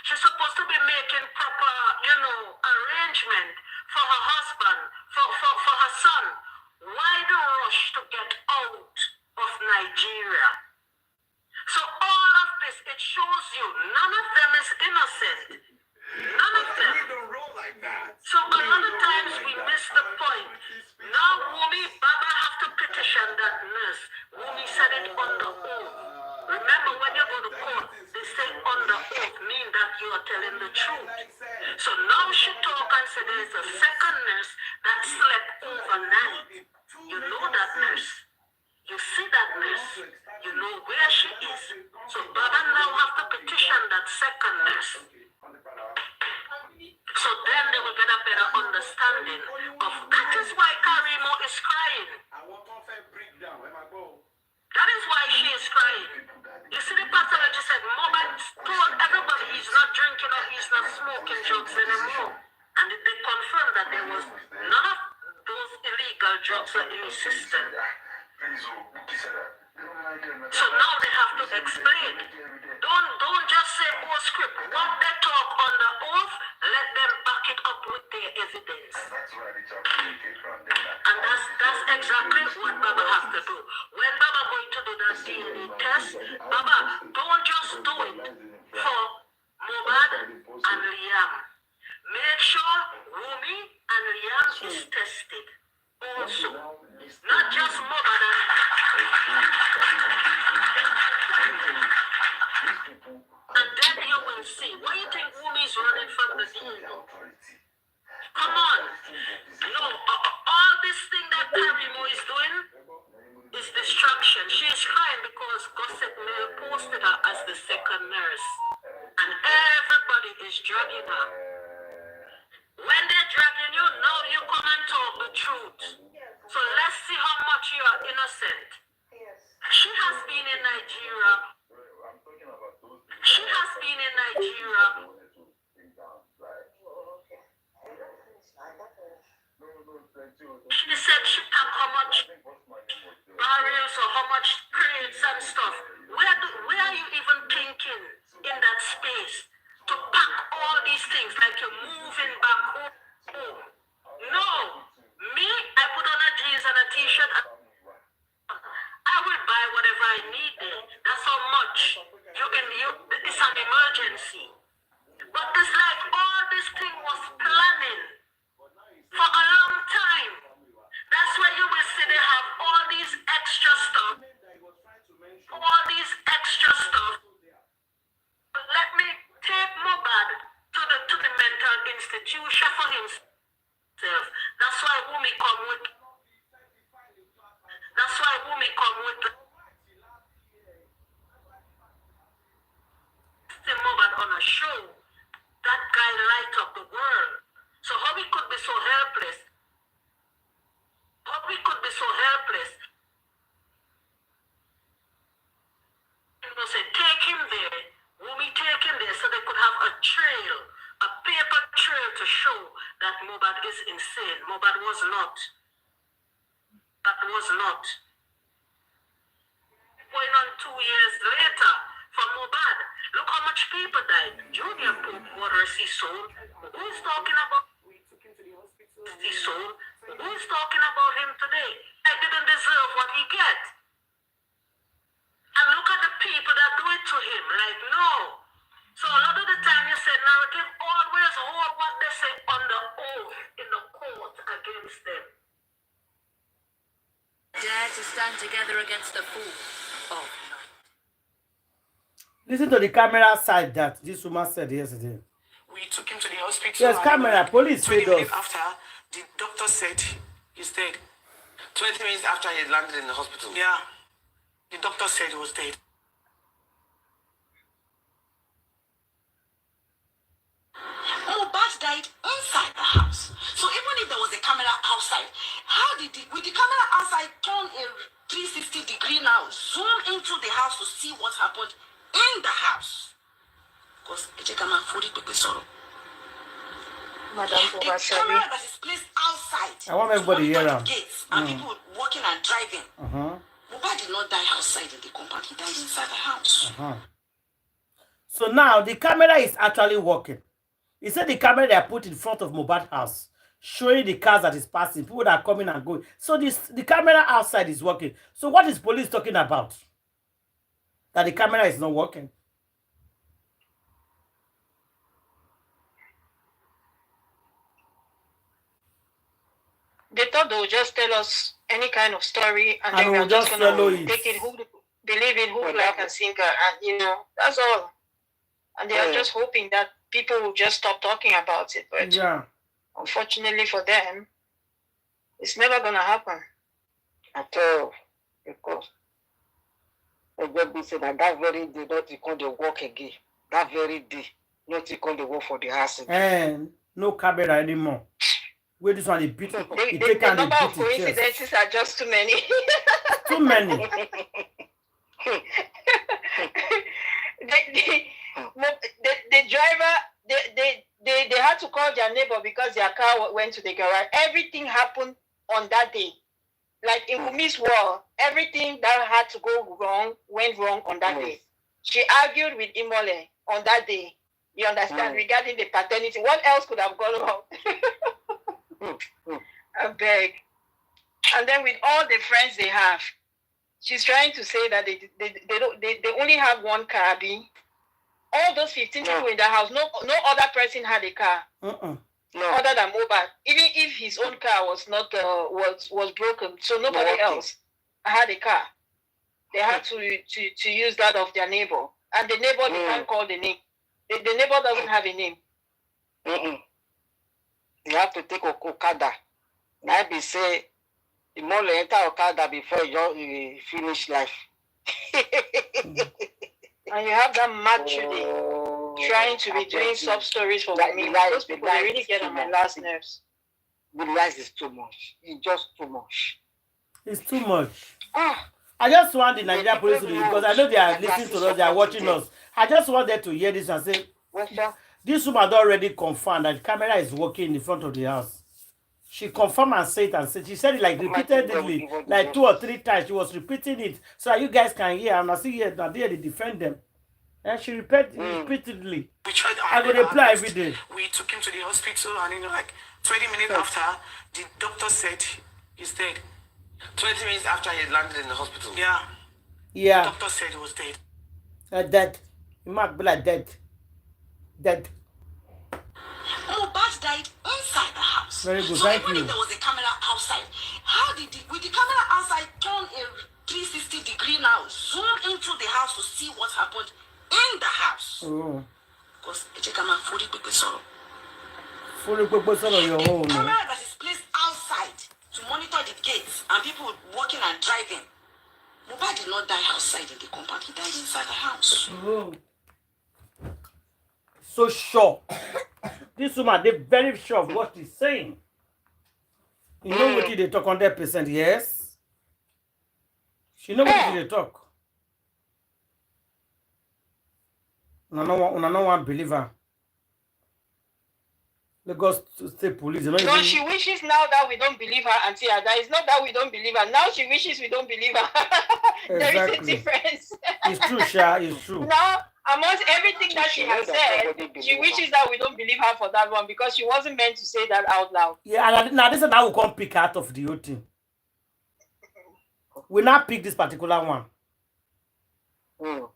She's supposed to be making proper, arrangement for her husband, for her son. Why the rush to get out of Nigeria? So all of this, it shows you none of them is innocent. None of them. So a lot of times we miss the point. Now Wumi, Baba have to petition that nurse. Wumi said it on the oath. Remember when you go to court, they say on the oath mean that you are telling the truth. So now she talk and say there is a second nurse that slept overnight. You know that nurse. You see that nurse. You know where she is. So Baba now have to petition that second nurse. So then they will get a better understanding of that is why Karimo is crying. That is why she is crying. You see, the pathologist said Mohbad told everybody he's not drinking or he's not smoking drugs anymore. And they confirmed that there was none of those illegal drugs in his system. So now they have to explain. Don't just say oath script. What they talk on the oath, let them back it up with their evidence. And that's exactly what Baba has to do. When Baba going to do that DNA test, Baba, don't just do it for Mohbad and Liam. Make sure Wumi and Liam is tested also. Not just Mohbad and and then you will see. Why you think Wumi is running from the DNA? Come on. No, all this thing that Karimo is doing is distraction. She is crying because Gossip Mail posted her as the second nurse. And everybody is dragging her. When they're dragging you, now you come and talk the truth. So let's see how much you are innocent. She has been in Nigeria. She has been in Nigeria. She said she packed how much barrels or how much crates and stuff. Where are you even thinking in that space to pack all these things like you're moving back home? No. Me, I put on a jeans and a t-shirt. I will buy whatever I need there. That's how much. It's an emergency. But it's like all this thing was planning for a long time. That's why you will see they have all these extra stuff. All these extra stuff. Let me take Mohbad to the mental institution for himself. That's why Wumi come with. That's why Wumi come with Mohbad on a show. That guy light up the world. So how we could be so helpless? How we could be so helpless? You say take him there. Wumi take him there so they could have a trail, a paper trail to show that Mohbad is insane. Mohbad was not. That was not. 2 years later for mohbad. Look how much people died. Junior poured water his soul. Who is talking about his soul? Who is talking about him today? I didn't deserve what he get. And look at the people that do it to him. Like, no. So a lot of the time you say narrative always hold what they say on the oath in the court against them. Dare to stand together against the fool. Oh, Listen to the camera side that this woman said yesterday. We took him to the hospital. Yes, camera, police 20 fed us. minutes after, the doctor said he's dead. 20 minutes after he landed in the hospital. Yeah. The doctor said he was dead. Mohbad died inside the house. So even if there was a camera outside, how did it, with the camera outside, turn a 360-degree now, zoom into the house to see what happened in the house? Because the camera that is placed outside. I want everybody here now. Gates and people walking and driving. Mohbad did not die outside in the compound. He died inside the house. So now the camera is actually working. He said the camera they put in front of Mohbad house, showing the cars that is passing, people that are coming and going. So the camera outside is working. So what is police talking about? That the camera is not working. They thought they would just tell us any kind of story and And then we'll we're just just follow gonna it. take it, believe it, hook, like and sinker, and that's all. And they are just hoping that people will just stop talking about it. But Yeah. unfortunately for them, it's never gonna happen. At all. Because everybody said that very day, not to come to work again. That very day, not to come to work for the house again. And no camera anymore. Where this one they beat it. The number of coincidences are just too many. Too many. The driver, they had to call their neighbor because their car went to the garage. Everything happened on that day. Like in Kumi's world, everything that had to go wrong went wrong on that day. She argued with Imole on that day. You understand? Regarding the paternity. What else could have gone wrong? I beg. And then with all the friends they have, she's trying to say that they only have one car. All those 15 people in the house, no other person had a car. Other than mohbad. Even if his own car was not was broken, so nobody else had a car. They had to use that of their neighbor, and the neighbor they can't call the name. The neighbor doesn't have a name. You have to take Okada. Now be say the more enter Okada before you finish life. And you have that mad Judy trying to be doing sub stories for me. Those people they really get on my last nerves. The lies is too much. It's just too much. It's too much. I just want the Nigerian police to do it because I know they are listening to us, they are watching us. I just want them to hear this and say, this woman had already confirmed that the camera is working in front of the house. She confirmed and said she said it like repeatedly, like 2 or 3 times. She was repeating it so that you guys can hear. And I see here that they defend them. And she repeatedly. We tried I will reply every day. We took him to the hospital, and like 20 minutes after, the doctor said he's dead. 20 minutes after he landed in the hospital. Yeah. Yeah. The doctor said he was dead. Dead. He might be like dead. Dead. Mohbad died inside the house. Very good, so thank even you. if there was a camera outside, how did with the camera outside turn a 360-degree now, zoom into the house to see what happened in the house? Because the camera fully your own. The camera that is placed outside to monitor the gates and people walking and driving. Mohbad did not die outside in the compound. He died inside the house. So sure. This woman, they're very sure of what she's saying. You know what they talk 100%, yes? She know what they talk. No one believer. Lagos State Police. No, she wishes now that we don't believe her, Auntie Ada. It's not that we don't believe her. Now she wishes we don't believe her. There is a difference. It's true, Sha. It's true. Now, amongst everything that she has said, she wishes that we don't believe her for that one because she wasn't meant to say that out loud. Yeah, and now this is how we come pick out of the whole thing. We now pick this particular one. I'm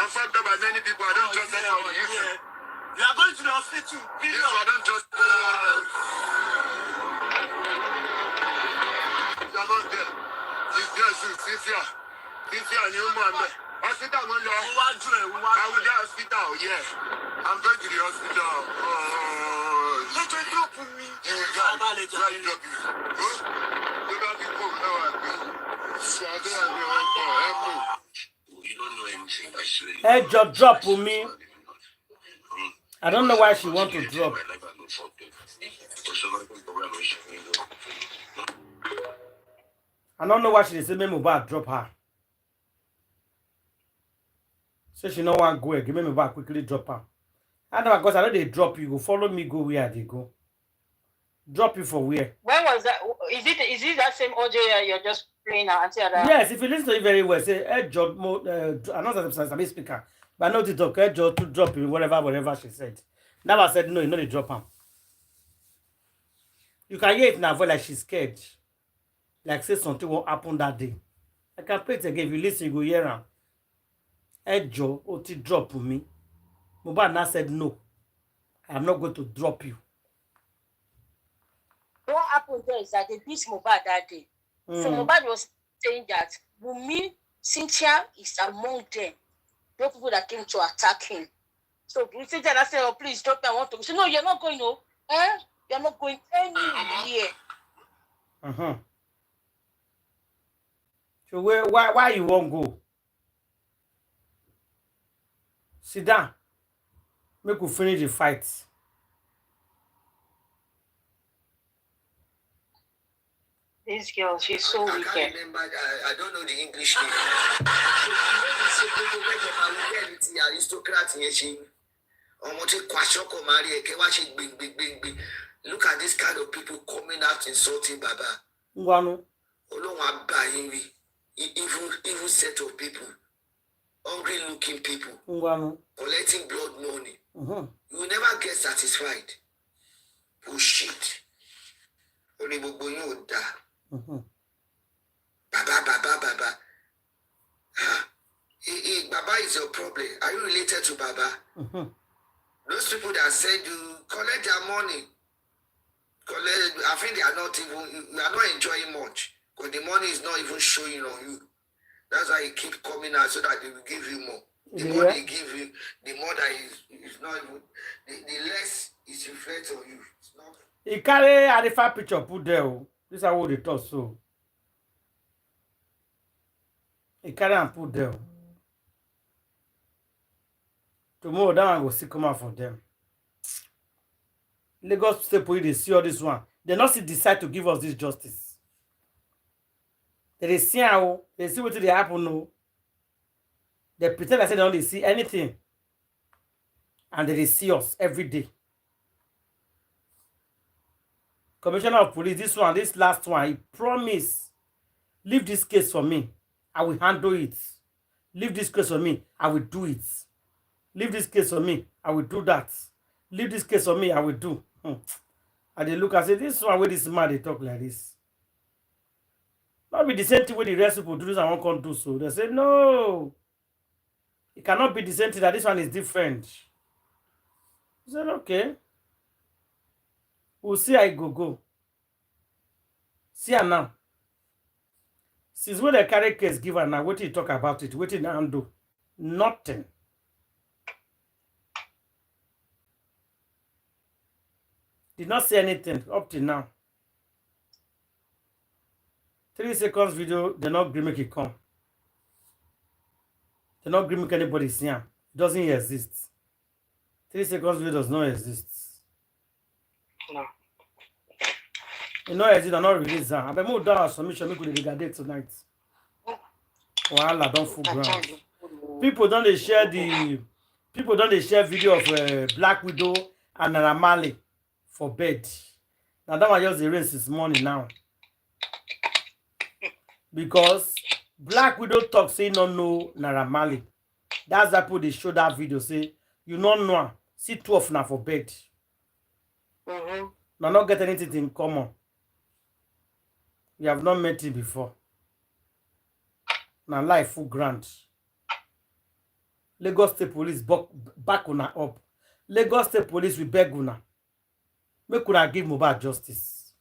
fucked up by many people. I don't trust anyone. You are going to the hospital. Yes, I don't trust. You are not there. She's there, Cynthia. Cynthia, and you man. Hospital, I will the hospital, yeah. I'm going to the hospital. Let me drop me. You will drop me. Where you drop you? You got the phone. No, I will. You don't know anything, actually. Hey, just drop for me. I don't know why she want to drop. I don't know why she say me mohbad drop her. So she no want go. Give me mohbad quickly drop her. I know because I know they drop you. Go follow me. Go where they go. Drop you for where? When was that? Is it that same OJ you're just playing now, Auntie Ada? Yes, if you listen to it very well, say hey George, I know that I'm a speaker, but I know the talk. Hey George to drop you whatever she said. Now I said no, you know they drop her. You can hear it now, like she's scared. Like say something won't happen that day. I can play it again. If you listen, you go hear her. Hey Joe, to drop me. Mohbad now said no. I'm not going to drop you. What happened there is that they beat Mohbad that day. So Mohbad was saying that Wunmi, Cynthia is among them. Those people that came to attack him. So Cynthia said, oh, please drop me. I want to. He said, no, you're not going, no. You're not going anywhere. So why you won't go? Sit down. Make we finish the fight. This girl, she's so wicked. I can't remember. I don't know the English name. Look at this kind of people coming out insulting Baba. Ngwanu. Evil set of people. Hungry looking people. Ngwanu. Collecting blood money. You will never get satisfied. Bullshit. Only Baba. Baba is your problem. Are you related to Baba? Those people that said you collect their money, I think they are not enjoying much because the money is not even showing on you. That's why you keep coming out so that they will give you more. The more they give you, the more that is not even, the less is reflected on you. It's not. He carry a different picture put there. This is how they talk so. He carry and put there. Tomorrow that one go see come out for them. Lagos State Police, they see all this one. They not see decide to give us this justice. They see how they see what they happen no. They pretend like they don't see anything. And they see us every day. Commissioner of Police, this last one, he promised, leave this case for me. I will handle it. Leave this case for me. I will do it. Leave this case for me. I will do that. Leave this case for me. I will do. And they look and say, this one where this man, they talk like this. Not be the same thing where the rest people do this and one can't do so. They say, no. It cannot be the same thing that this one is different. I said, okay. We'll see how it go. See her now. Since when the carry case give her now, what you talk about it? What you now do? Nothing. Did not say anything up till now. 3 seconds video, they not agree make it come. They not agree make anybody see him. It doesn't exist. 3 seconds video does not exist. No. You know, as it are not released. I be move down submission. Make we regardate tonight. Wahala don't full ground. People don't they share the. People don't they share video of Black Widow and Naira Marley for bed. Now that one just the race this morning now. Because Black Widow talk say no know Naira Marley. That's why people they show that video say you don't know. See 12 now for bed. Now not get anything in common. You have not met him before. Now life full grant. Lagos State Police back una up. Lagos State Police will beg una. Make una give Mohbad justice.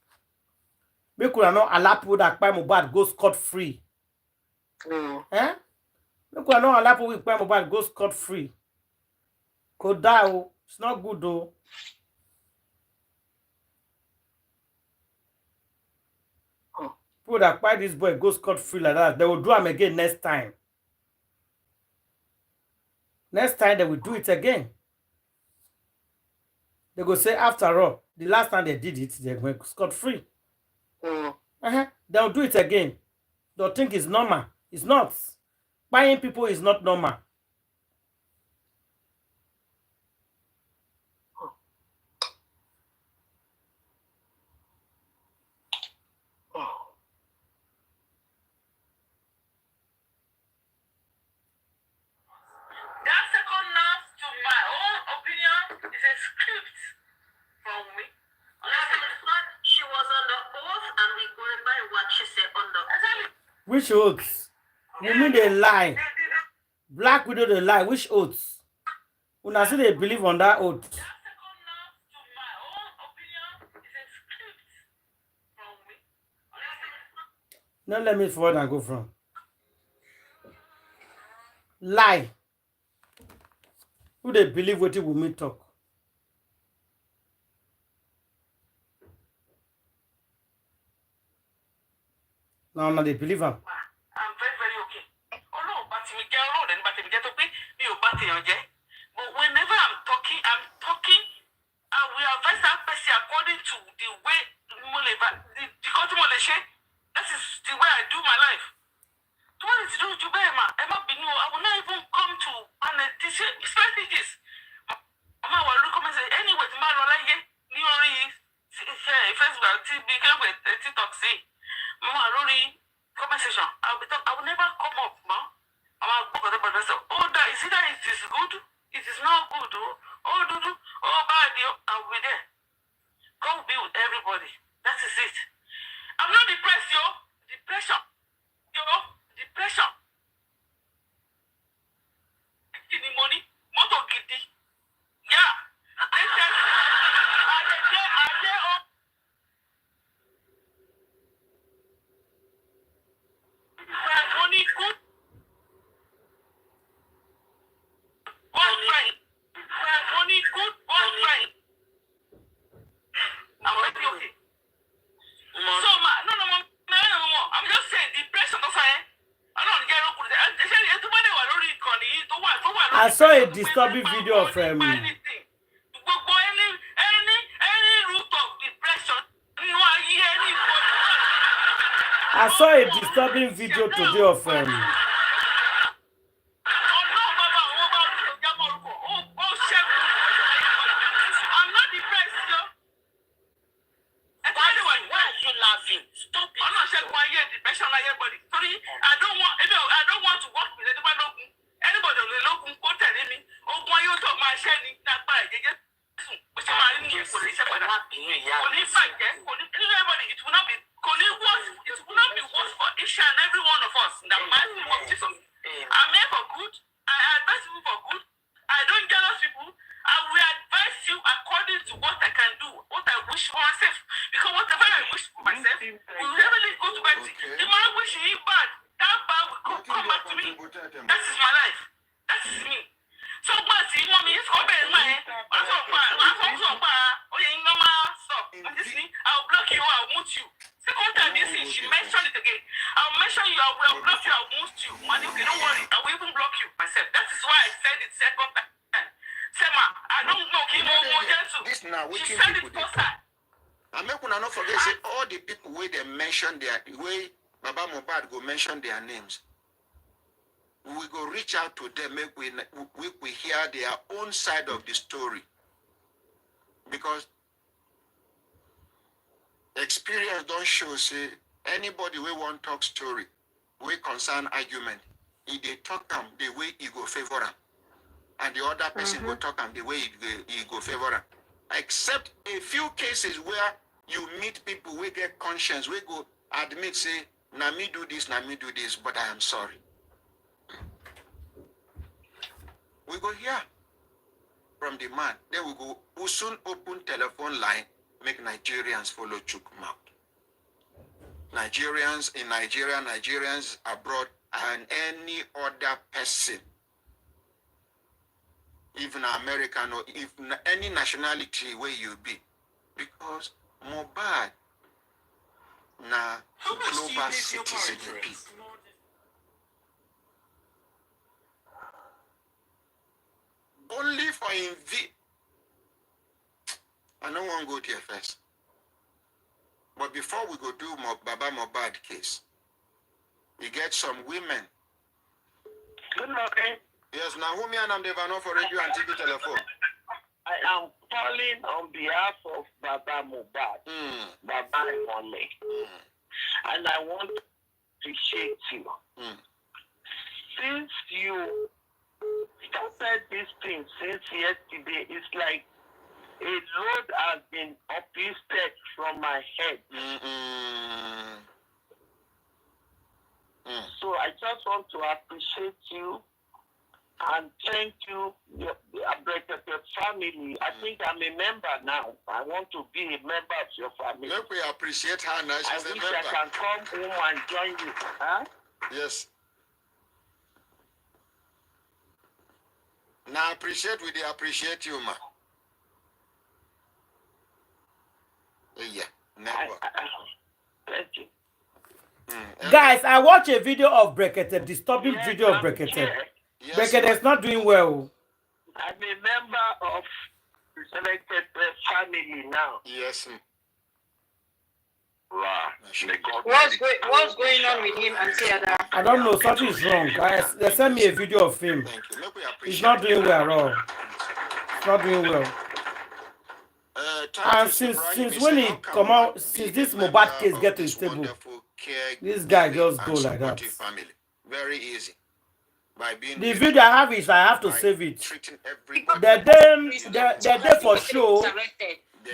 Make una not allow people that buy Mohbad go scot free. Eh? Make una not allow people that buy Mohbad go scot free. Could die, oh. It's not good though. People that buy this boy go scot free like that, they will do him again next time. Next time they will do it again. They go say after all, the last time they did it, they went scot free. They'll do it again. They'll think it's normal. It's not. Buying people is not normal. That second nurse, to my own opinion, is a script from me. She was on the oath and we going by what she said on the oath. Which oaths? You mean they lie? Black Widow they lie. Which oaths? When I say they believe on that oath. That second nurse, to my own opinion, is a script from me. Now let me forward and go from. Lie. Who they believe what it will me talk? Now they believe him. I'm very, very okay. Oh no, but we get road and but we get to pay you batty on J. But whenever I'm talking, and we advise that person according to the way the country that is the way I do my life. What is do to be ma? I will not even come to strategies. Mama will recommend anyway to my lawyer, Facebook, became with TikTok say. Mama, Rory, conversation. I will never come up, ma. Oh, that is either it is good, it is not good, oh, bad, I'll be there. God be with everybody. That is it. I'm not depressed, yo. Depression. Depression. Any money, motor kitty. Yeah. Money good. Money good. I'm already okay. So, no. I'm just saying, depression. I saw a disturbing video of any root of depression. I saw a disturbing video today of I'm not depressed, yo. Why are you laughing? Stop it. I'm not sure why you're depression like everybody. Sorry, I don't want to work with anybody. Anybody will look who telling me, oh, why you talk my sharing that by it will not be worse for each and every one of us. The mighty name of Jesus. I'm here for good. I advise people for good. I don't jealous people. I will advise you according to what I can do, what I wish for myself. Because whatever I wish for myself will never go to bad. The man wishing him bad, that bad will come back to me. That is my life. That is me. So, but see, mommy, it's over in my head. I'll block you, I'll mute you. Second time this thing, she mentioned it again. I'll mention you, I will block you, I'll mute you. Man, okay, don't worry, I will even block you myself. That is why I said it second time. Sema, I don't know, he more gentle. She said it first time. And make una not forget, say, all the people where they mention their, way Baba Mohbad go mention their names. We go reach out to them, make we hear their own side of the story. Because experience don't show, say, anybody we want talk story, we concern argument. If they talk them the way he go favor them. And the other person go talk them the way he go favor them. Except a few cases where you meet people, we get conscience, we go admit, say, na me do this, but I am sorry. We go here from the man. Then we go, we soon open telephone line, make Nigerians follow chook mouth. Nigerians in Nigeria, Nigerians abroad, and any other person, even American or if any nationality where you be, because Mohbad na global citizen you be. Only for I don't want to go there first. But before we go do Baba Mohbad case, we get some women. Good morning. Yes, Naomi and I'm Devano for radio and TV telephone. I am calling on behalf of Baba Mohbad, Baba Mole. And I want to appreciate you. Since you started this thing since yesterday, it's like a load has been uplifted from my head. So I just want to appreciate you and thank you, your family. I think I'm a member now. I want to be a member of your family. Look, we appreciate her now. She's I a wish member. I can come home and join you. Huh? Yes. Now appreciate, we appreciate you, ma. Yeah, never. Thank you. Guys, I watch a video of Brekete, disturbing video of Brekete. Yes, Brekete is not doing well. I'm a member of the selected family now. Yes. What's going on with him, Auntie Ada? I don't know, something is wrong. Guys, they sent me a video of him. He's not doing well at all. He's not doing well. And since when he come out, since this Mohbad case get to his table, this guy just go like that. Very easy. The video I have is I have to save it. They're there for show.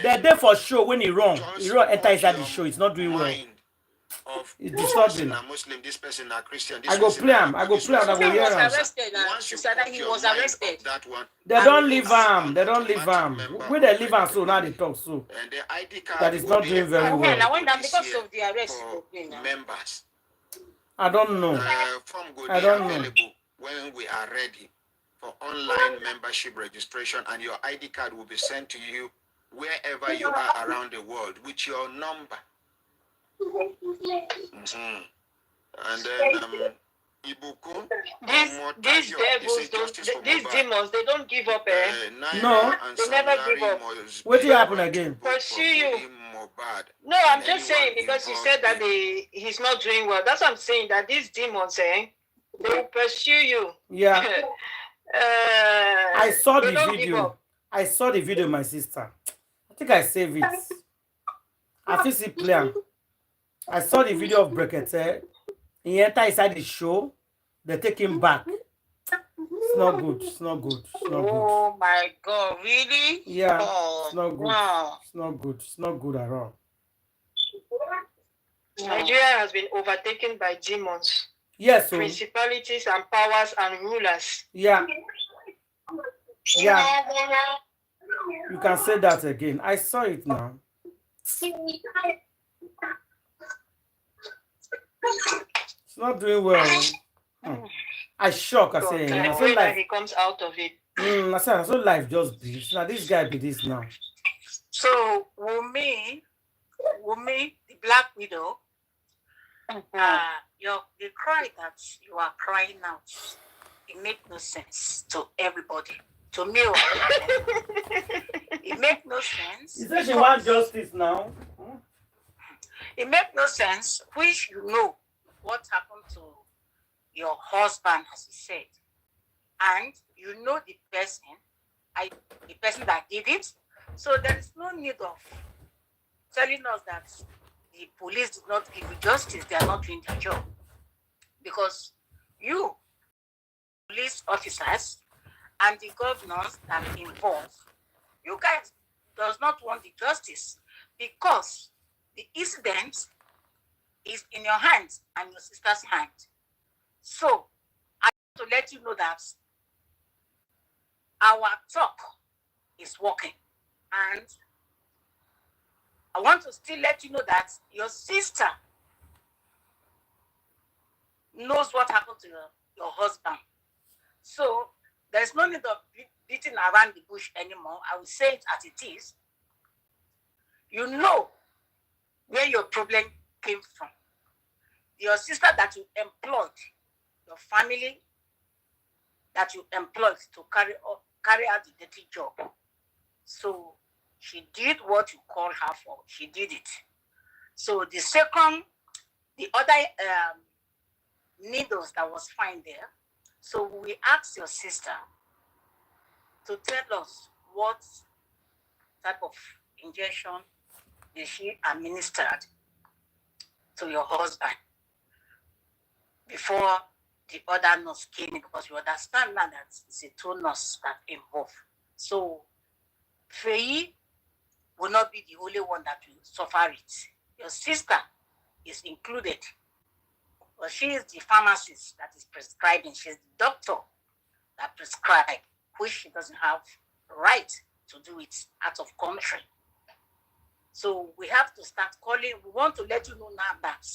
They're there for show when he run. He run enter inside the show. It's not doing well. It's disturbing. This person a Christian. I go play him. I go play him. I go hear him. He was arrested. They don't leave him. They don't leave him. When they leave him, so now they talk so. That is not doing very well. I went down because of the arrest. Members. I don't know. I don't know. When we are ready for online membership registration, and your ID card will be sent to you wherever you are around the world with your number. And then Ibuku, these devils, these demons, they don't give up. No, they never give up. What will happen again? Pursue you. No, I'm just saying because you said that he's not doing well. That's what I'm saying. That these demons, they will pursue you. Yeah. I saw the video. I saw the video, my sister. I think I saved it. I feel see play. I saw the video of Brekete. He entered inside the show. They take him back. It's not good. It's not good. It's not good. Oh my God! Really? Yeah. Oh, it's not good. wow. It's not good. It's not good at all. Nigeria has been overtaken by demons. Yes. So, principalities and powers and rulers. yeah. Yeah. You can say that again. I saw it now. It's not doing well. I shock. I say. I feel like he comes out of it. I say. I saw life just be. Now this guy be this now. So Wumi, the Black Widow. The cry that you are crying out, it makes no sense to everybody. To me, it makes no sense. He said she wants justice now. It makes no sense, which you know what happened to your husband, as you said, and you know the person that did it. So there is no need of telling us that the police did not give you justice. They are not doing their job. Because you, police officers, and the governors that involved, you guys does not want the justice because the incident is in your hands and your sister's hand. So I want to let you know that our talk is working. And I want to still let you know that your sister knows what happened to your husband. So there's no need of beating around the bush anymore. I will say it as it is. You know where your problem came from. Your sister that you employed, your family that you employed to carry out the dirty job. So she did what you call her for. She did it. So the other needles that was found there. So we asked your sister to tell us what type of injection did she administered to your husband before the other nurse came in, because you understand now that it's a two nurse that involved. So Faye will not be the only one that will suffer it. Your sister is included, but she is the pharmacist that is prescribing. She's the doctor that prescribes, which she doesn't have right to do it out of country. So we have to start calling. We want to let you know now that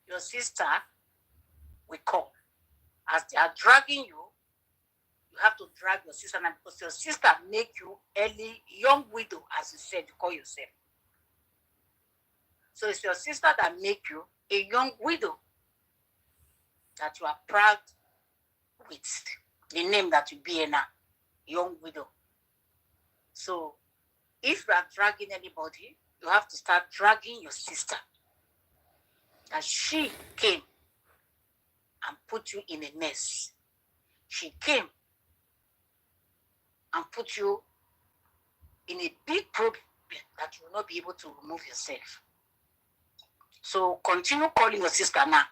your sister will call. As they are dragging you, you have to drag your sister now, because your sister make you early young widow, as you said, you call yourself. So it's your sister that make you a young widow that you are proud with, the name that you bear now, young widow. So if you are dragging anybody, you have to start dragging your sister. That she came and put you in a mess. She came and put you in a big problem that you will not be able to remove yourself. So continue calling your sister now.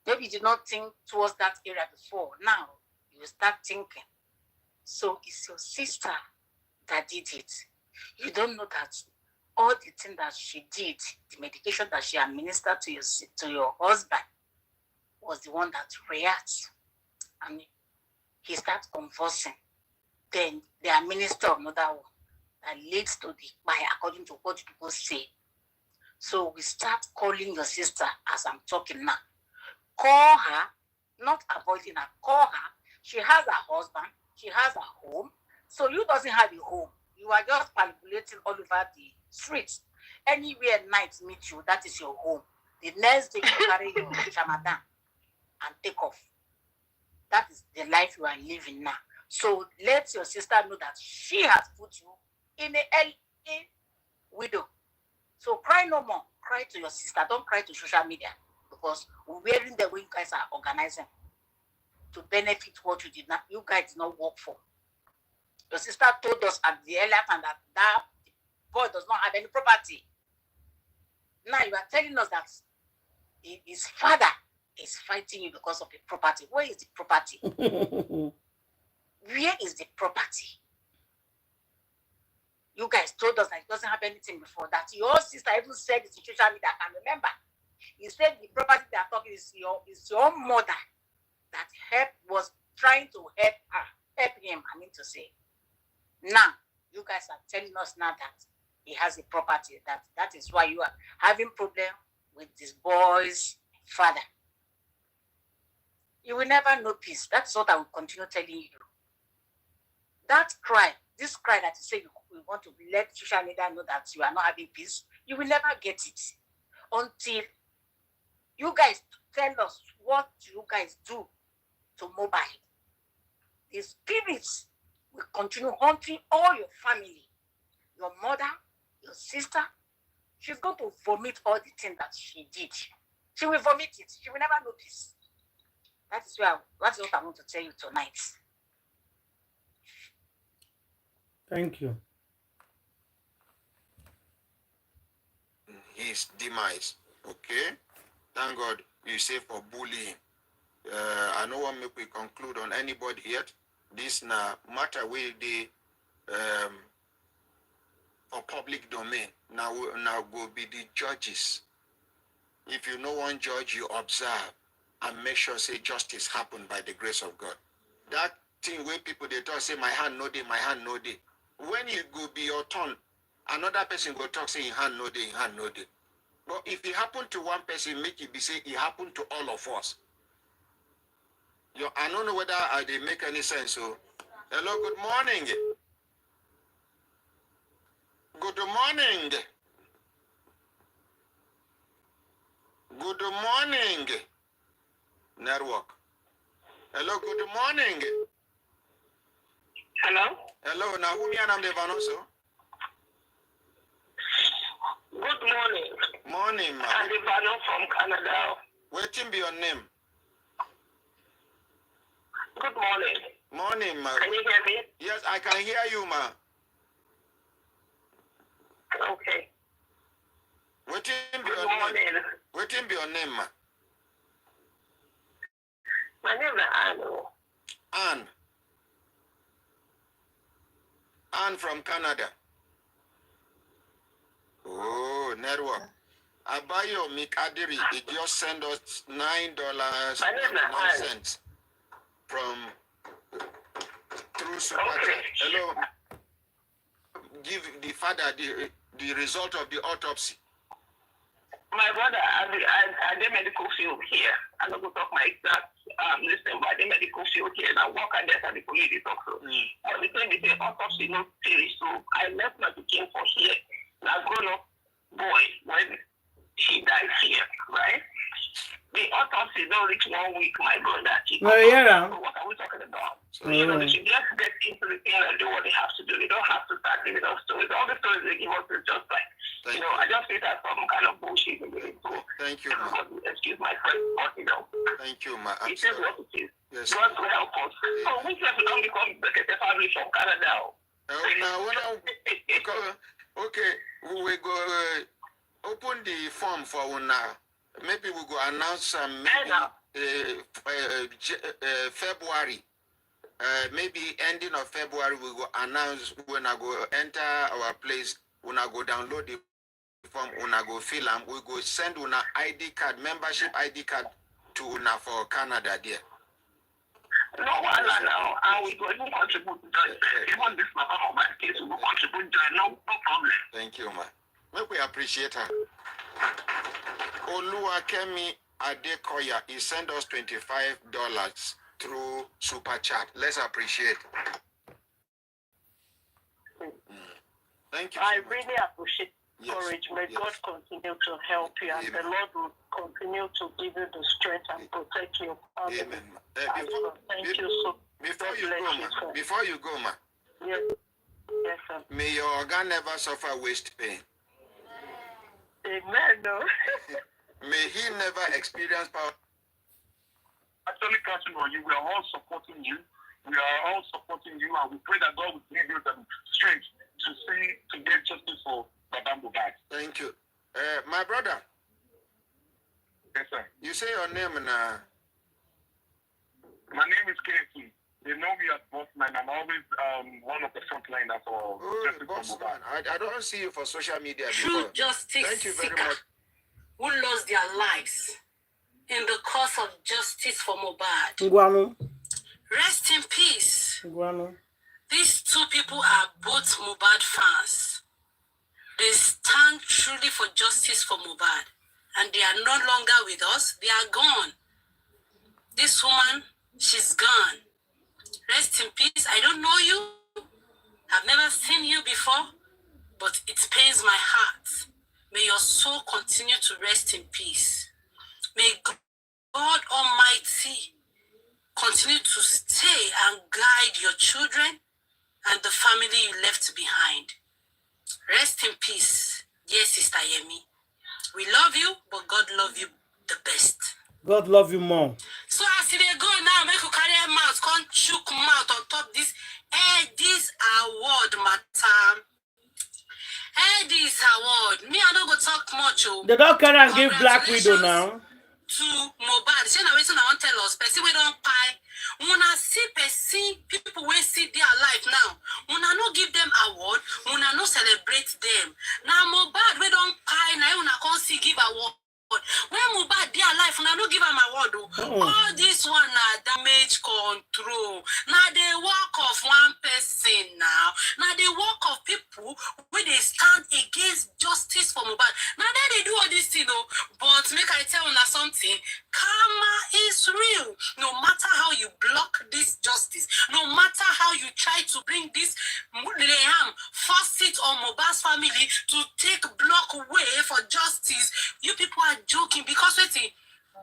Maybe you did not think towards that area before. Now you start thinking. So it's your sister that did it. You don't know that all the things that she did, the medication that she administered to your husband, was the one that reacts. And he starts convulsing. Then they administer another one that leads to the by, according to what people say. So we start calling your sister as I'm talking now. Call her, not avoiding her. Call her. She has a husband. She has a home. So you doesn't have a home. You are just manipulating all over the streets. Anywhere night meet you, that is your home. The next day you carry your chamadan and take off. That is the life you are living now. So let your sister know that she has put you in a widow. So cry no more. Cry to your sister. Don't cry to social media, because we're wearing the way you guys are organizing to benefit what you did not. You guys did not work for. Your sister told us at the earlier time that boy does not have any property. Now you are telling us that his father is fighting you because of the property. Where is the property? Where is the property? You guys told us that he doesn't have anything before that. Your sister even said it in social media. I can remember. You said the property they are talking is your mother that was trying to help him. I mean to say. Now you guys are telling us now that he has a property. That is why you are having problem with this boy's father. You will never know peace. That's what I will continue telling you. That cry, this cry that you say you want to let social media know that you are not having peace, you will never get it until you guys tell us what you guys do to mohbad. The spirits will continue haunting all your family, your mother, your sister. she's going to vomit all the things that she did. She will vomit it. She will never know peace. That's what I want to tell you tonight. Thank you. His demise. Okay? Thank God you say for bullying. I don't want to make we conclude on anybody yet. This na matter will the for public domain. Now go be the judges. If you know one judge, you observe and make sure say justice happen by the grace of God. That thing where people they talk say my hand no day, my hand no day. When you go be your turn, another person go talk say hand no day, hand no day. But if it happen to one person, make it be say it happened to all of us. I don't know whether they make any sense. So, hello, good morning. Good morning. Good morning. Network. Hello, good morning. Hello? Hello, now who me and I'm the Vanoso? Good morning. Morning, man. I'm the Vano from Canada. Waiting be your name. Good morning. Morning, ma. Can you hear me? Yes, I can hear you, ma. Okay. Waiting be Good your morning. name. Waiting be your name, ma. My name is Anne. Anne. Anne from Canada. Oh, network. Abayo Mikadiri, he just sent us $9.09 from through Super Chat. Hello. Give the father the result of the autopsy. My brother, I did medical field here. I'm not going to talk my exact listen, but I did medical field here and I work at the police also. But the thing is, the autopsy not serious, so I left my became for here. Now grown up boy when she died here, right? The autopsy don't reach 1 week, my brother. No, yeah. So what are we talking about? So, you know, they should just get into the thing and do what they have to do. They don't have to start giving us stories. All the stories they give us is just like, you know, I just feel that some kind of bullshit. So, thank you, ma. Excuse my friend, but you know. Thank you, ma. It is what it is. Yes. God will help us. So we just don't become the family from Canada. Now, okay, we will go open the form for now. Maybe we go announce February. Maybe ending of February we go announce when I go enter our place. When I go download the form, when I go fill them, we go send una ID card, membership ID card to una for Canada there. No, now, and we go even contribute to it. Even this matter of my case, we will contribute to it. No problem. Thank you, ma. Make we appreciate her. Oluwakemi Adekoya, he sent us $25 through Super Chat. Let's appreciate. Thank you. I really appreciate courage. May God continue to help you, and the Lord will continue to give you the strength and protect your family. Amen. Thank you so much. Before you go, ma. Yes. Yes, sir. May your organ never suffer waist pain. Amen. No. May he never experience power. Actually, catching on you, we are all supporting you. We are all supporting you, and we pray that God will give you the strength to get justice for Madame Mohbad. Thank you. My brother. Yes, sir. You say your name now. My name is Casey. They know me as Bossman. I'm always one of the frontliners for justice for Mohbad. I don't see you for social media True before. justice Thank you very seeker much. who lost their lives in the cause of justice for Mohbad. Guano. Rest in peace. Guano. These two people are both Mohbad fans. They stand truly for justice for Mohbad. And they are no longer with us. They are gone. This woman, she's gone. Rest in peace. I don't know you. I've never seen you before. But it pains my heart. May your soul continue to rest in peace. May God Almighty continue to stay and guide your children and the family you left behind. Rest in peace. Dear Sister Yemi, we love you, but God love you the best. God love you more. So as they go now, make you carry a mouth, can't choke mouth on top this. This award matter. This award. Me, I don't go talk much. Oh. They don't carry and give Black Widow now. To mohbad, say na wetin I wan tell us. Person we don't buy. Una see person, people wey see their life now. Una no give them award. Una no celebrate them. Now mohbad we don't buy. Now una can't see give award. When mohbad their life, una no give am award. All this one na damage control. Now the work of one person now. Now the work of people where they stand against justice for mohbad. Now they do all this thing, but make I tell you something. Karma is real. No matter how you block this justice, no matter how you try to bring this force it on mohbad's family to take block way for justice, you people are joking because waiting.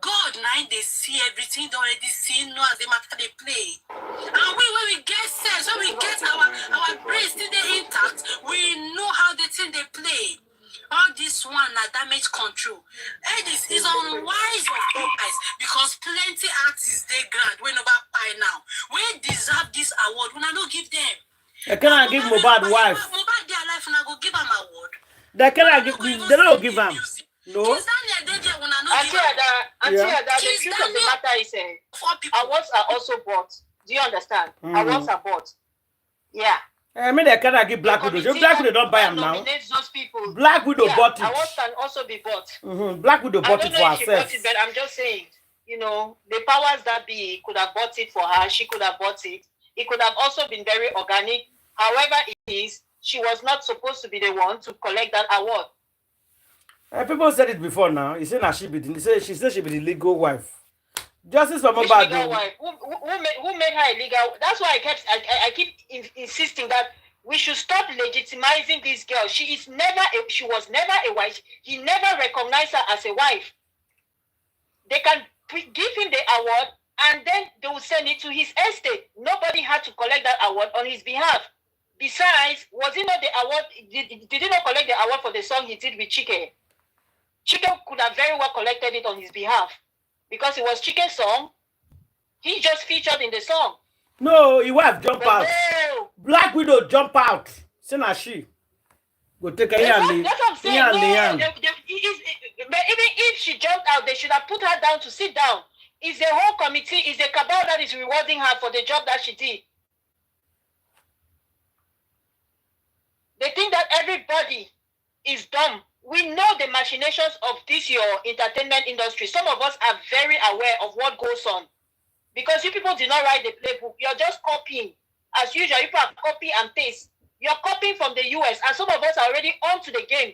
God now they see everything, they already see, know as the matter they play. And when we get sense, when we get our brain still intact, we know how the thing they play. All this one na damage control. This is unwise of guys because plenty artists they grant when over by now. We deserve this award. When I don't give them. They cannot give mohbad wife. Mohbad their life when I go give them award. They cannot give. They don't give them. No. Auntie Ada, the truth of the matter is, awards are also bought. Do you understand? Awards are bought. Yeah. I mean, they cannot give Black Widow. Black Widow don't buy them now. Those people. Black Widow bought it. Awards can also be bought. Black Widow bought it for herself. Bought it, but I'm just saying, you know, the powers that be could have bought it for her. She could have bought it. It could have also been very organic. However it is, she was not supposed to be the one to collect that award. People said it before now. He said that she said she be the legal wife. Justice for mohbad. Legal wife. Who made her illegal? That's why I keep insisting that we should stop legitimizing this girl. She was never a wife. He never recognized her as a wife. They can give him the award and then they will send it to his estate. Nobody had to collect that award on his behalf. Besides, was it not the award? Did he not collect the award for the song he did with Chike? Chike could have very well collected it on his behalf because it was Chike's song. He just featured in the song. No, he wife jump out. No. Black Widow jump out. Say na she. Go take her and that's what I'm saying. But even if she jumped out, they should have put her down to sit down. It's a whole committee, it's a cabal that is rewarding her for the job that she did. They think that everybody is dumb. We know the machinations of this your entertainment industry. Some of us are very aware of what goes on. Because you people did not write the playbook. You're just copying. As usual, you people copy and paste. You're copying from the US. And some of us are already on to the game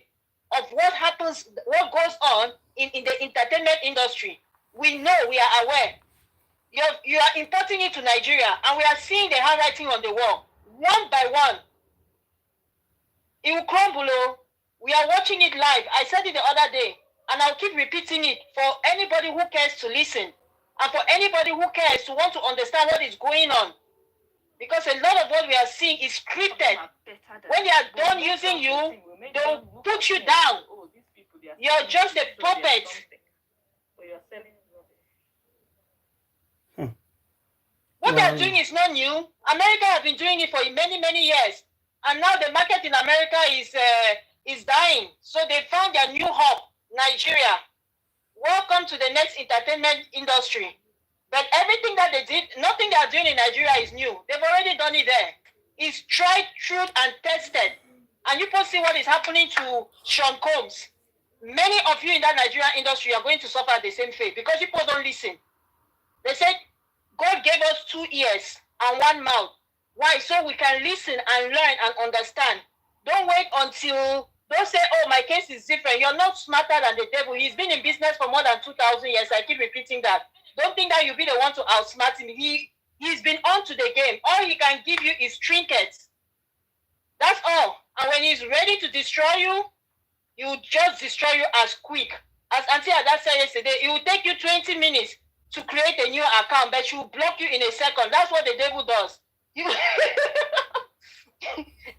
of what happens, what goes on in the entertainment industry. We know, we are aware. You are importing it to Nigeria. And we are seeing the handwriting on the wall. One by one. It will crumble. We are watching it live. I said it the other day. And I'll keep repeating it for anybody who cares to listen. And for anybody who cares to want to understand what is going on. Because a lot of what we are seeing is scripted. When they are done using you, they'll put you down. You're just a puppet. What they are doing is not new. America has been doing it for many, many years. And now the market in America is dying. So they found their new hub, Nigeria. Welcome to the next entertainment industry. But everything that they did, nothing they are doing in Nigeria is new. They've already done it there. It's tried, true, and tested. And you can see what is happening to Sean Combs. Many of you in that Nigerian industry are going to suffer the same fate because people don't listen. They said, God gave us 2 ears and 1 mouth. Why? So we can listen and learn and understand. Don't wait until, don't say, oh, my case is different. You're not smarter than the devil. He's been in business for more than 2,000 years. I keep repeating that. Don't think that you'll be the one to outsmart him. He's been on to the game. All he can give you is trinkets. That's all. And when he's ready to destroy you, he will just destroy you as quick. As Auntie Ada said yesterday, it will take you 20 minutes to create a new account, but she will block you in a second. That's what the devil does.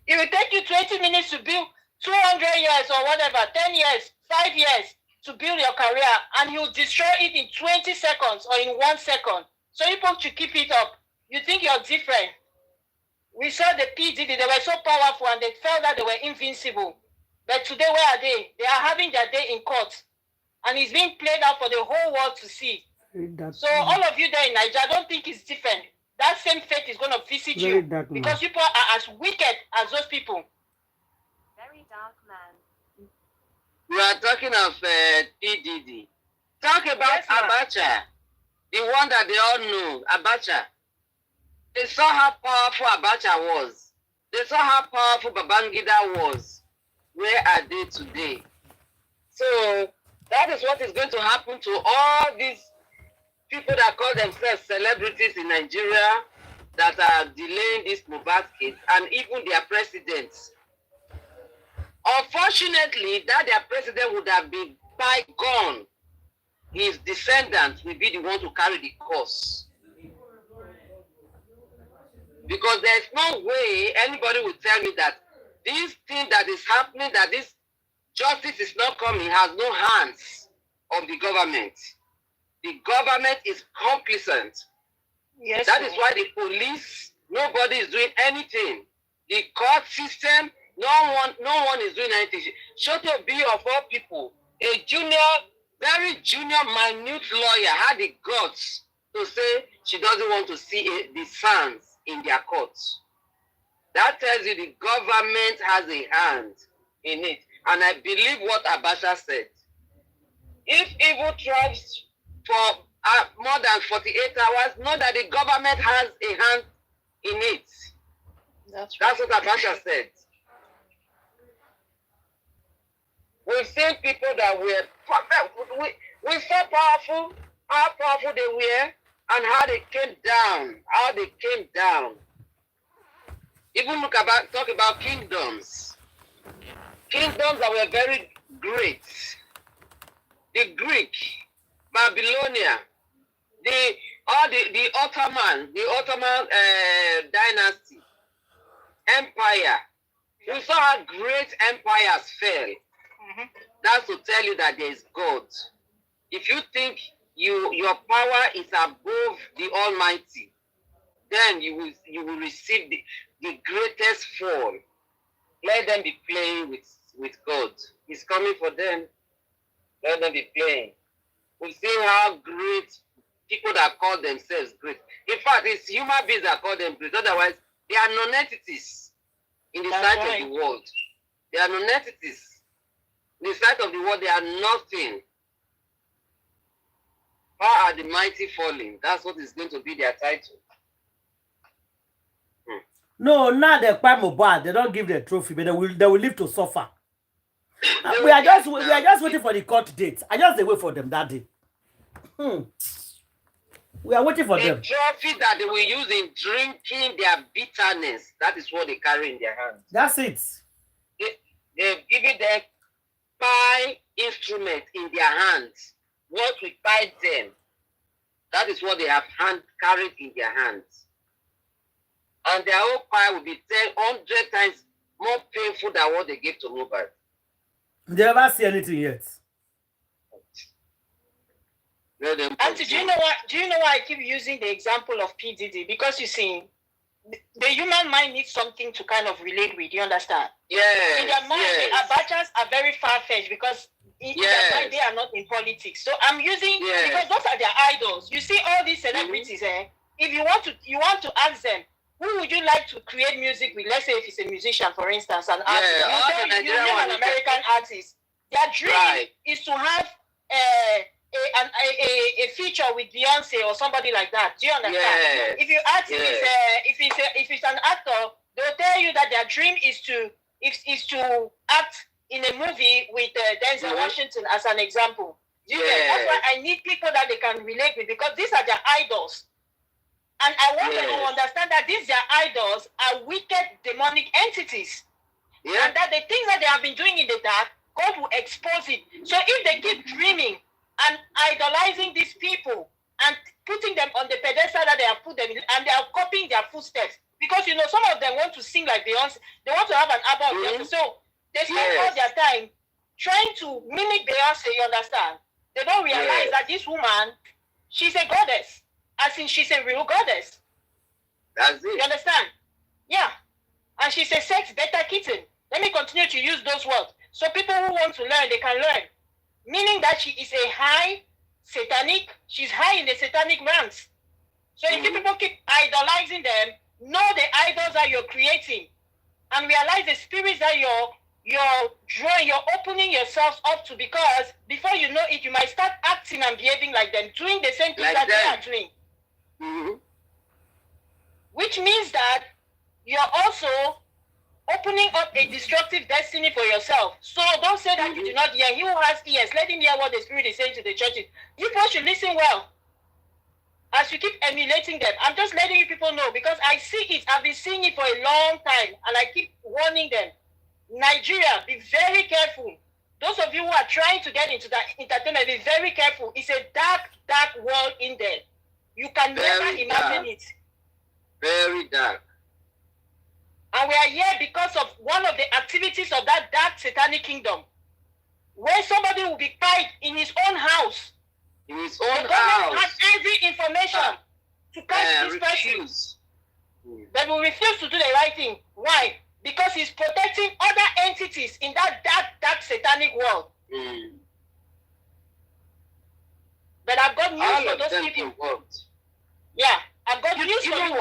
It will take you 20 minutes to build 200 years or whatever, 10 years, 5 years to build your career, and you destroy it in 20 seconds or in 1 second. So you want to keep it up. You think you're different. We saw the PDD, they were so powerful and they felt that they were invincible. But today, where are they? They are having their day in court. And it's being played out for the whole world to see. So all of you there in Nigeria, I don't think it's different. That same fate is going to visit you. Because people are as wicked as those people. Very dark man. We are talking of PDD. Talk about Abacha. The one that they all know, Abacha. They saw how powerful Abacha was. They saw how powerful Babangida was. Where are they today? So that is what is going to happen to all these people that call themselves celebrities in Nigeria that are delaying this mohbad case, and even their presidents. Unfortunately, that their president would have been bygone. His descendants will be the one to carry the curse. Because there's no way anybody will tell me that this thing that is happening, that this justice is not coming, has no hands of the government. The government is complicit. Yes. That is why the police, nobody is doing anything. The court system, no one is doing anything. Shoto B of all people, a very junior, minute lawyer had the guts to say she doesn't want to see the sons in their courts. That tells you the government has a hand in it. And I believe what Abacha said. If evil thrives for more than 48 hours, know that the government has a hand in it. That's what Abacha said. We've seen people that were, we saw how powerful they were, and how they came down. Even talk about kingdoms that were very great. The Greek, Babylonia, the Ottoman dynasty, empire. We saw how great empires fell. Mm-hmm. That's to tell you that there is God. If you think your power is above the Almighty, then you will receive the greatest fall. Let them be playing with God. He's coming for them. Let them be playing. We've seen how great people that call themselves great. In fact, it's human beings that call them great. Otherwise, they are non-entities in the sight of the world. They are non-entities. In the sight of the world, they are nothing. How are the mighty falling? That's what is going to be their title. No, now they quite mohbad. They don't give the trophy, but they will live to suffer. We are just waiting for the court date. I just wait for them that day. We are waiting for them. The trophy that they will use in drinking their bitterness. That is what they carry in their hands. That's it. They've given them pie instrument in their hands. What will bite them? That is what they have carried in their hands. And their whole pie will be 100 times more painful than what they gave to mohbad. They never see anything yet. Auntie, do you know why I keep using the example of PDD? Because you see, the human mind needs something to kind of relate with. You understand? Yes. In their mind, the Abachas are very far-fetched because in their mind, they are not in politics. So I'm using because those are their idols. You see all these celebrities, if you want to ask them, who would you like to create music with? Let's say if it's a musician, for instance, an artist, you name an American artist. Their dream is to have a feature with Beyonce or somebody like that. Do you understand? Yes. If you ask if it's an actor, they'll tell you that their dream is to act in a movie with Denzel Washington as an example. That's why I need people that they can relate with, because these are their idols. And I want them to understand that these their idols are wicked demonic entities. And that the things that they have been doing in the dark, God will expose it. So if they keep dreaming and idolizing these people and putting them on the pedestal that they have put them in, and they are copying their footsteps, because some of them want to sing like Beyonce, they want to have an album of Beyonce. So They spend all their time trying to mimic Beyonce, you understand? They don't realize that this woman, she's a goddess. As in, she's a real goddess. That's it. You understand? Yeah. And she's a sex beta kitten. Let me continue to use those words. So people who want to learn, they can learn. Meaning that she is a high satanic, she's high in the satanic realms. So if you people keep idolizing them, know the idols that you're creating. And realize the spirits that you're drawing, you're opening yourselves up to, because before you know it, you might start acting and behaving like them, doing the same things Like that them. they are doing. Which means that you're also opening up a destructive destiny for yourself. So don't say that you do not hear. He who has ears, let him hear what the Spirit is saying to the churches. You people should listen well. As you keep emulating them, I'm just letting you people know, because I see it. I've been seeing it for a long time, and I keep warning them. Nigeria, be very careful. Those of you who are trying to get into that entertainment, be very careful. It's a dark, dark world in there. You can never imagine it. Very dark. And we are here because of one of the activities of that dark satanic kingdom, where somebody will be tied in his own house. In his own the government has every information to catch this person. But we refuse to do the right thing. Why? Because he's protecting other entities in that dark satanic world. But I've got news for those people. Yeah, I've got news for you.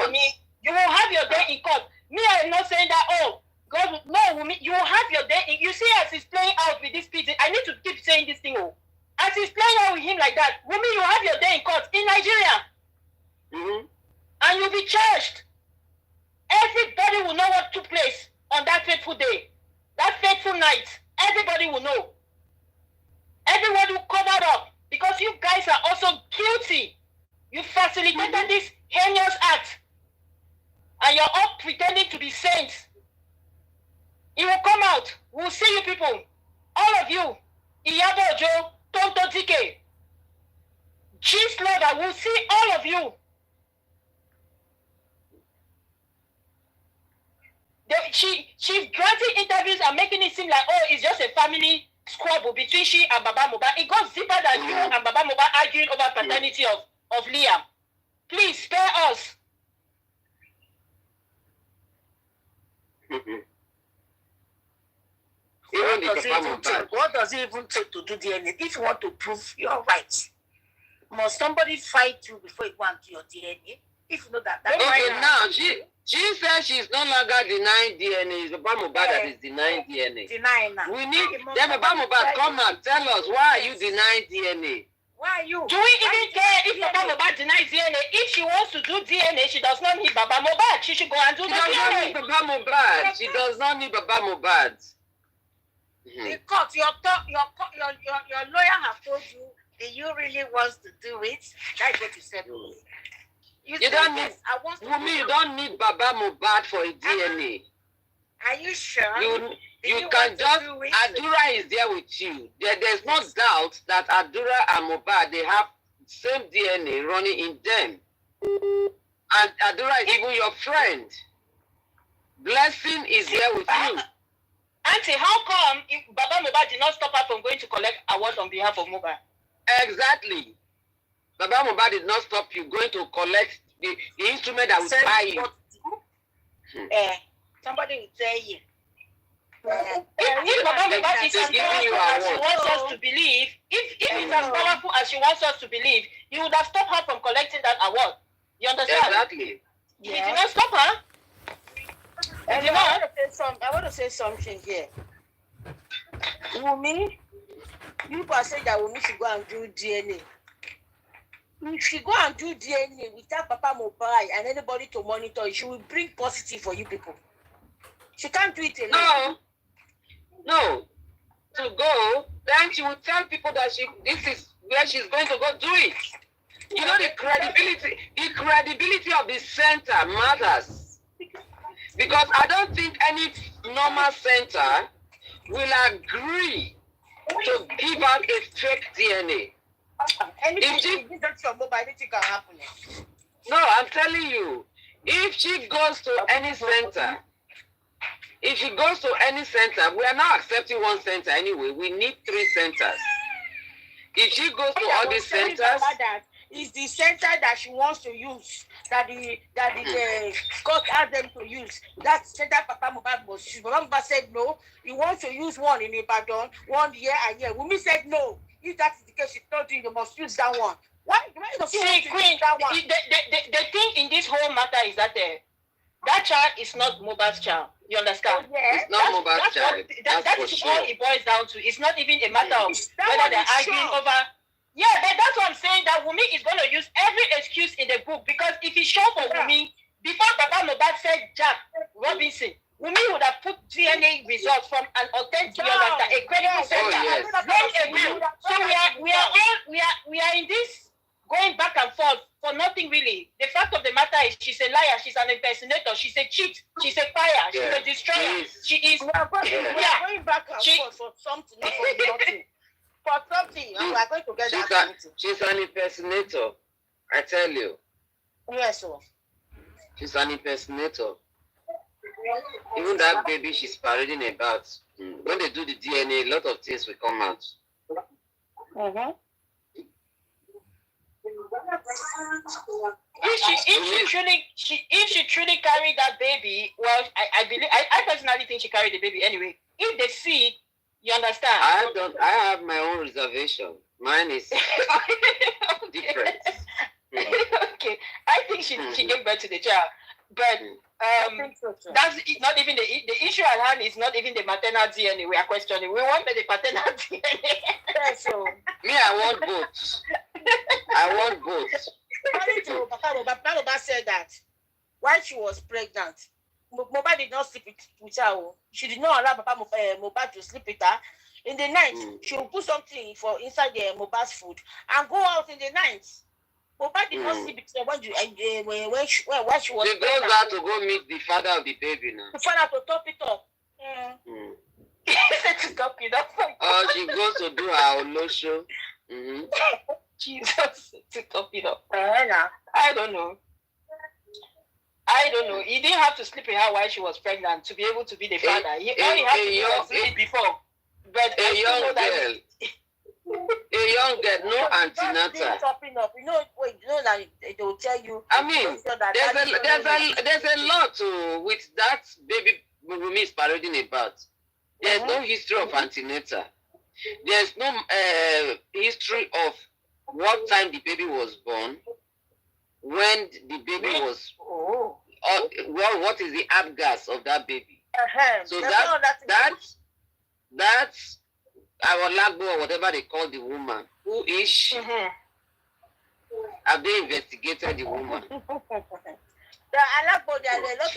You will have your day in court. Me, I'm not saying that, oh, God, no, you will have your day. You see, as he's playing out with this pigeon, I need to keep saying this thing. Oh. As he's playing out with him like that, Wumi, you have your day in court in Nigeria. And you'll be charged. Everybody will know what took place on that fateful day. That fateful night. Everybody will know. Everybody will cover up. Because you guys are also guilty. You facilitated this heinous act. And you're all pretending to be saints. It will come out. We'll see you people. All of you. Iyabojo, Tonto Dike. Gist Lover, we'll see all of you. She's granting interviews and making it seem like, oh, it's just a family squabble between she and Baba Mohbad. It goes deeper than you and Baba Mohbad arguing over paternity of Liam. Please spare us. What does it even take to do DNA? If you want to prove your rights, must somebody fight you before you go and do your DNA? If you know that. Okay, now she says she's no longer denying DNA. It's Baba Mohbad that is denying DNA. Denying now. We need Baba Mohbad, come and tell us, why are you denying DNA? Why are you? Do we even care if Baba Mohbad denies DNA? If she wants to do DNA, she does not need Baba Mohbad. She should go and do the DNA. She does not need Baba Mohbad. She does not need Baba Mohbad. The court, your lawyer has told you that you really wants to do it. That's what you said. You don't need. Wumi, you don't need Baba Mohbad for a DNA. Are you sure? You can just. Adura is there with you. There's no doubt that Adura and Mohbad, they have same DNA running in them. And Adura is even your friend. Blessing is there with you. Auntie, how come if Baba Mohbad did not stop her from going to collect awards on behalf of Mohbad? Exactly. Baba Mohbad did not stop you going to collect the instrument that will buy you. Somebody will tell you. If Baba Mohbad is as powerful as she wants us to believe, if it's as powerful as she wants us to believe, you would have stopped her from collecting that award. You understand? Exactly. You did not stop her. I want to say something here. Wumi, people are saying that Wumi should go and do DNA. If she go and do DNA without Papa Mohbad and anybody to monitor it, she will bring positive for you people. She can't do it alone. No. To go, then she will tell people that this is where she's going to go do it. You know, the credibility of the center matters. Because I don't think any normal center will agree to give out a fake DNA. Anything can happen. No, I'm telling you, if she goes to any center If she goes to any center, we are now accepting one center anyway. We need 3 centers. If she goes to all these centers, that is the center that she wants to use, that the court asked them to use. That center Papa Mohbad was used. Papa Mohbad said no. He wants to use one in Ibadan, one year and year. Wunmi said no. If that is the case, she told you must use that one. Why does she want to use that one? The thing in this whole matter is that that child is not Mohbad's child. You understand? Oh, yeah. It's not Mohbad's child. That is sure. all it boils down to. It's not even a matter of whether they're arguing sure. over. Yeah, but that's what I'm saying. That Wunmi is going to use every excuse in the book, because if it's sure for Wunmi, before Papa Mohbad said Jack Robinson, Wunmi would have put DNA results from an authentic, a credible center. Yes. So we are in this going back and forth for nothing really. The fact of the matter is she's a liar, she's an impersonator, she's a cheat, she's a fire, she's a destroyer. She is. We are going back and forth for something, not for nothing. For something, we are going to get that. She's an impersonator. I tell you. Yes, sir. She's an impersonator. Even that baby she's parading about, when they do the DNA, a lot of things will come out. Mm-hmm. If she truly carried that baby, well, I personally think she carried the baby anyway. If they see it, you understand? I have my own reservation. Mine is different. Okay, I think she gave birth to the child, but that's not even the issue at hand. Is not even the maternal DNA we are questioning. We want the paternal DNA. So me, I want both. I want both. Papa Mohbad said that while she was pregnant, Mohbad did not sleep with her. She did not allow Papa Mohbad to sleep with her. In the night, she will put something inside the Mohbad's food and go out in the night. Mohbad did not sleep with her when she was she goes pregnant. out to go meet the father of the baby now. The father to top it up. To top it up. She goes to do her olosho. Jesus, to top it up. I don't know. He didn't have to sleep with her while she was pregnant to be able to be the father. He only had to do sleep before. But a young girl, no antenatal. You know that they will tell you. I mean, there's a lot with that baby Wunmi is parading about. There's no history of antenatal. There's no history of what time the baby was born, when the baby was. What is the abgas of that baby? So that's our lagbo or whatever they call the woman. Who is she? Have they investigated the woman? There are a lot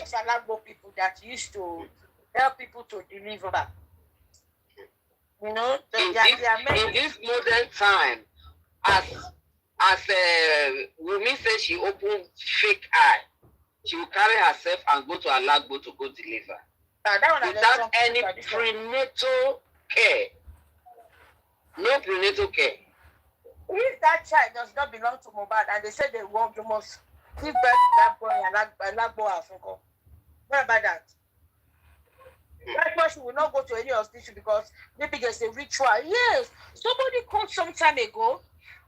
of alagbo people that used to help people to deliver. You know, in this modern time, as Wunmi says, she opened fake eye. She will carry herself and go to alagbo to go deliver. Without any prenatal care. No prenatal care. If that child does not belong to Mohbad and they say they must give birth to that boy and alagbo Africa. What about that? That person will not go to any hospital because maybe there's a ritual. Yes, somebody called some time ago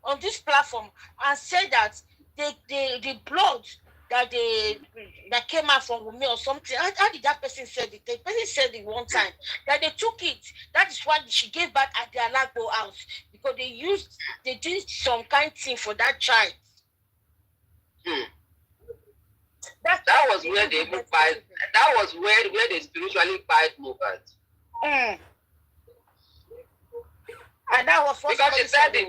on this platform and said that the blood that came out from Wunmi or something. How did that person say it? The person said it one time that they took it. That is why she gave back at the alagbo house, because they did some kind thing for that child. That was where they even fight. That was where they spiritually fight Mohbad. And that was because she said it.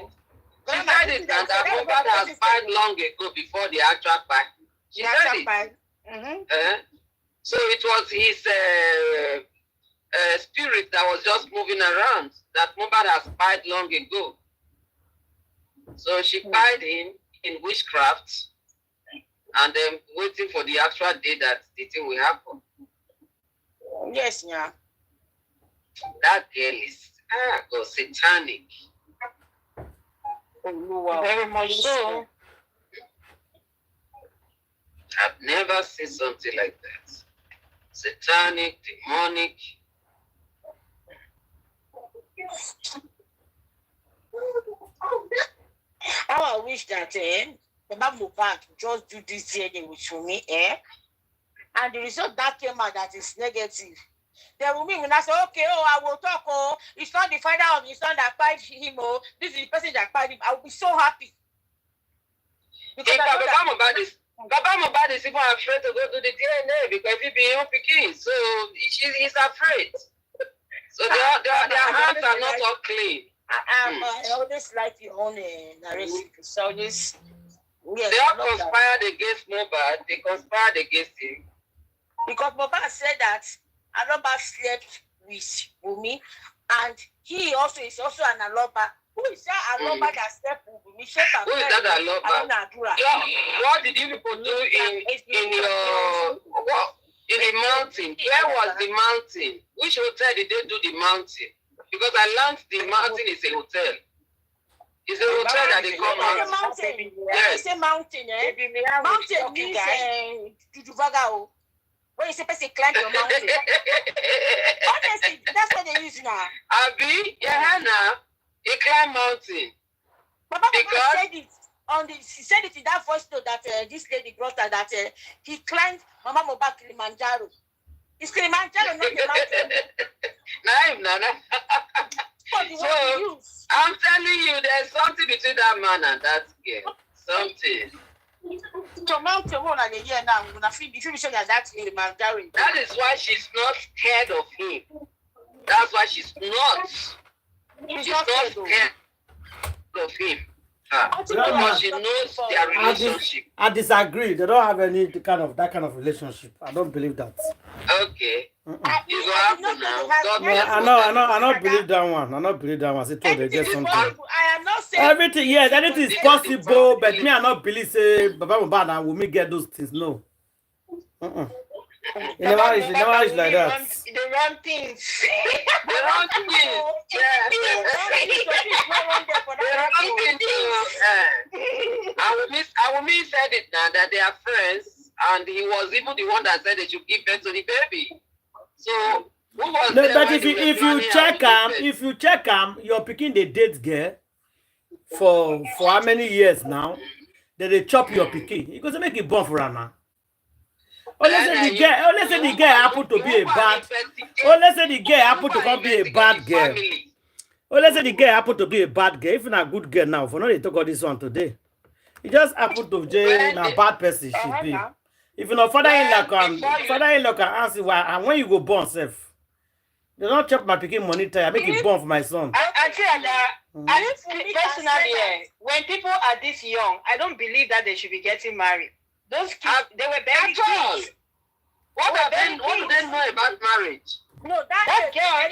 She said it, and that Mohbad has fight long ago before the actual fight. She said it. So it was his spirit that was just moving around. That Mohbad has fight long ago. So she fight him in witchcraft. And then waiting for the actual day that the thing will happen. Yes, yeah. That girl is satanic. Very much so. I've never seen something like that. satanic, demonic. How I wish that Baba Mohbad just do this DNA with me, and the result that came out that is negative. Then Wunmi will not say, okay, I will talk, it's not the father of the son that cried him, this is the person that cried him. I will be so happy. Because Baba Mohbad is even afraid to go to the DNA because if he be picking, so he's afraid. So their hands are not all clean. I always like your own narrative. So this, yes, they all conspired against Mohbad. They conspired against him. Because Mohbad said that Aloba slept with Wunmi, and he also is also an Aloba. Who is that Aloba that slept with Wunmi? Who is that Aloba? What did you people do in the mountain? Where was the mountain? Which hotel did they do the mountain? Because I learned the mountain is a hotel. It's a hotel that they call mountain. Yes. It's a mountain, Mountain means Juduvaga. When you say person climb your mountain. Honestly, that's what they use now. Abi, now. He climb mountain. Baba said it she said it in that voice note that this lady brought her that he climbed Mama Mohbad Kilimanjaro. It's Kilimanjaro, not the mountain. So, I'm telling you, there's something between that man and that girl. Something. So mountain one and a year now, I'm gonna feel sure that Kilimanjaro. That is why she's not scared of him. That's why she's not. She's not scared of him. Because she knows their relationship. I disagree. They don't have any that kind of relationship. I don't believe that. Okay. You go have to now. I don't believe that one. I don't believe that one. They told they get something. I am not saying everything. Yes, anything is possible, but me I not believe say Baba Mohbad and Wunmi get those things. No. It never is like that. The wrong things. The wrong things. I will miss said it now that they are friends, and he was even the one that said they should give birth to the baby. So who was no, but if you check you're picking the date girl for how many years now? Then they chop your picking. You go make it born for her now. Let's say the girl happened to be a bad. Let's say the girl happened to come be a bad girl. Let's say the girl happened to be a bad girl. If not a good girl now, for now they talk about this one today. It just happened to be a bad person. She be. If you know father-in-law can answer why, and when you go born, self, they don't chop my picking money. I make it born for my son. I personally, when people are this young, I don't believe that they should be getting married. Those kids, they were very kids. What do they know about marriage? No, that girl,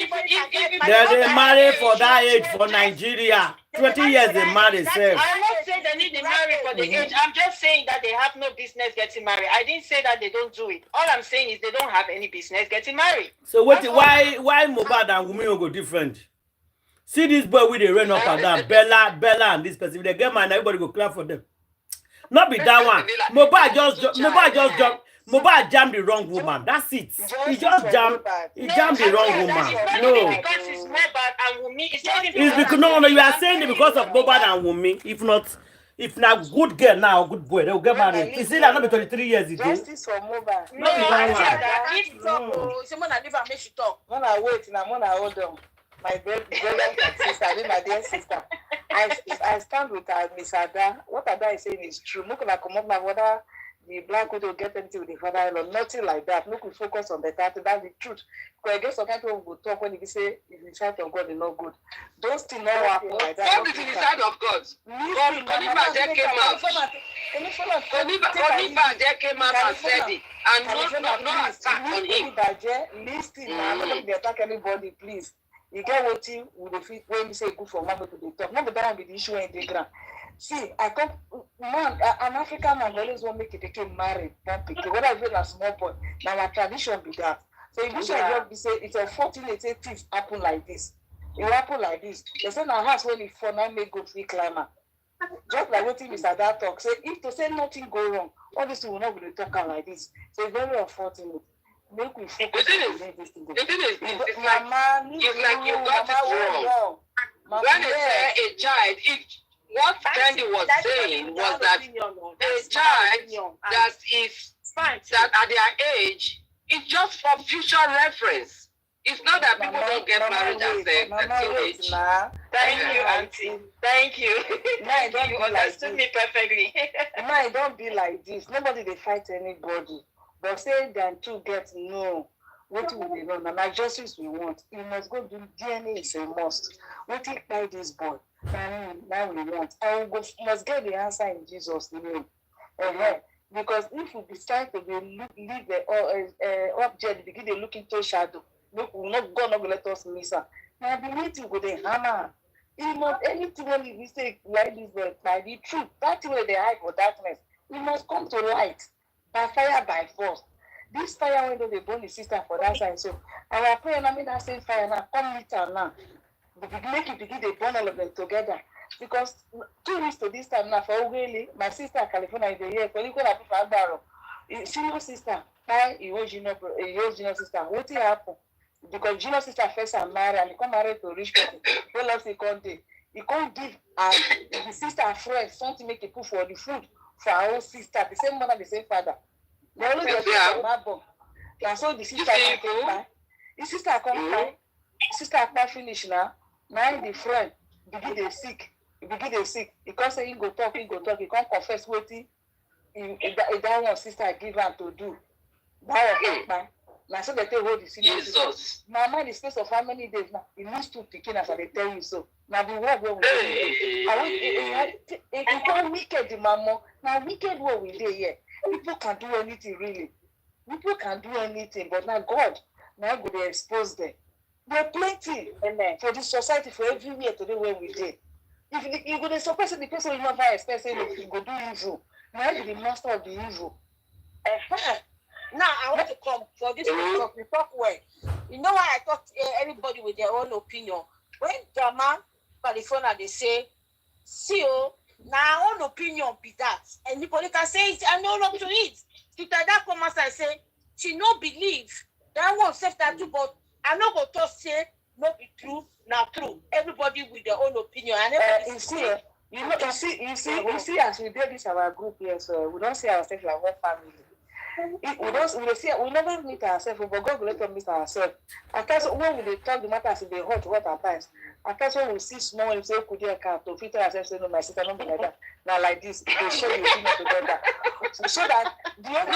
they marry for that age for Nigeria. 20 years they marry. I'm not saying they need to marry for the age. I'm just saying that they have no business getting married. I didn't say that they don't do it. All I'm saying is they don't have any business getting married. So why Mohbad and Wunmi go different? See this boy with the rain up and down. Bella and this person. If they get married, everybody go clap for them. Not be that one. Mohbad jammed the wrong woman. That's it. He just jammed the wrong woman. No. Because it's Mohbad and Wunmi. It's because no, you are saying it because of Mohbad and Wunmi. If not good girl now, good boy, they'll get married. You see that not be 23 years ago. Justice for Mohbad. No, I said that. Someone that never make she talk. When I wait, and I'm gonna hold on. My brother and sister, my dear sister. I stand with Miss Ada. What Ada is saying is true. Look like come up my whether the black widow get anything with the father-in-law, nothing like that. Look, we focus on the title. That's the truth. Because I guess sometimes people will talk when you say if the sight of God is not good. Those things not happen like that. What is in the sight of God? Koniba just came out. Koniba just came out and said it. And not attack on him. Listen, I'm not going to attack anybody, please. You get what you would feel when you say good for mama to the top. Not that one be the issue in the ground. See, I come man, an African man always want to make it become married, not pick. Whether I feel a small boy, now our tradition be that. So if you should be say it's unfortunate things happen like this. It will happen like this. They say now house when it for now make good free climber. Just like what Mr. Dad talk. Say if to say nothing go wrong, all this will not be talking like this. So it's very unfortunate. Make we The focus thing on is, this thing. it's Mama, like you got it wrong. When they say a child, if what Candy was saying was that a child that is that at their age is just for future reference. It's not that people don't get married at a teenage. Thank you, Auntie. Thank you. Now You understood me perfectly. Now don't be like this. Nobody they fight anybody. But say them two get no. What will they know? Now justice we want. You must go do DNA is a must. What if by this boy? Now we want. I will go, must get the answer in Jesus' name. Because if we decide to leave the object, begin to look into shadow. Look, God not let us miss her. Now the meeting with the hammer. It must anything when we say like this, but by the truth, that's where they hide for darkness. We must come to light by fire, by force. This fire window they burn the sister for that side. So our prayer, I mean that same fire now, come meet her now. Make it begin to burn all of them together. Because 2 weeks to this time now for really, my sister California is here. For you go to Fabaro. Senior sister, my original sister, what happened? Because junior sister first and married and he come married to rich person. Well, let's say he can't give the sister a friend something make a put for the food for our own sister, the same mother, the same father. They only get my bomb. And so the sister come by. The sister come by. Sister come finish now. Now the friend begin to sick. He can't say he go talk. He can't confess what that one sister give her to do. That one come. Now so they tell hold the senior sister. Mama, in the space of how many days now? He needs to picking as they tell you so. Now the word where we do it can't wicked the mama. Now wicked what we do here. People can do anything really. People can do anything, but now God, now go to expose them. There are plenty for this society, for everywhere today where we did. If you go to suppress the person you never expect if you go do evil, now you be the master of the evil. Now I want to come for this talk well. You know why I thought everybody with their own opinion. When Grandma California they say, see now own opinion be that. Anybody can say it, I know not to it. Sister that come as I say, she no believe that one says that too, but I know go to say no be true, now true. Everybody with their own opinion. And You see, as we build this our group here, so we don't see ourselves like one family. We never meet ourselves, but God will let us meet ourselves. At times, when we talk the matter, they hot at times. At times, when we see small and say, could you account to fit ourselves, say, no, my sister, not like that. Now, like this, they show you together. So that there's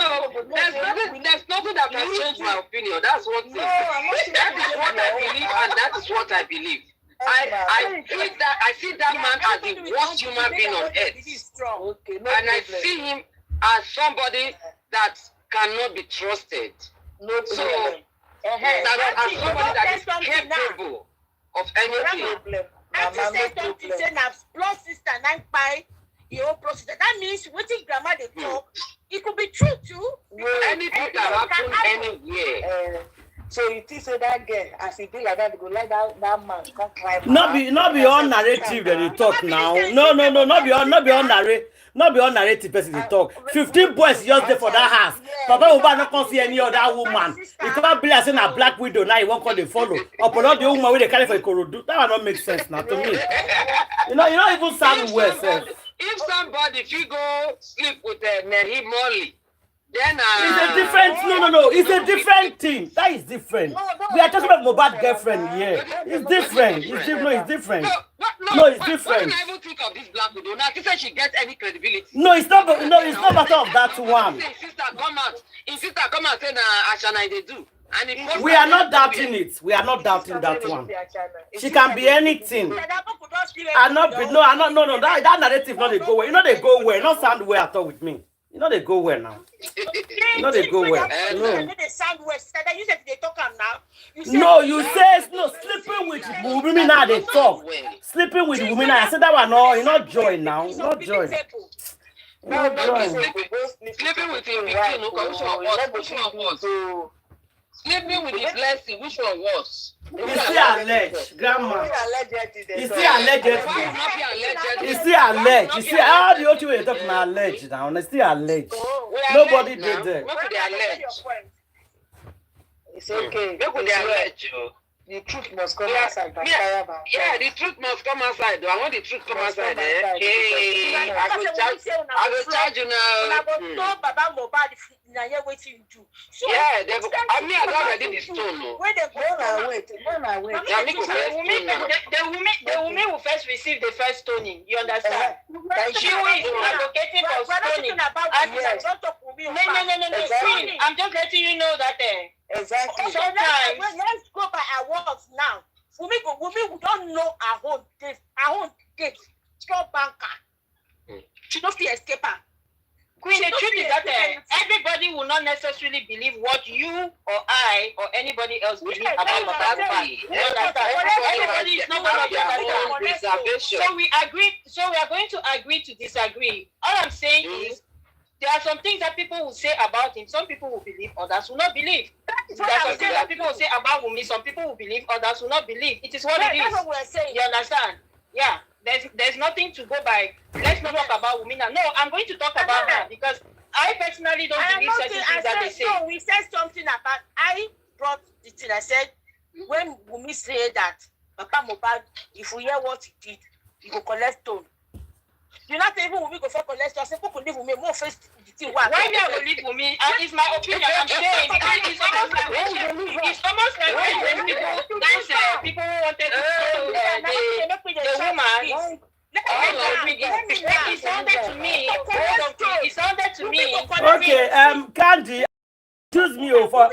nothing that can change my opinion. That's what it is. That is what I believe, and that is what I believe. I see that man as the worst human being on earth. And I see him as somebody that cannot be trusted. As somebody that is capable of anything. That means what if Grandma they talk, it could be true too. Anything can happen anywhere. So you think so that girl, as he be like that, they go let that man come climb. Not be all narrative that they talk now. No, not be all narrative person they talk. 15 boys just there for that house. Papa Oba not come see any other woman. He come be like saying a black widow now he won't call the follow. Upon all the woman where they carry for Ikorodu. That will not make sense now to me. You don't even sound well, sir. If somebody go sleep with Mary Molly, then it's a different it's a different thing. That is different. We are talking about mohbad girlfriend here. It's different. It's different. No, it's different. I even think of this black widow. Now, she said she gets any credibility. No, it's not matter of that one. Sister come out say Ashana they do. And we are not doubting it. We are not doubting that one. She can be anything. No. That narrative not they go well. You know they go well. Not sound well at all with me. You know they go well now. You know they go well. No, you say sleeping with women now they talk. Sleeping with women now. I said that one. No, you not join now. Not join. Not join. Sleeping with him. Which one was? Sleeping with the blessing. Which one was? It's still alleged, grandma. It's still alleged. It's still alleged. You see, all the other way you're talking about alleged now. It's still alleged. Nobody did that. What did they allege? It's okay. Look what they allege. The truth must come outside. Yeah, the truth must come outside. I want the truth come outside. Hey, I will charge you now. Baba Mohbad, yeah, waiting to. Yeah, I don't already the stone. Where they go and wait. The woman who first received the first stoning, you understand? She was advocating for stoning. No. Exactly. I'm just letting you know that. Exactly. Sometimes let's go by our words now. Women who don't know our own date. Stop banker. She don't feel escape her. Queen, the truth is that everybody will not necessarily believe what you or I or anybody else believe about Mohbad. Everybody is not going to understand. So we are going to agree to disagree. All I'm saying is there are some things that people will say about him. Some people will believe, others will not believe. There are some things that people will say about Wunmi. Some people will believe, others will not believe. It is what it is. That's what we're saying. You understand? Yeah. There's nothing to go by. Let's not talk about Wunmi now. No, I'm going to talk about her because I personally don't believe certain things that they say. No, we said something about. I brought the thing. I said when Wunmi said that Papa Mohbad, if we hear what he did, he go collect stone. You not even Wunmi go for collect stone. I said, people leave Wunmi more face the thing. Why me I will leave Wunmi? It's my opinion. I'm saying it's almost like when people who wanted to the woman. It sounded to me. Okay, Candy, excuse me for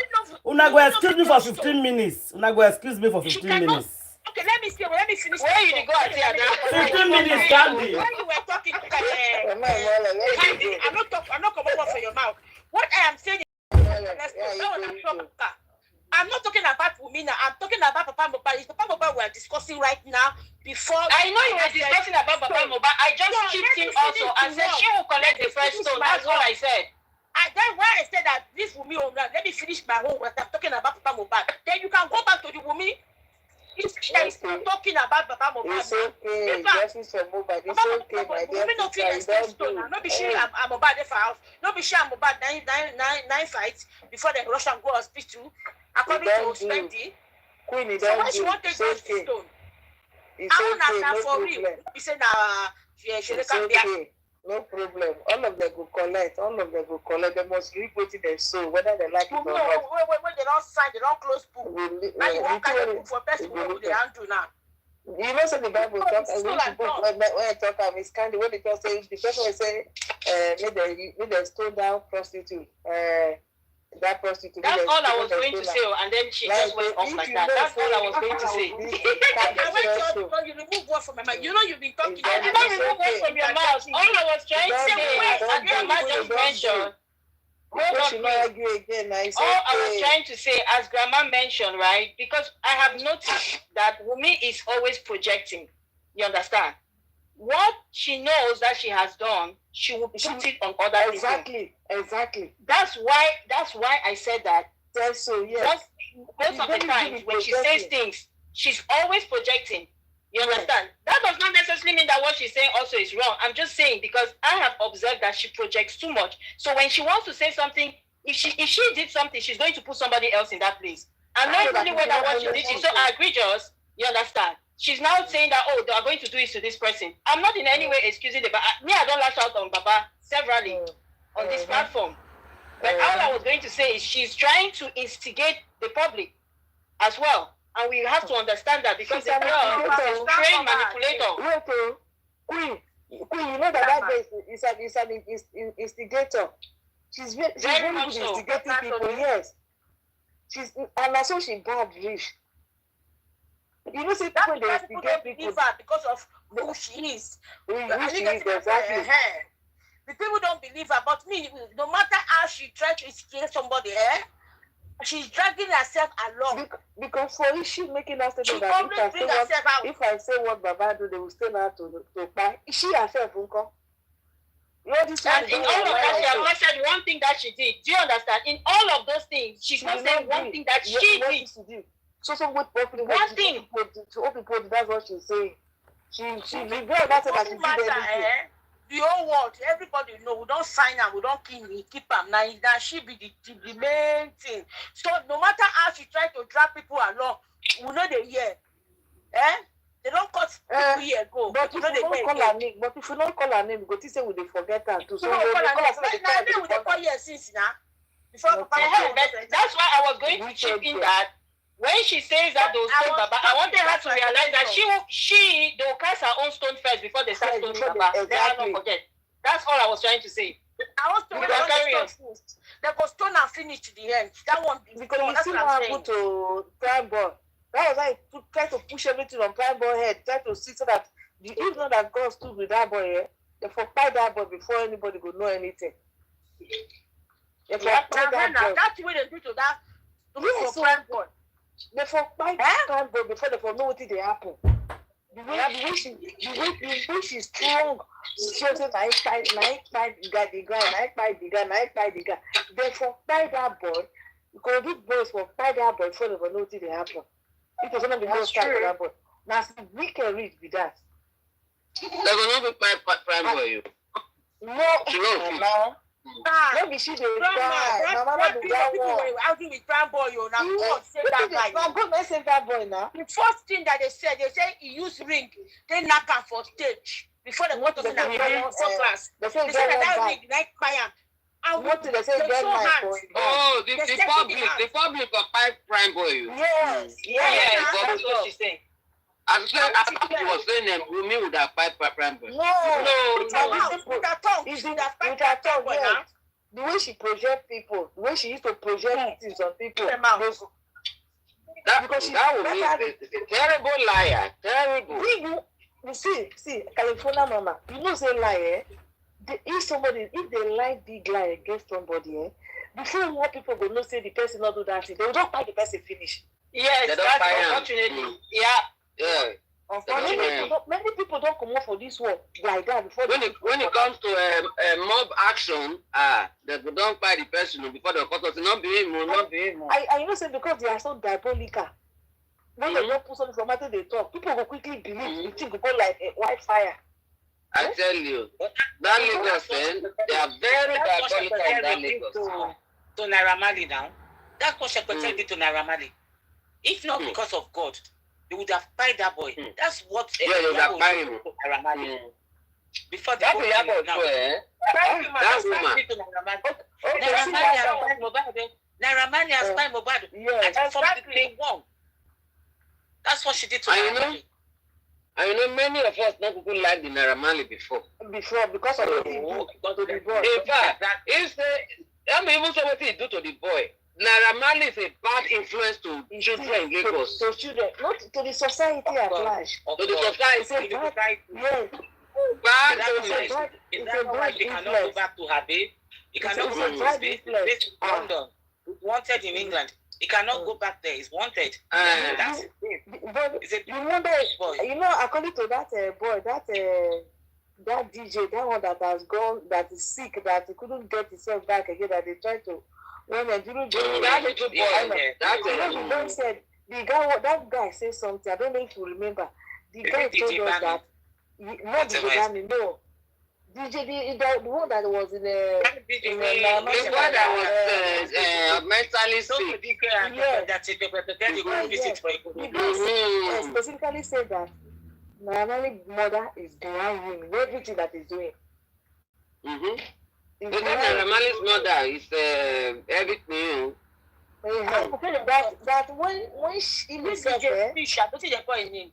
una go excuse me for 15 minutes. Una go excuse me for 15 minutes. Okay, let me finish. Where you go at here? 15 minutes, Candy. When you were talking, I'm not coming over for your mouth. What I am saying is, I'm not talking about Wunmi now. I'm talking about Papa Mohbad. It's Papa Mohbad we are discussing right now. Before I know you were discussing about Papa Mohbad. I just chipped in also and said she will collect the first stone. That's what I said. And then why I said that this Wunmi, let me finish my own work. I'm talking about Papa Mohbad. Then you can go back to the Wunmi. It's talking about Papa Mohbad. It's okay. Justice for Mohbad. It's okay, my dear. Wunmi no fit extend stone. No be sure I'm Mohbad for house. No be sure I'm Mohbad nine fights before the rush and go hospital. According to Spendi, Queen, so why she want to go to stone? I for real. You say no problem. All of them will collect. They must reap what they sow, whether they like it or not. When they don't sign, they don't close book. Now you want kind of book for person who they handle now. You know, so the Bible talk. When I talk about Miss Candy, when they talk, say the person will say, "May they stone down prostitute." That prostitute. That's all I was going to say, and then she just went off like that. That's all I was going to say. You remove word from my mouth. You know you've been talking. I did not remove word from your mouth. All I was trying to say, as Grandma just mentioned. All I was trying to say, as Grandma mentioned, right? Because I have noticed that Wunmi is always projecting. You understand? What she knows that she has done, she will put it on other people. Exactly. That's why I said that. That's so, yes. Most of the time, when she says things, she's always projecting. You understand? That does not necessarily mean that what she's saying also is wrong. I'm just saying because I have observed that she projects too much. So when she wants to say something, if she did something, she's going to put somebody else in that place. And not really whether what she did is so egregious. You understand? She's now saying that, oh, they are going to do it to this person. I'm not in any way excusing the Baba. I don't lash out on Baba severally on this platform. But all I was going to say is she's trying to instigate the public as well. And we have to understand that because the girl is a trained manipulator. Queen, you know that guy is an instigator. She's very good instigating people, yes. And also she bad rich. You know, see, people they instigate people because of who she is. Who she is, exactly. The people don't believe her, but me, no matter how she tries to instigate somebody, she's dragging herself along. Because for she making us say that if I say what Baba do, they will still have to buy. She herself won't come. And in all of that, she has not said one thing that she did. Do you understand? In all of those things, she's not saying one thing that she did. So what one thing to open people, that's what she's saying. She regret that she did everything. The whole world, everybody know we don't sign her, we don't keep her. Now she be the main thing. So no matter how she tried to drag people along, we know they hear. They don't cut people here go. But if you don't call her name, we go to say we dey forget her too. So we call her name. We dey call here since now. Before that's why I was going to chip in that when she says that those stone Baba, I wanted her to realize that they will cast her own stone first before they start stone Baba. Exactly. Let her not forget. That's all I was trying to say. I was told they go stone and finish to the end. That one because you see what happened to Prime Boy. That was why I try to push everything on Prime Boy head, try to see so that you know that God stood with that boy, they for fight that boy before anybody could know anything. That's way they do to that. So Prime Boy. They for fight Prime Boy before they for know what did happen. The way she's strong, she says I fight the guy. They for fight that boy because these boys for fight that boy before they for know what did happen. It was one of the most time for that boy. Now we can read with that. They will not be Prime Boy. No. Maybe she did cry. Mama do that one. Arguing with Prime Boy, now God save that guy. Now God may save that boy now. The first thing that they say he used ring. They knock him for stage before they want to see that class. They say that ring like fire. And what did they say? Oh, the public of Prime Boy. Yes. That's what she's saying. I was saying that Rumi would have fight Prime Boy. No. With her tongue. The way she project people, the way she used to project things on people. That woman is a terrible liar. Terrible. You see, California mama, you know say lie, if they lie big lie against somebody, before more people will not say the person not do that thing, they will not fight the person finish. Yes, that's unfortunately. Yeah. Unfortunately, many people don't come up for this work like that before. When it comes to mob action, they don't fight the person before the court say not be him. I you know say because they are so diabolical. When they don't put something from after they talk, people will quickly believe the thing will go like a wildfire. I tell you, that Lagos, they are very diabolical in that Lagos. To Naira Marley now, that's what Shekwete did to Naira Marley. If not because of God, they would have fired that boy. That's what they would have fired him. Naira Marley. Before that will happen now. That woman. Naira Marley has fired mohbad. Yes, from the day one. That's what she did to Naira Marley. I know many of us not people like the Naira Marley before because of what he do to the boy. In fact, even say what he do to the boy. Naira Marley is a bad influence to children in Lagos. To children, not to the society at large. To the society. Yes. Bad influence. Is that why she cannot go back to her babe? He cannot go back to his base in London. He's wanted in England. He cannot go back there. He's wanted. That's it. You know, according to that boy, that DJ, that one that has gone, that is sick, that he couldn't get himself back again, that they tried to. When they didn't get that little boy, said that guy said something. I don't know if you remember. The guy told us that not the Gami, no. DJ, the one that was in the one that was mentally sick. He specifically said that my mother is behind him in everything that he's doing. Because Naira mother is everything. That when she was there, speech, I don't think they call his name.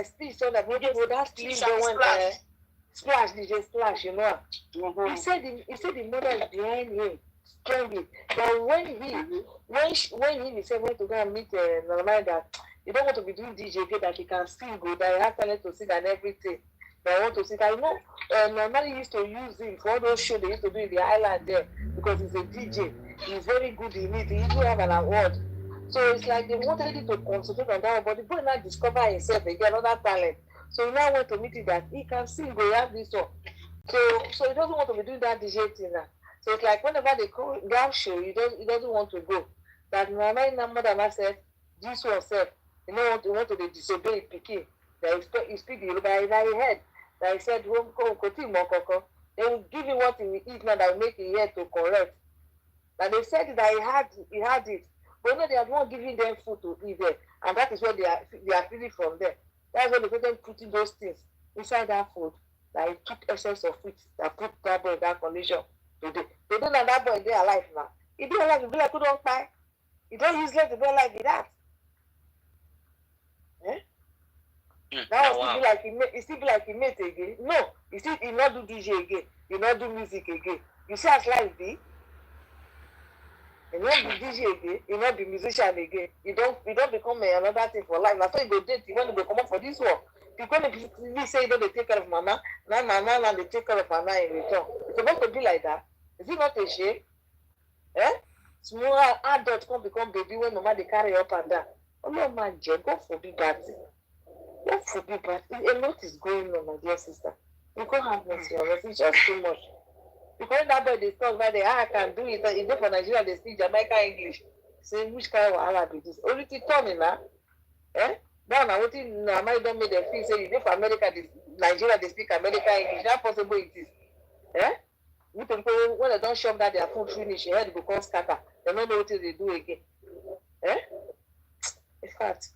Speech so that maybe that speech went Splash, DJ Splash, you know. He said the mother is behind him strongly. But when he said went to go and meet Norman that he don't want to be doing DJ again, that he can sing good, that he has talent to sing and everything. But I want to sing. I know Normally used to use him for all those shows they used to do in the island there because he's a DJ. He's very good in it. He even have an award. So it's like they wanted him to concentrate on that, but the boy now discover himself again, another talent. So he now went to meet it that he can sing, he have this one. So he doesn't want to be doing that DJ thing now. So it's like whenever they call that show, he doesn't want to go. That my mother said, this one said, you know, he want to disobey Pikin. That he speak the Yoruba in his head. That he said, they will give you what he will eat now that will make his head to correct. And they said that he had it. But no, they are not giving them food to eat there. And that is what they are feeding from there. That's why they keep putting those things inside that food that it keep essence of it, that put that boy in that condition today. They don't know that boy they are alive now. If they are alive, you be like, who don't buy? You don't useless to be alive with that. Eh? Now it still be like he made again. No, he not do DJ again. He not do music again. You see as life be. He not be DJ again. He not be musician again. He don't become another thing for life. Now so he go date. He want to go come up for this work. Because if you say you don't they take care of mama, now they take care of mama in return. It's supposed to be like that. Is it not a shame? Eh? Small adults can become baby when mama they carry up and down. Oh no man, God forbid that thing. God forbid that. A lot is going on, my dear sister. You can't have mercy on us. It's just too much. Because that boy they talk about I can do it. If they for Nigeria they speak Jamaican English. Say which kind of wahala be this? Only to turn in now. Eh? Now what in America don't make them feel say if for America Nigeria they speak American English. How possible it is? Eh? When they don't shove that their food finish, your head becomes scatter. They don't know what they do again. Eh? In fact,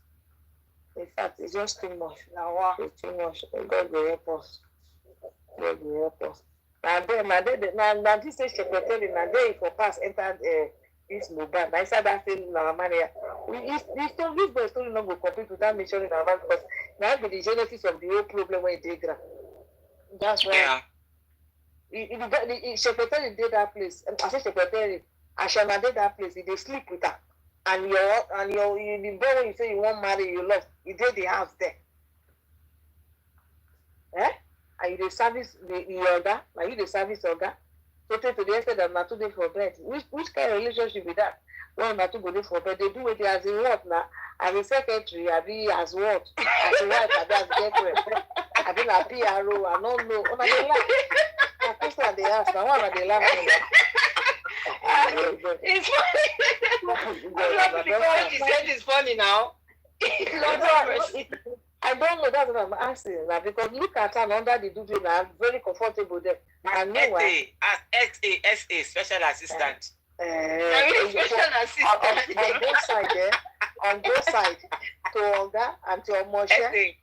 it's just too much. Now, it's too much. God will help us. God will help us. Now this is secretary. Now they for past entered this mohbad. I said that thing in our money. This boy story not go complete without mentioning our man because now be the genesis of the whole problem when they grow. That's right. Yeah. The secretary did that place. I say secretary, Ashana did that place. They sleep with her. And your the boy when you say you won't marry, you love, you did the house there. Eh? And you the service the order, now you the service order. So to the extent that not today for bed. Which kind of relationship with that? Well, not to go there for bed. They do it as in what now? As a secretary, I be as what? As a wife, I be as girlfriend. I be a PRO, I don't know. Oh, they laugh. The question they ask, now one they laugh. It's funny. Because she said it's funny now. I don't know, that's what I'm asking now because look at her under the duvet now, I'm very comfortable there. And SA, special assistant. Special assistant. On both sides, on both sides, to Oga and to Omoshe.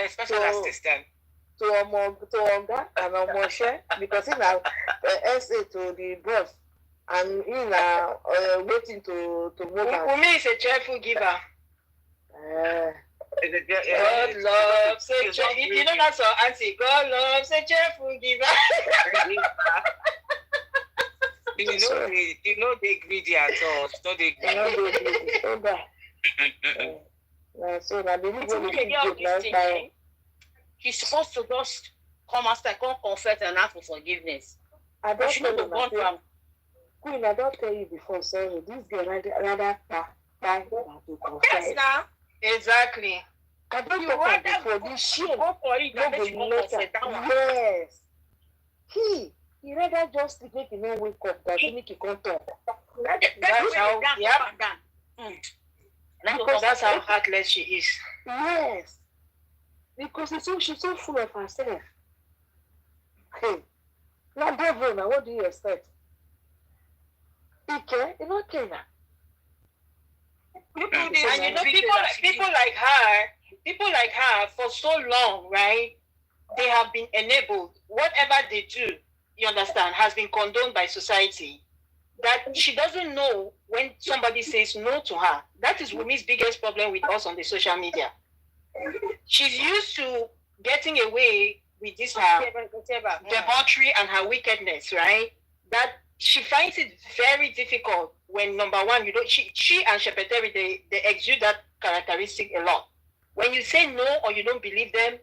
Special assistant. To Oga and Omoshe because he now SA to the boss. And he now waiting to move out. Umi is a cheerful giver. God loves a cheerful. If you know that's our auntie, God loves a cheerful giver. You know they greedy at all. No, they greedy. So now the he's supposed to just come confess and ask for forgiveness. I don't know. Queen, I don't tell you before, sorry. This girl rather die to confess. Yes, now. Exactly. I don't know before this shit. Yes. He rather just make him not wake up that he make him come talk. That's how, because that's how heartless she is. Yes. Because she's so full of herself. Hey. Now, devil, now, what do you expect? Okay, you don't care now. And you know, people like her for so long, right? They have been enabled. Whatever they do, you understand, has been condoned by society. That she doesn't know when somebody says no to her. That is Wumi's biggest problem with us on the social media. She's used to getting away with this her debauchery and her wickedness, right? That she finds it very difficult when number one, you know, she and Shepeteri, they exude that characteristic a lot. When you say no or you don't believe them,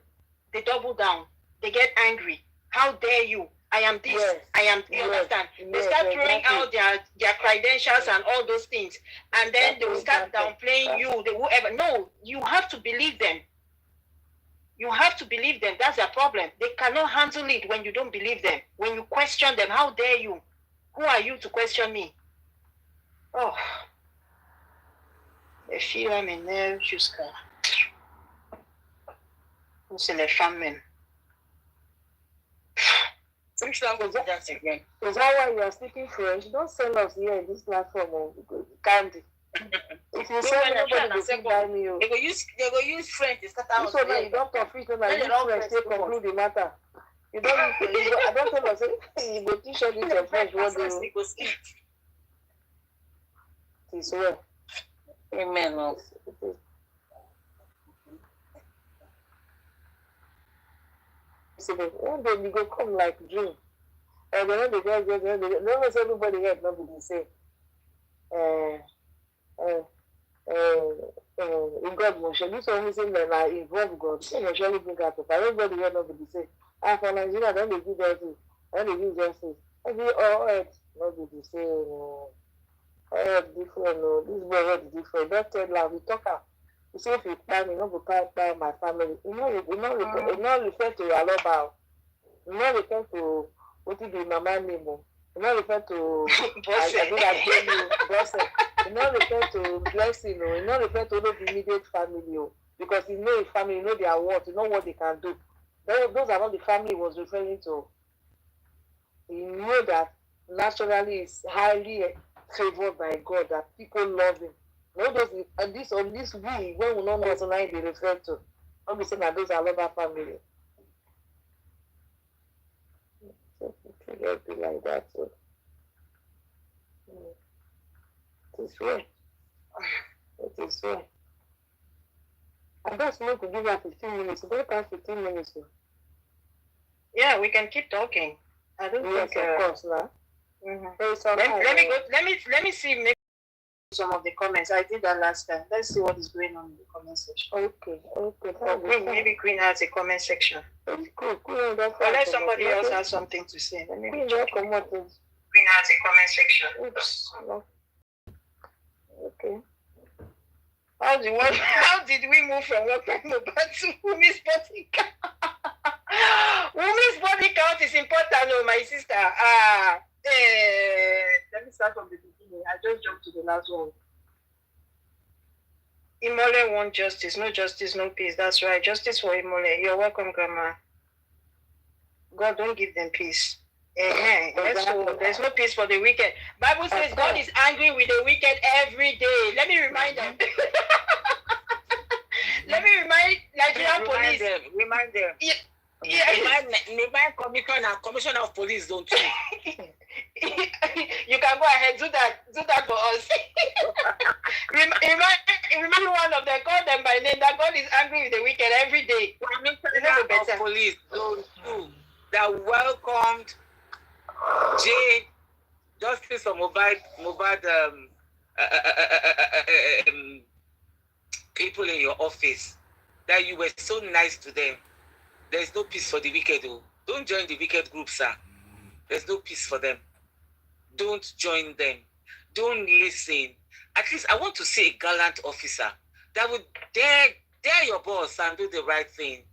they double down. They get angry. How dare you? I am this. Yes. I am. You understand? They start throwing out their credentials and all those things, and then they will start downplaying you. Whoever. No, you have to believe them. You have to believe them. That's their problem. They cannot handle it when you don't believe them. When you question them, how dare you? Who are you to question me? Oh, les filles là m'énervent jusqu'à. C'est les femmes même. Is that why you are speaking French? Don't sell us here in this platform. Candy. If you say nobody will sit by me, they go use French to scatter us. So now you don't confuse them and use French to conclude the matter. You don't use I don't tell us you go teach all this your French what do you it's well. Amen. So one day we go come like dream. And then the guys never say everybody here not be the same. In God motion. This one is saying that I involve God. So you surely bring out of everybody here not be the same. And for Nigeria, then they give justice. Then they give justice. Every all earth not be the same. All different. This boy is different. Don't tell her. We talk her. You say if you plan, you not go plan my family. You not refer to your lover. You not refer to what you do mama name. You not refer to I think I tell you blessing. You not refer to blessing. You not refer to the immediate family. Because you know your family, you know their what, you know what they can do. Those are not the family he was referring to. You know that naturally is highly favored by God, that people love him. No, those on this we when we know what they refer to. Don't be saying that those are lover family. So it will be like that. So it is well. It is well. I just want to give her 15 minutes. Don't pass 15 minutes. Yeah, we can keep talking. I don't think. Of course, now. Let me see maybe some of the comments. I did that last time. Let's see what is going on in the comment section. Okay. Maybe Queen has a comment section. Cool. Unless somebody else has something to say. Let me check. Queen has a comment section. Oops. No. Okay. How did we move from what kind of to women's body count? Women's body count is important, my sister. Let me start from the beginning. I just jumped to the last one. Imole want justice. No justice, no peace. That's right. Justice for Imole. You're welcome, Grandma. God don't give them peace. So there's no peace for the wicked. Bible says God is angry with the wicked every day. Let me remind them. Let me remind Nigerian police. Remind them. Remind commissioner of police, don't you? You can go ahead, do that for us. Remind one of them, call them by name, that God is angry with the wicked every day. Commissioner of police, don't you, that welcomed Jane, justice for mohbad people in your office, that you were so nice to them. There's no peace for the wicked. Don't join the wicked group, sir. There's no peace for them. Don't join them. Don't listen. At least I want to see a gallant officer that would dare your boss and do the right thing.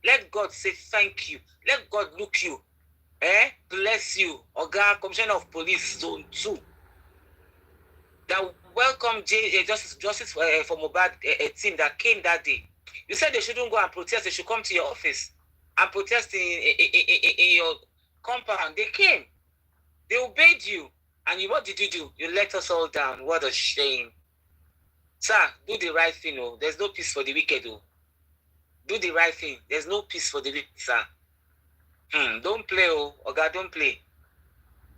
Let God say thank you. Let God look you. Bless you. Oga, Commissioner of Police Zone 2. That welcome Justice for Mohbad, a team that came that day. You said they shouldn't go and protest. They should come to your office and protest in your compound. They came. They obeyed you. And what did you do? You let us all down. What a shame. Sir, do the right thing. There's no peace for the wicked. Do the right thing. There's no peace for the wicked, sir. Don't play, Oga, don't play.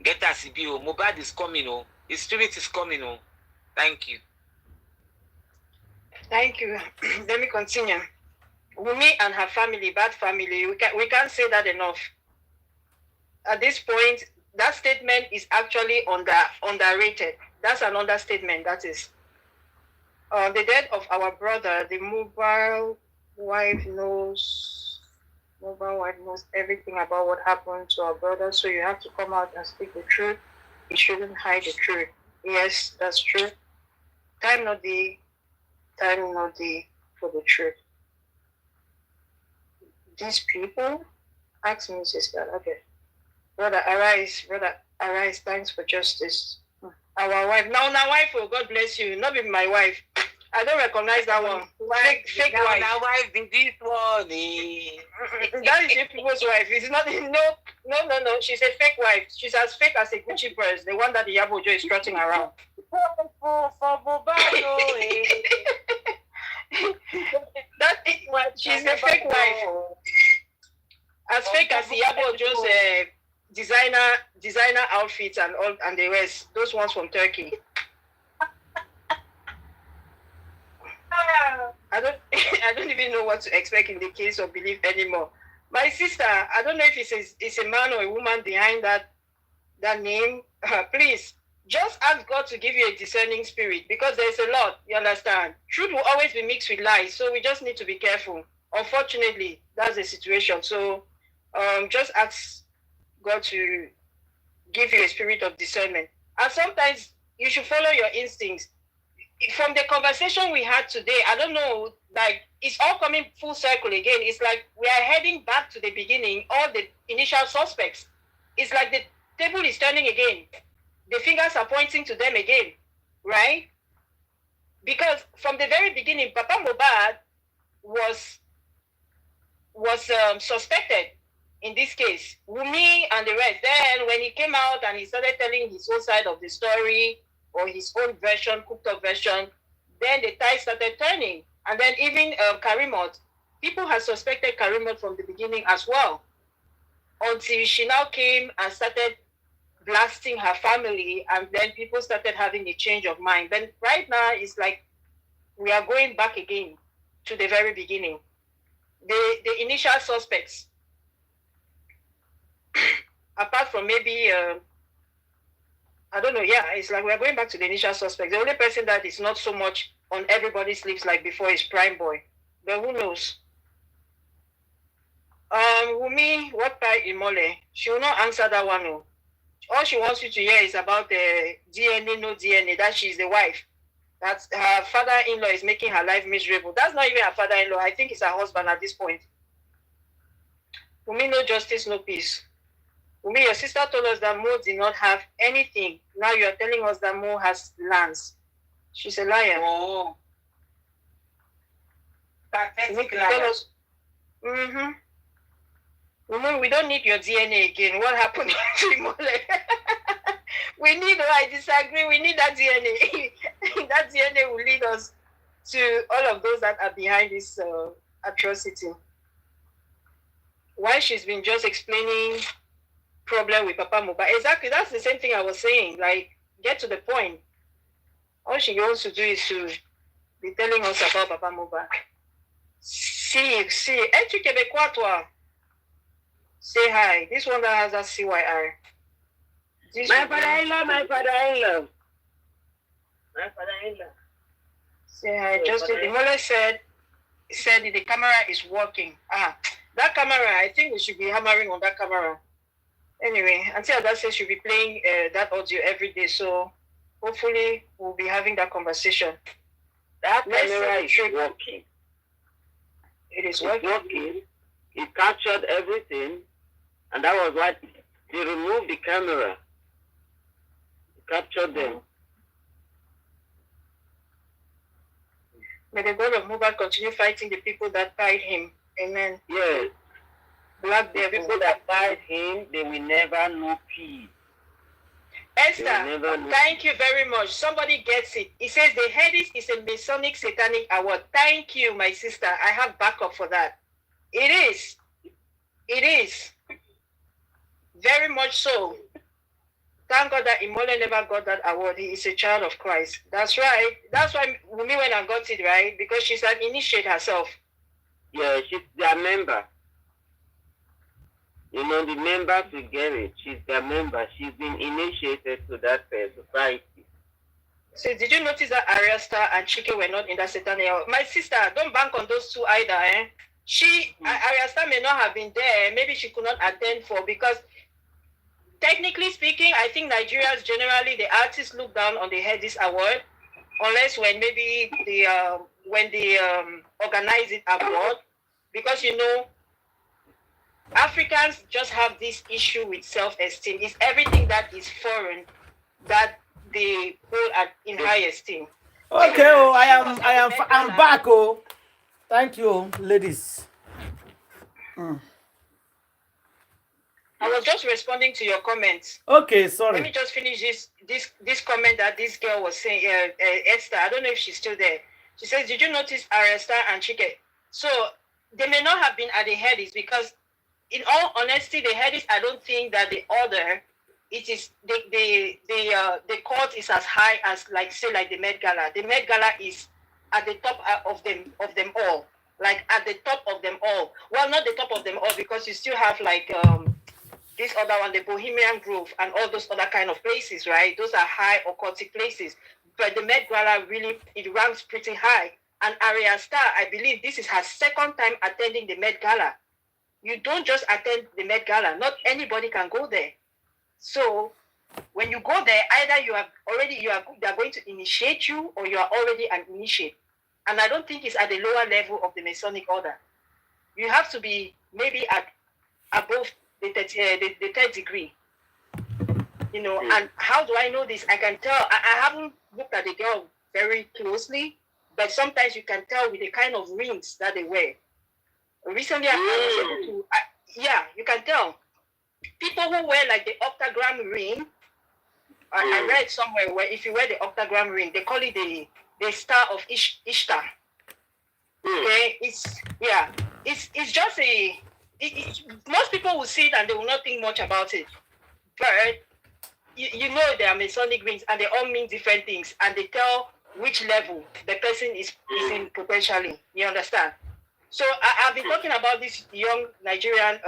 Get us, Mohbad is coming, His spirit is coming, Thank you. Thank you. Let me continue. Wumi and her family, bad family, we can't say that enough. At this point, that statement is actually underrated. That's an understatement, that is. The death of our brother, the mobile wife knows everything about what happened to our brother, so you have to come out and speak the truth. You shouldn't hide the truth. Yes, that's true. Time not the for the truth. These people, ask me, sister, okay. Brother, arise, thanks for justice. Our wife, now wife, God bless you, not be my wife. I don't recognize that one. Fake wife. Now wife be this one. That is your people's wife. It's not, no. She's a fake wife. She's as fake as a Gucci purse, the one that the Yabojo is strutting around. for mohbad That she's a fake wife. As fake as Iyabo Ojo's designer outfits and all and the rest. Those ones from Turkey. I don't I don't even know what to expect in the case of belief anymore. My sister, I don't know if it's a man or a woman behind that name. Please just ask God to give you a discerning spirit, because there's a lot, you understand. Truth will always be mixed with lies, so we just need to be careful. Unfortunately, that's the situation. So just ask God to give you a spirit of discernment. And sometimes you should follow your instincts. From the conversation we had today, I don't know, like, it's all coming full circle again. It's like we are heading back to the beginning, all the initial suspects. It's like the table is turning again. The fingers are pointing to them again, right? Because from the very beginning, Papa Mohbad was suspected in this case. Wunmi and the rest. Then when he came out and he started telling his own side of the story, or his own version, cooked up version, then the tide started turning. And then even Karimo, people had suspected Karimo from the beginning as well, until she now came and started blasting her family, and then people started having a change of mind. Then right now, it's like we are going back again to the very beginning. The initial suspects, apart from maybe... I don't know, yeah, it's like we're going back to the initial suspects. The only person that is not so much on everybody's lips like before is Prime Boy. But who knows? Wunmi, what by Imole? She will not answer that one. No. All she wants you to hear is about the DNA, no DNA, that she's the wife. That her father-in-law is making her life miserable. That's not even her father-in-law. I think it's her husband at this point. Wunmi, no justice, no peace. Wunmi, your sister told us that Mo did not have anything. Now you are telling us that Mo has lands. She's a liar. Oh. Pathetic liar. Tell us. Wunmi, we don't need your DNA again. What happened to Imole? We need, I disagree, we need that DNA. That DNA will lead us to all of those that are behind this atrocity. Why she's been just explaining problem with Papa Mohbad. Exactly, that's the same thing I was saying. Like, get to the point. All she wants to do is to be telling us about Papa Mohbad. See, Edochie Québécois, toi. Say hi. This one that has a CYR. My father-in-law. Say hi. Just the Mole said the camera is working. That camera, I think we should be hammering on that camera. Anyway, until that says she'll be playing that audio every day, so hopefully we'll be having that conversation. That camera is working. It is working. It captured everything, and that was why they removed the camera. It captured them. May the God of Mohbad continue fighting the people that tied him. Amen. Yes. Black the people that tied him, they will never know peace. Esther, thank you very much. Somebody gets it. It says the Headies is a Masonic Satanic Award. Thank you, my sister. I have backup for that. It is. It is. Very much so. Thank God that Imole never got that award. He is a child of Christ. That's right. That's why Wunmi went and got it, right? Because she's an initiate herself. Yeah, she's their member. You know, the members will get it. She's their member. She's been initiated to that society. So did you notice that Ariasta and Chike were not in that satanic? My sister, don't bank on those two either. Ariasta may not have been there. Maybe she could not attend for, because technically speaking, I think Nigerians generally, the artists look down on the Headies Award, unless when maybe when they organize it abroad, because you know, Africans just have this issue with self-esteem. It's everything that is foreign that they hold in high esteem. Okay, I'm back. Oh, thank you, ladies. I was just responding to your comments. Okay, sorry. Let me just finish this comment that this girl was saying, Esther. I don't know if she's still there. She says, "Did you notice Esther and Chike?" So they may not have been at the headies because, in all honesty, the headies, I don't think that the order, it is the court is as high as like the Met Gala. The Met Gala is at the top of them all, like at the top of them all. Well, not the top of them all because you still have like this other one, the Bohemian Grove, and all those other kind of places, right? Those are high occultic places. But the Met Gala really, it ranks pretty high. And Arya Star, I believe this is her second time attending the Met Gala. You don't just attend the Met Gala. Not anybody can go there. So when you go there, either they're going to initiate you or you are already an initiate. And I don't think it's at the lower level of the Masonic order. You have to be maybe above the third degree, you know. And how do I know this? I can tell. I haven't looked at the girl very closely, but sometimes you can tell with the kind of rings that they wear. Recently, I was able to, you can tell. People who wear like the octagram ring, I read somewhere where if you wear the octagram ring, they call it the star of Ishtar. Okay, it's just most people will see it and they will not think much about it. But you know there are Masonic rings and they all mean different things and they tell which level the person is in potentially. You understand? So I've been talking about this young Nigerian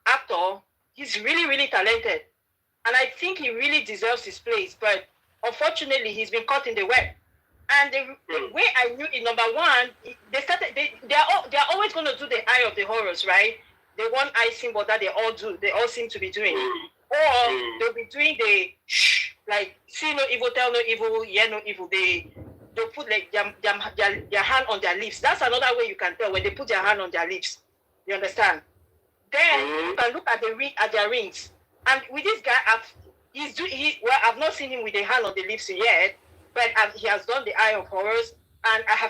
actor. He's really, really talented. And I think he really deserves his place. But unfortunately, he's been caught in the web. And the way I knew it, number one, they're always going to do the eye of the horrors, right? The one eye symbol that they all do, they all seem to be doing. Or they'll be doing the shh, like see no evil, tell no evil, hear no evil. They'll put like their hand on their lips. That's another way you can tell when they put their hand on their lips. You understand? Then you can look at their rings. And with this guy, I've not seen him with the hand on the lips yet. But he has done the eye of horrors, and I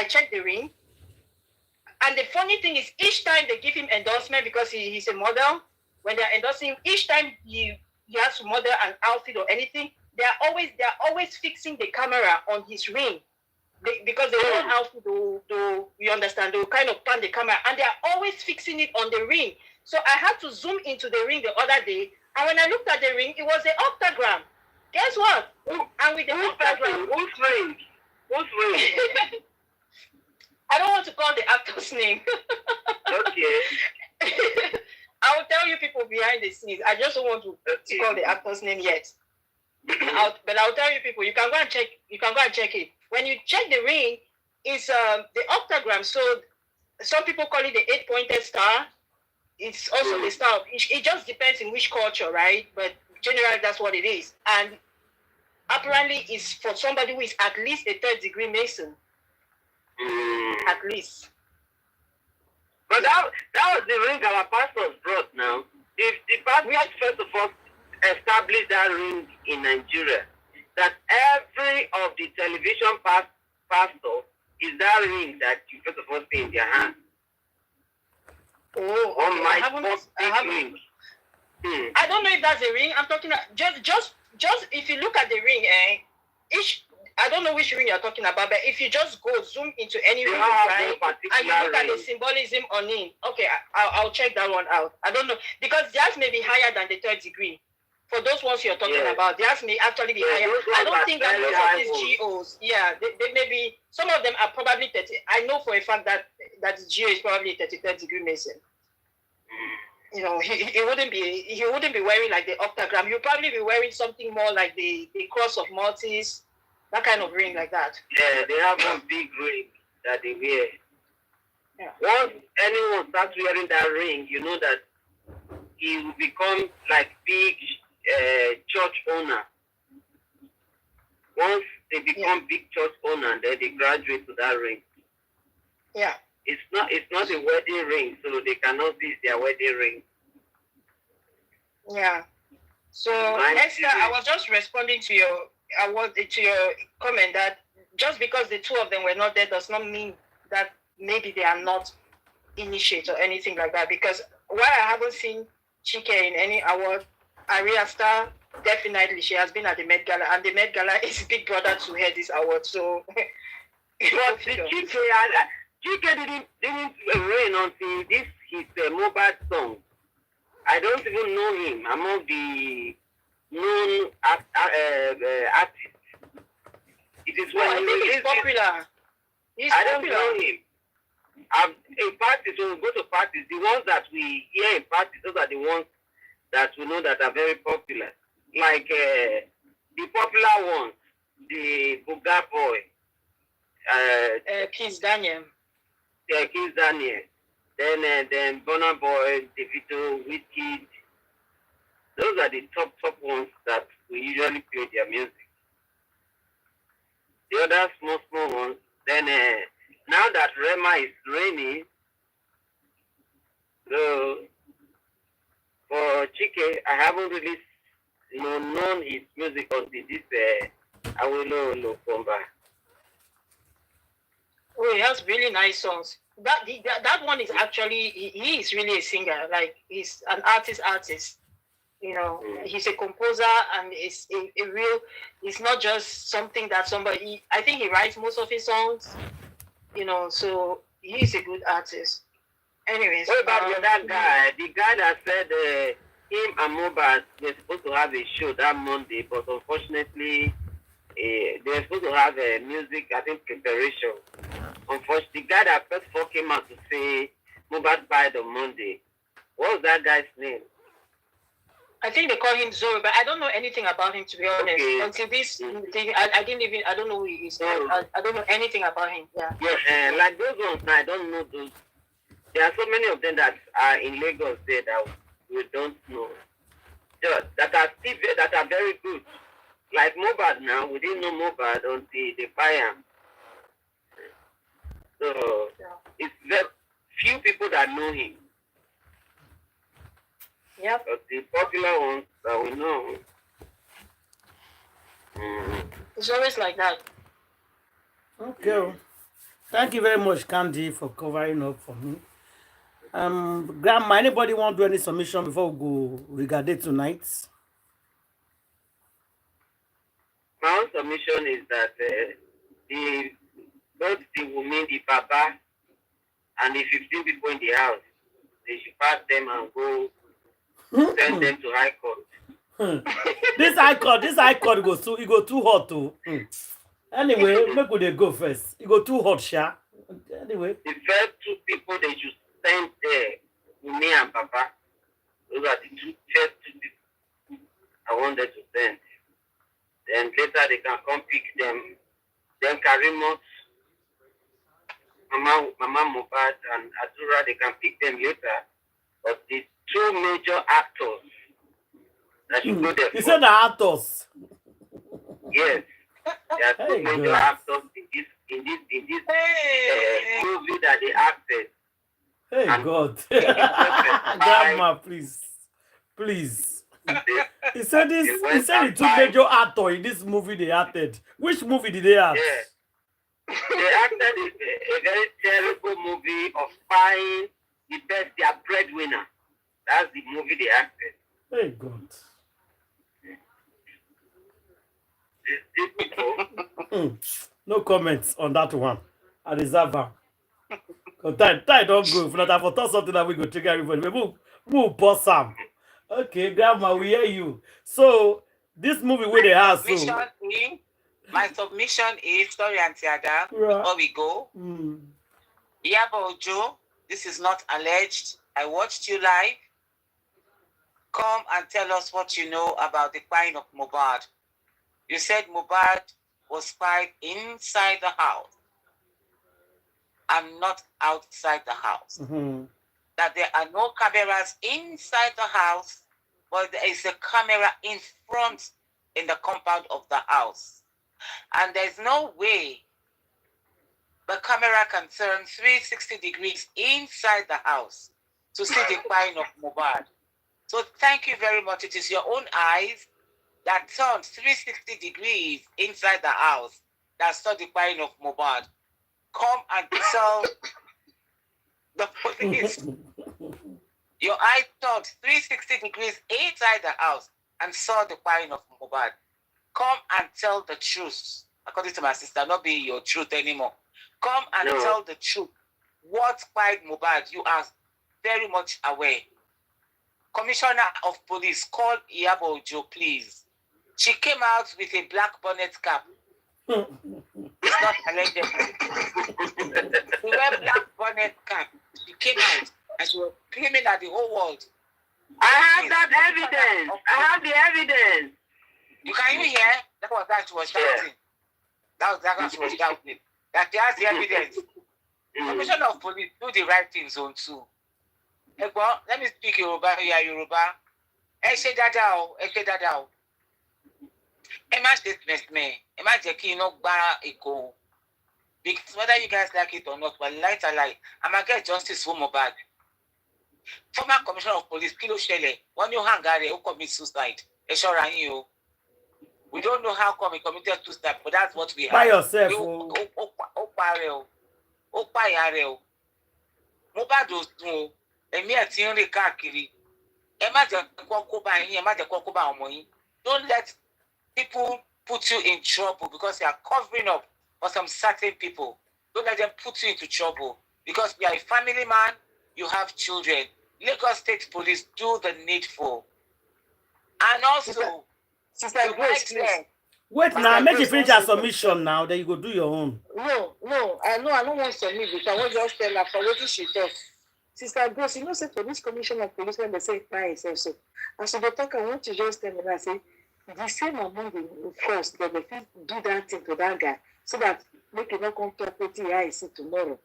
checked the ring. And the funny thing is, each time they give him endorsement because he's a model, when they're endorsing him, each time he has to model an outfit or anything, they're always fixing the camera on his ring. Because they want outfit to you understand, they'll kind of pan the camera, and they're always fixing it on the ring. So I had to zoom into the ring the other day, and when I looked at the ring, it was an octagram. Guess what? And with the octagram, whose ring? I don't want to call the actor's name. Okay. I will tell you people behind the scenes. I just don't want to call the actor's name yet. But I'll tell you people. You can go and check. You can go and check it. When you check the ring, it's the octagram. So some people call it the 8-pointed star. It's also the star. It just depends in which culture, right? But generally, that's what it is. And apparently, it's for somebody who is at least a 3rd degree Mason. At least. But that was the ring our pastors brought now. If the pastors first of all established that ring in Nigeria, that every of the television pastor is that ring that you first of all see in their hand. Oh, okay. I don't know if that's a ring. I'm talking just if you look at the ring, I don't know which ring you're talking about, but if you just go zoom into any ring, right, and you look at the symbolism on it, okay, I'll check that one out. I don't know, because theirs may be higher than the 3rd degree. For those ones you're talking about, theirs may actually be higher. I don't think that most of these GOs, they may be, some of them are probably 30. I know for a fact that the GO is probably a 33rd degree Mason. You know, he wouldn't be wearing like the octagram. You'll probably be wearing something more like the cross of Maltese, that kind of ring like that. Yeah, they have one big ring that they wear. Yeah. Once anyone starts wearing that ring, you know that he will become like big church owner. Once they become big church owner, then they graduate to that ring. Yeah. It's not a wedding ring, so they cannot use their wedding ring. Yeah. So Esther, I was just responding to your comment that just because the two of them were not there does not mean that maybe they are not initiates or anything like that. Because why I haven't seen Chike in any award, Aria Star, definitely she has been at the Met Gala, and the Met Gala is big brother to her this award. So, but the Chike didn't reign until this his mohbad song. I don't even know him among the known artists. It is when I think he's popular. I don't know him. In parties, when we go to parties, the ones that we hear in parties, those are the ones that we know that are very popular. Like the popular ones, the Buga Boy, Kiss Daniel. Kiss Daniel. Then Burna Boy, Davido, Wicked. Those are the top ones that we usually play their music. The other small ones. Then now that Rema is reigning, so for Chike, I haven't really known his music until this Awilo Komba. Oh, he has really nice songs. That one is actually, he is really a singer. Like, he's an artist. You know, he's a composer, and it's a real, it's not just something that somebody, I think he writes most of his songs, you know, so he's a good artist. Anyways. What about that guy? The guy that said him and mohbad were supposed to have a show that Monday, but unfortunately, they were supposed to have a music, I think, preparation. Unfortunately, the guy that first came out to say mohbad died on Monday. What was that guy's name? I think they call him Zoro, but I don't know anything about him, to be honest. Okay. Until this thing, I don't know who he is. I don't know anything about him. Yeah, like those ones, I don't know those. There are so many of them that are in Lagos there that we don't know. That are very good. Like mohbad now, we didn't know mohbad until they buy him. So it's very few people that know him. Yep. But the popular ones that we know. It's always like that. Okay. Thank you very much, Candy, for covering up for me. Grandma, anybody want to do any submission before we go regarding tonight? My own submission is that both the women, the Baba, and the 15 people in the house, they should pass them and go send them to High Court. This high court goes too. It go too hot too. Anyway, make we go first. It go too hot, Sha. Anyway, the first two people they should send there, me and Papa. Those are the first two people I want them to send. Then later they can come pick them. Then karimo, Mama Mohbad and Azura, they can pick them later. But the two major actors that should go there. You said the actors. Yes, there are two major actors in this movie that they acted. Hey and God, Grandma, please. He said the two major actors in this movie they acted. Which movie did they act? Yeah. They acted a very terrible movie of buying the best, their breadwinner. That's the movie they acted. Hey God. No comments on that one. I deserve her. Time don't go. If not, I thought something that we go trigger everybody. Move, boss Sam. Okay, Grandma, we hear you. So this movie where they have my submission is sorry, Auntie Ada. Before we go, Ojo, this is not alleged. I watched you live. Come and tell us what you know about the crime of Mohbad. You said Mohbad was spied inside the house and not outside the house. That there are no cameras inside the house, but there is a camera in front in the compound of the house. And there's no way the camera can turn 360 degrees inside the house to see the crime of Mohbad. So thank you very much. It is your own eyes that turned 360 degrees inside the house that saw the crime of Mohbad. Come and tell the police. Your eye turned 360 degrees inside the house and saw the crying of Mohbad. Come and tell the truth. According to my sister, not be your truth anymore. Come and tell the truth. What cried Mohbad? You are very much aware. Commissioner of Police, call Yuledochie, please. She came out with a black bonnet cap. It's not alleged. She wear black bonnet cap. She came out and she was claiming that the whole world. I have that evidence. I have the evidence. You can even hear? That was that she was shouting. That was what she was shouting. That she has the evidence. Commissioner of Police, do the right thing, zone 2. Let me speak Yoruba. Yeah, Yoruba. Ẹ ṣe dáadáa o, ẹ ṣe dáadáa o. Ẹ má statement me. Ẹ má jẹ́ kí iná gbá Èkó. Because whether you guys like it or not, but light or light, I'm gonna get justice for Mohbad. Former Commissioner of Police, kí ló ṣẹlẹ̀, wọ́n ní ó hang out who commit suicide. Ẹ ṣọ́ra yín o. We don't know how come he committed suicide, but that's what we have. By yourself. Ó parẹ́ o. Ó pààyà rẹ̀ o. Mohbad ò sùn o. Ẹ̀mí ẹ̀ ti ń rìn káàkiri. Ẹ má jẹ́ kó bá yín, ẹ má jẹ́ kó bá ọmọ yín. Don't let people put you in trouble because you are covering up for some certain people. Don't let them put you into trouble because you are a family man, you have children. Lagos State Police, do the needful. And also, Sister Grace, wait now, make you finish your submission now, then you go do your own. No, I don't want to submit because I want to just tell her for what she talk. Sister Grace, you know, say Police Commission of Police when they say by itself. So, as they talk, I want to just tell me that say the same among the first that they do that thing to that guy so that they cannot come talk with the I see tomorrow.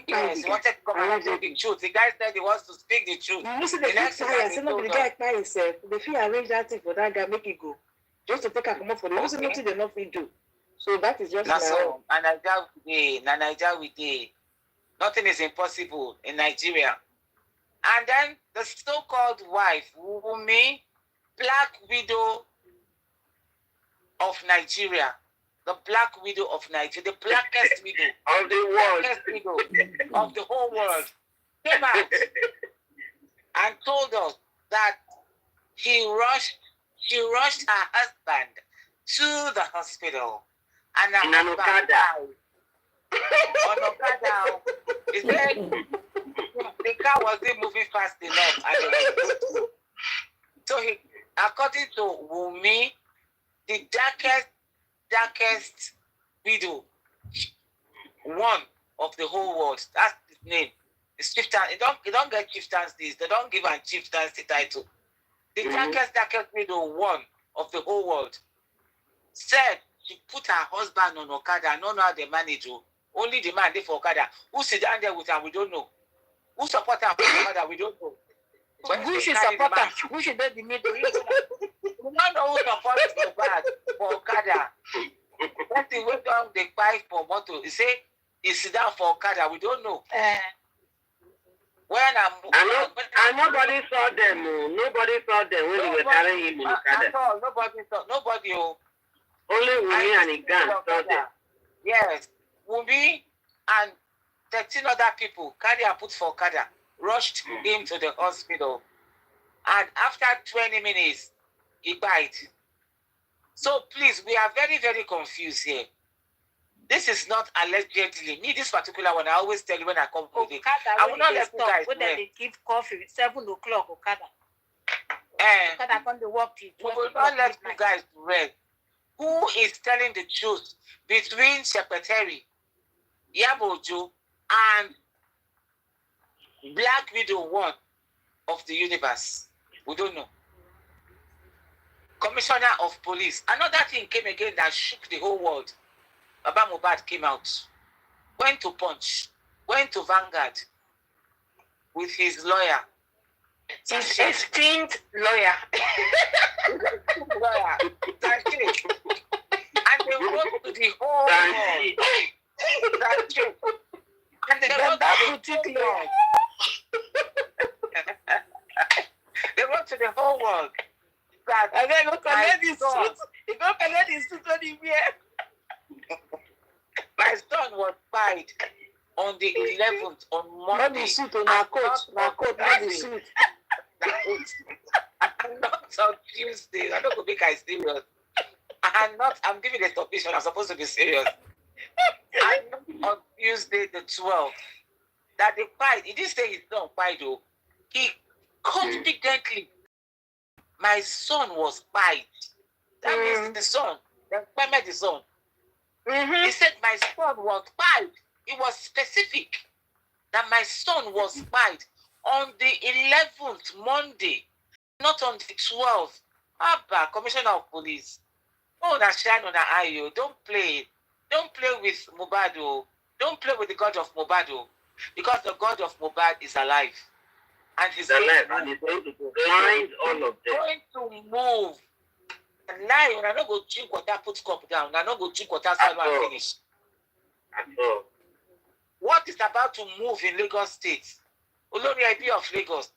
Yes, he wanted to come and speak the truth. The guy said he wants to speak the truth. You see the next time I say no, the guy by himself. They feel arrange that thing for that guy, make it go. Just to take a come up for the okay. Nothing they not will do. So that is just that's all. And Nigeria we did. Nothing is impossible in Nigeria. And then the so-called wife, Wumi, Black Widow of Nigeria. The Black Widow of Nigeria, the blackest widow of the world, blackest widow of the whole world, came out and told us that she rushed her husband to the hospital and her husband died. On Okada, he said the car wasn't moving fast enough. So according to Wumi, the darkest widow, one of the whole world. That's his name. It's chieftain. They don't get chieftains this. They don't give a chieftains the title. The darkest widow, one of the whole world, said she put her husband on Okada. I don't know how they manage. Only the man there for Okada. Who sit down there with her, we don't know. Who support her for Okada, we don't know. But who should support her? Who should be the middle? We don't know who supports the bad for Okada. That's the way down the buy for motor. He say he sit down for Okada. We don't know. And nobody saw them. Nobody saw them when they were carrying him in Okada. Nobody. Only Wumi and Igan saw them. Yes, Wumi and 13 other people carry and put for Okada, rushed him to the hospital, and after 20 minutes, he died. So please, we are very, very confused here. This is not allegedly. Me, this particular one, I always tell you when I come with it. I will not let you guys when they give coffee at 7 o'clock, Okada. Okada come to work till 12 we will not let you guys read. Who is telling the truth between Secretary Yuledochie and Black Widow one of the universe? We don't know. Commissioner of Police. Another thing came again that shook the whole world. Baba Mohbad came out, went to Punch, went to Vanguard with his lawyer. His esteemed lawyer. And they wrote to the whole world. And they wrote they wrote to the whole world that and then go collect his suit. He go collect his suit when he wear. My son was spied. on the 11th, on Monday. Not the suit, not the suit. And not on Tuesday. I don't go make I serious. I'm giving a submission. I'm supposed to be serious. And not on Tuesday the 12th. That they fight. He didn't say he's not fight though. He confidently, my son was fight. That means the son. The son. He said my son was fight. It was specific that my son was fight on the 11th Monday, not on the 12th. Abba, Commissioner of Police. Oh, that shine on the eye. Don't play. Don't play with mohbad. Don't play with the God of mohbad. Because the God of mohbad is alive. And he's alive. And he's going to blind all of them. Going to move. And lie, and I don't go drink water, put cup down. I don't go drink water, so I finish. What is about to move in Lagos State? Olori Ibe of Lagos,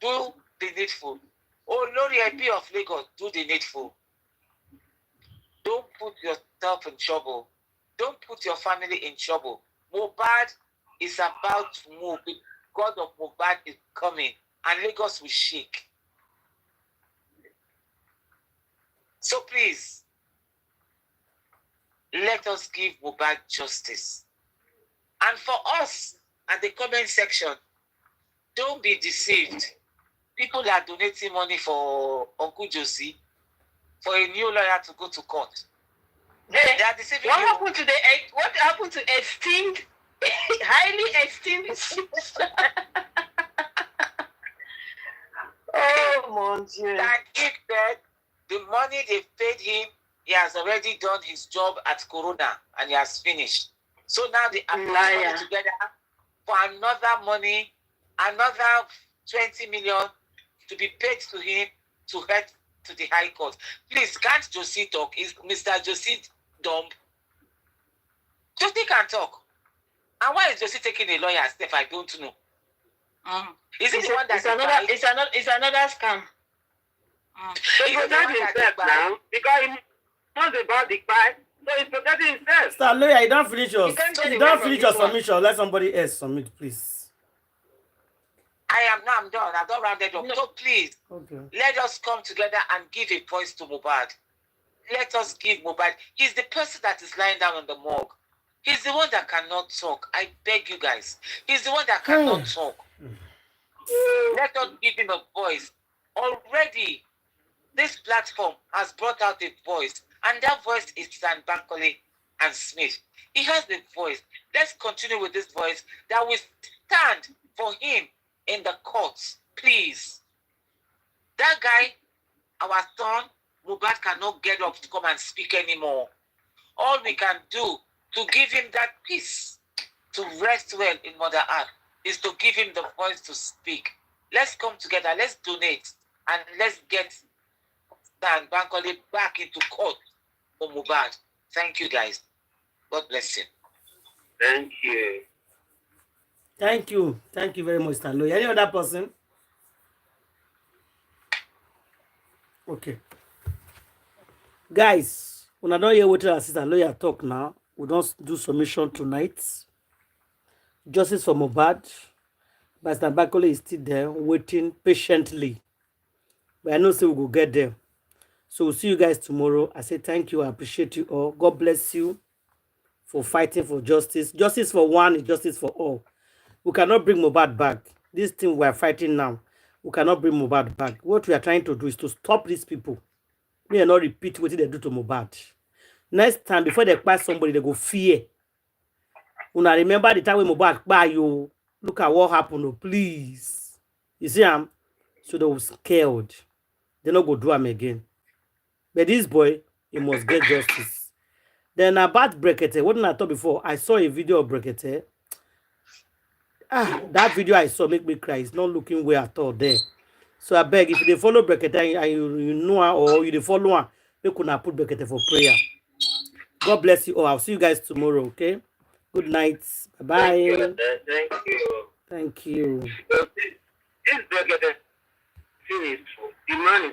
do the needful. Olori Ibe of Lagos, do the needful. Don't put yourself in trouble. Don't put your family in trouble. Mohbad is about to move. The God of mohbad is coming, and Lagos will shake. So please, let us give mohbad justice. And for us, at the comment section, don't be deceived. People are donating money for Uncle Josie, for a new lawyer to go to court. They are deceiving What you. What happened to esteemed, highly esteemed? Oh, mon Dieu. That if that the money they paid him, he has already done his job at Corona and he has finished. So now they are putting together for another 20 million to be paid to him to head to the High Court. Please, can't Josie talk? Is Mr. Josie dumb? Josie can talk. And why is Josie taking a lawyer step? I don't know. Is it the one that it's another scam? He protect himself now because he knows about the fight, so he's protecting himself. Sir lawyer, you don't finish your submission. Let somebody else submit, please. I'm done. I've done rounded up. So please, let us come together and give a voice to mohbad. Let us give mohbad. He's the person that is lying down on the morgue. He's the one that cannot talk. I beg you guys. He's the one that cannot talk. Let us give him a voice. Already, this platform has brought out a voice, and that voice is Stan Bankole and Smith. He has the voice. Let's continue with this voice that will stand for him in the courts, please. That guy, our son, mohbad cannot get up to come and speak anymore. All we can do to give him that peace, to rest well in Mother Earth, is to give him the voice to speak. Let's come together, let's donate, and let's get Stan Bankole back into court for mohbad. Thank you, guys. God bless you. Thank you. Thank you. Thank you very much, Stan Lawyer. Any other person? Okay. Guys, when I don't hear what assistant lawyer talk now, we don't do submission tonight. Justice for mohbad. But Stan Bankole is still there, waiting patiently. But I know say we will get there. So we'll see you guys tomorrow. I say thank you. I appreciate you all. God bless you for fighting for justice. Justice for one is justice for all. We cannot bring mohbad back. This thing we are fighting now, we cannot bring mohbad back. What we are trying to do is to stop these people. May not repeat what they do to mohbad. Next time, before they pass somebody, they go fear. Una remember the time when mohbad buy you. Look at what happened. Oh, please. You see, so they were scared. They not go do them again. But this boy, he must get justice. Then about Brekete, what did I thought before? I saw a video of Brekete. That video I saw make me cry. It's not looking well at all there. So I beg, if they follow Brekete and you know her or you follow her, you could not put Brekete for prayer. God bless you all. I'll see you guys tomorrow, okay? Good night. Bye-bye. Thank you. Thank you. This Brekete thing is the man is